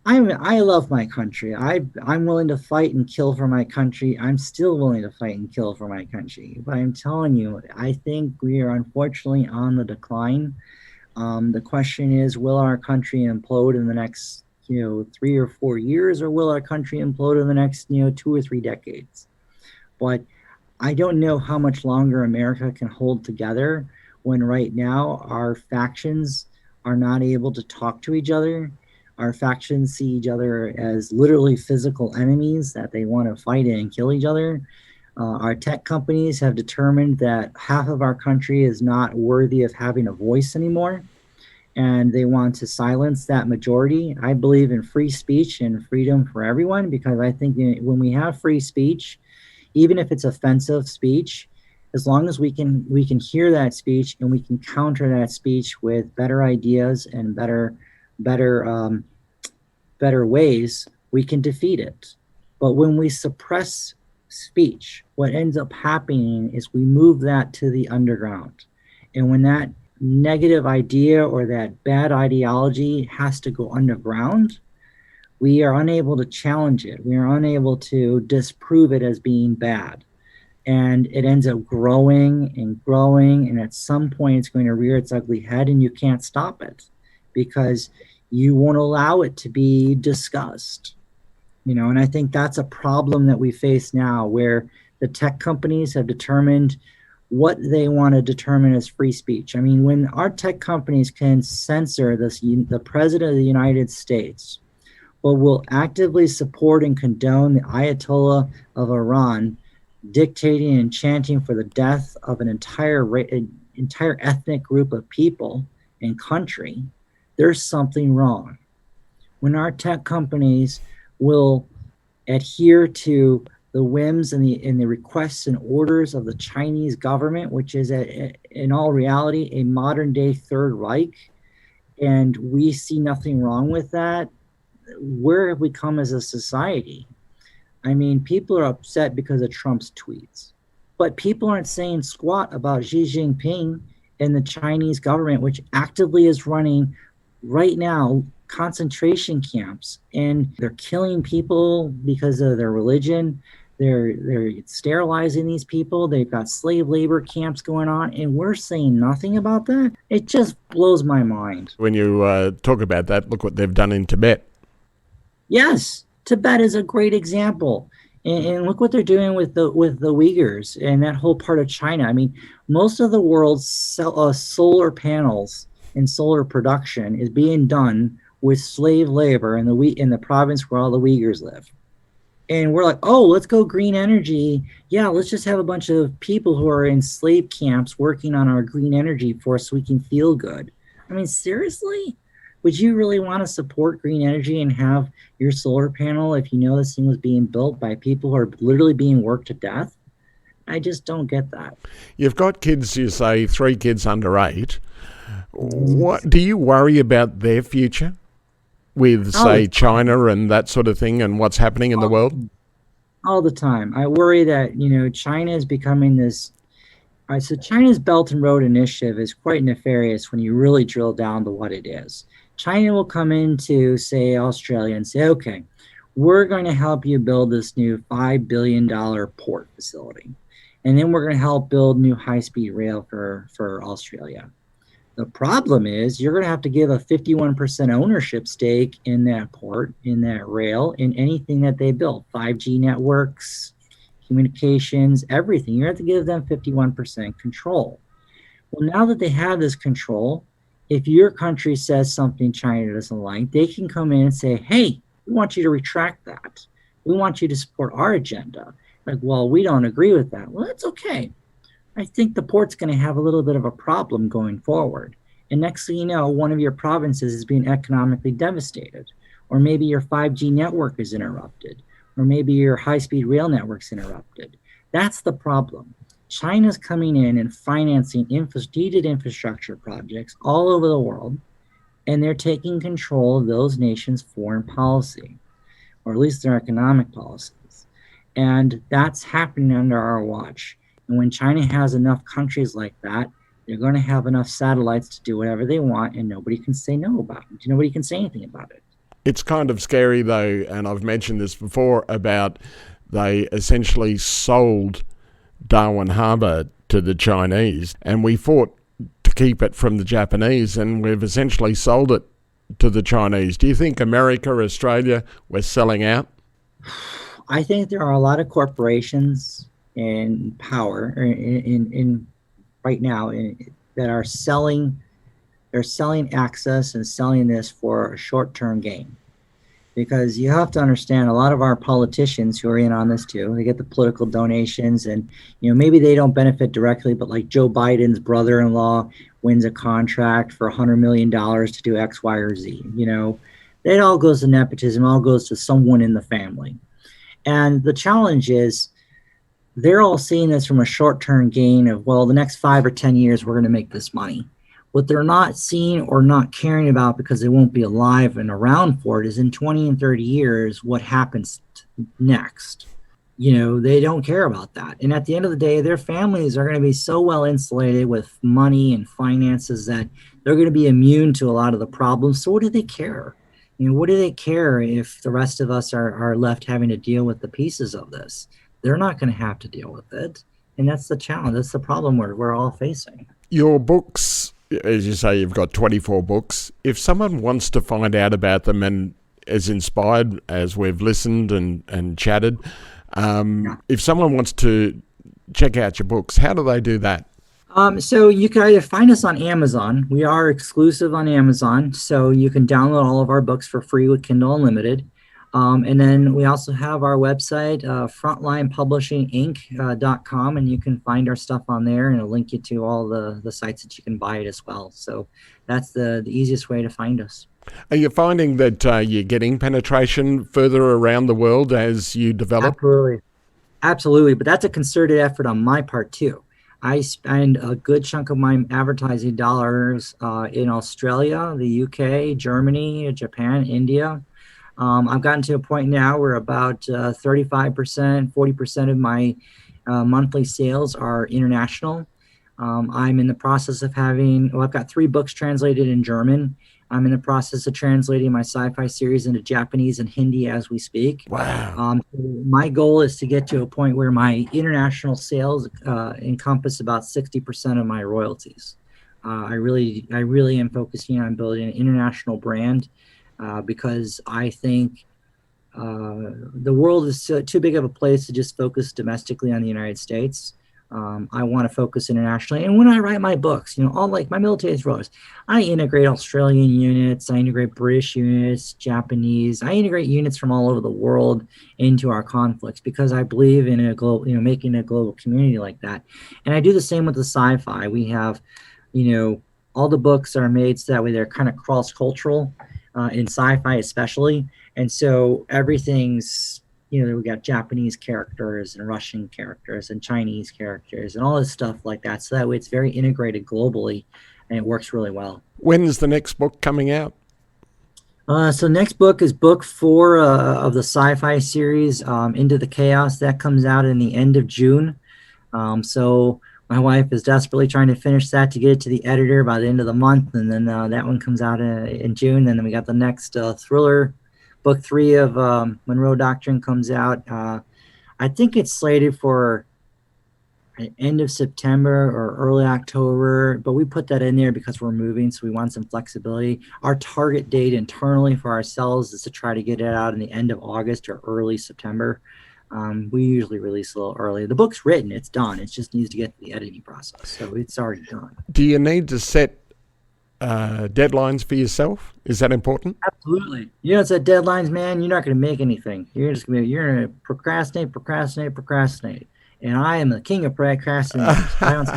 I love my country. I'm willing to fight and kill for my country. I'm still willing to fight and kill for my country. But I'm telling you, I think we are unfortunately on the decline. The question is, will our country implode in the next 3 or 4 years, or will our country implode in the next 2 or 3 decades? But I don't know how much longer America can hold together when right now our factions are not able to talk to each other. Our factions see each other as literally physical enemies that they want to fight and kill each other. Our tech companies have determined that half of our country is not worthy of having a voice anymore, and they want to silence that majority. I believe in free speech and freedom for everyone, because I think when we have free speech, even if it's offensive speech, as long as we can hear that speech and we can counter that speech with better ideas and better ways, we can defeat it. But when we suppress speech, what ends up happening is we move that to the underground. And when that negative idea or that bad ideology has to go underground, we are unable to challenge it. We are unable to disprove it as being bad. And it ends up growing and growing, and at some point it's going to rear its ugly head, and you can't stop it because you won't allow it to be discussed. And I think that's a problem that we face now, where the tech companies have determined what they want to determine as free speech. I mean, when our tech companies can censor the president of the United States, but will actively support and condone the Ayatollah of Iran dictating and chanting for the death of an entire ethnic group of people and country, there's something wrong. When our tech companies will adhere to the whims and the requests and orders of the Chinese government, which is in all reality a modern day Third Reich, and we see nothing wrong with that, where have we come as a society? I mean, people are upset because of Trump's tweets, but people aren't saying squat about Xi Jinping and the Chinese government, which actively is running right now concentration camps, and they're killing people because of their religion. They're sterilizing these people. They've got slave labor camps going on, and we're saying nothing about that. It just blows my mind. When you talk about that, look what they've done in Tibet. Yes, Tibet is a great example. And look what they're doing with the Uyghurs and that whole part of China. I mean, most of the world's solar panels and solar production is being done with slave labor in the province where all the Uyghurs live. And we're like, oh, let's go green energy. Yeah, let's just have a bunch of people who are in slave camps working on our green energy for us so we can feel good. I mean, seriously? Would you really want to support green energy and have your solar panel if you know this thing was being built by people who are literally being worked to death? I just don't get that. You've got kids, you say 3 kids under 8. What do you worry about their future with, say, China and that sort of thing and what's happening in the world? All the time. I worry that, China is becoming this. All right, so China's Belt and Road Initiative is quite nefarious when you really drill down to what it is. China will come into, say, Australia and say, okay, we're going to help you build this new $5 billion port facility. And then we're going to help build new high-speed rail for Australia. The problem is you're going to have to give a 51% ownership stake in that port, in that rail, in anything that they build, 5G networks, communications, everything. You have to give them 51% control. Well, now that they have this control, if your country says something China doesn't like, they can come in and say, hey, we want you to retract that. We want you to support our agenda. Like, well, we don't agree with that. Well, that's okay. I think the port's going to have a little bit of a problem going forward. And next thing you know, one of your provinces is being economically devastated. Or maybe your 5G network is interrupted. Or maybe your high-speed rail network's interrupted. That's the problem. China's coming in and financing needed infrastructure projects all over the world, and they're taking control of those nations' foreign policy, or at least their economic policies. And that's happening under our watch. And when China has enough countries like that, they're going to have enough satellites to do whatever they want, and nobody can say no about it. Nobody can say anything about it. It's kind of scary, though, and I've mentioned this before, about they essentially sold Darwin Harbour to the Chinese, and we fought to keep it from the Japanese, and we've essentially sold it to the Chinese. Do you think America, Australia, we're selling out? I think there are a lot of corporations in power in right now that are selling. They're selling access and selling this for a short-term gain. Because you have to understand, a lot of our politicians who are in on this too, they get the political donations, and maybe they don't benefit directly, but like Joe Biden's brother-in-law wins a contract for $100 million to do X, Y, or Z. It all goes to nepotism, all goes to someone in the family. And the challenge is they're all seeing this from a short-term gain of, well, the next 5 or 10 years, we're going to make this money. What they're not seeing or not caring about, because they won't be alive and around for it, is in 20 and 30 years, what happens next. They don't care about that. And at the end of the day, their families are going to be so well insulated with money and finances that they're going to be immune to a lot of the problems. So what do they care? What do they care if the rest of us are left having to deal with the pieces of this? They're not going to have to deal with it. And that's the challenge. That's the problem we're all facing. Your books, as you say, you've got 24 books. If someone wants to find out about them and is inspired, as we've listened and chatted, if someone wants to check out your books, how do they do that? So you can either find us on Amazon. We are exclusive on Amazon, so you can download all of our books for free with Kindle Unlimited. And then we also have our website, frontlinepublishinginc.com, and you can find our stuff on there, and it'll link you to all the sites that you can buy it as well. So that's the easiest way to find us. Are you finding that you're getting penetration further around the world as you develop? Absolutely. But that's a concerted effort on my part too. I spend a good chunk of my advertising dollars in Australia, the UK, Germany, Japan, India. I've gotten to a point now where about 35%, 40% of my monthly sales are international. I'm in the process of I've got 3 books translated in German. I'm in the process of translating my sci-fi series into Japanese and Hindi as we speak. Wow. My goal is to get to a point where my international sales encompass about 60% of my royalties. I really am focusing on building an international brand because I think the world is too big of a place to just focus domestically on the United States. I want to focus internationally. And when I write my books, all like my military roles, I integrate Australian units, I integrate British units, Japanese, I integrate units from all over the world into our conflicts because I believe in a global, making a global community like that. And I do the same with the sci-fi. We have, all the books are made so that way they're kind of cross-cultural in sci-fi especially. And so everything's, we got Japanese characters and Russian characters and Chinese characters and all this stuff like that. So that way it's very integrated globally and it works really well. When's the next book coming out? So next book is book 4 of the sci-fi series, Into the Chaos. That comes out in the end of June. So my wife is desperately trying to finish that to get it to the editor by the end of the month. And then that one comes out in June. And then we got the next thriller. Book 3 of Monroe Doctrine comes out. I think it's slated for end of September or early October, but we put that in there because we're moving, so we want some flexibility. Our target date internally for ourselves is to try to get it out in the end of August or early September. We usually release a little early. The book's written, it's done. It just needs to get to the editing process, so it's already done. Do you need to set deadlines for yourself? Is that important? Absolutely. It's that deadlines, man. You're not going to make anything. You're going to procrastinate. And I am the king of procrastination. I don't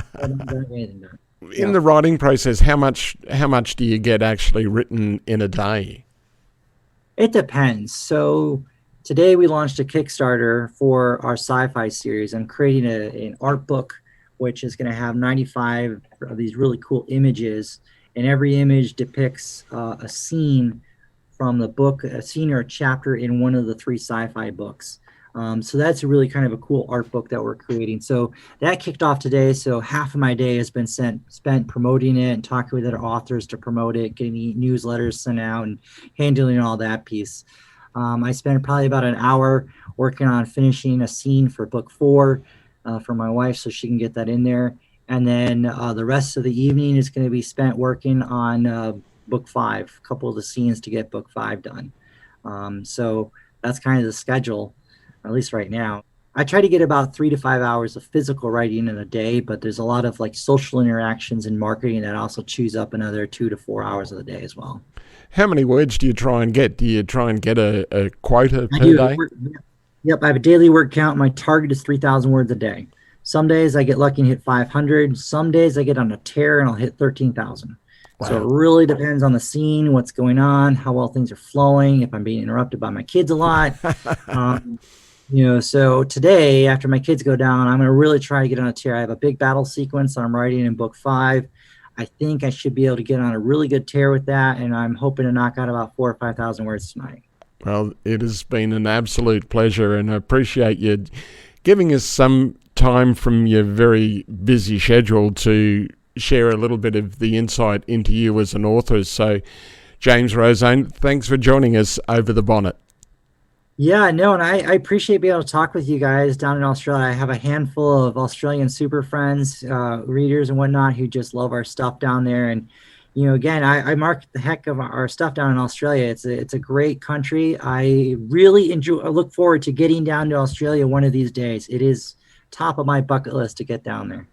get anything done. In the writing process, how much do you get actually written in a day? It depends. So today we launched a Kickstarter for our sci-fi series. I'm creating an art book, which is going to have 95 of these really cool images. And every image depicts a scene from the book, a scene or a chapter in one of the 3 sci-fi books. So that's a really kind of a cool art book that we're creating. So that kicked off today. So half of my day has been spent promoting it and talking with other authors to promote it, getting newsletters sent out and handling all that piece. I spent probably about an hour working on finishing a scene for book 4 for my wife so she can get that in there. And then the rest of the evening is going to be spent working on book 5, a couple of the scenes to get book 5 done. So that's kind of the schedule, at least right now. I try to get about 3 to 5 hours of physical writing in a day, but there's a lot of like social interactions and marketing that also chews up another 2 to 4 hours of the day as well. How many words do you try and get? Do you try and get a quota per day? Yep, I have a daily word count. My target is 3,000 words a day. Some days I get lucky and hit 500. Some days I get on a tear and I'll hit 13,000. Wow. So it really depends on the scene, what's going on, how well things are flowing, if I'm being interrupted by my kids a lot. So today, after my kids go down, I'm going to really try to get on a tear. I have a big battle sequence that I'm writing in book 5. I think I should be able to get on a really good tear with that, and I'm hoping to knock out about 4,000 or 5,000 words tonight. Well, it has been an absolute pleasure, and I appreciate you giving us some time from your very busy schedule to share a little bit of the insight into you as an author. So, James Rosone, thanks for joining us over the bonnet. Yeah, no, and I appreciate being able to talk with you guys down in Australia. I have a handful of Australian super friends, readers and whatnot who just love our stuff down there. And, again, I mark the heck of our stuff down in Australia. It's a great country. I really look forward to getting down to Australia one of these days. It is top of my bucket list to get down there.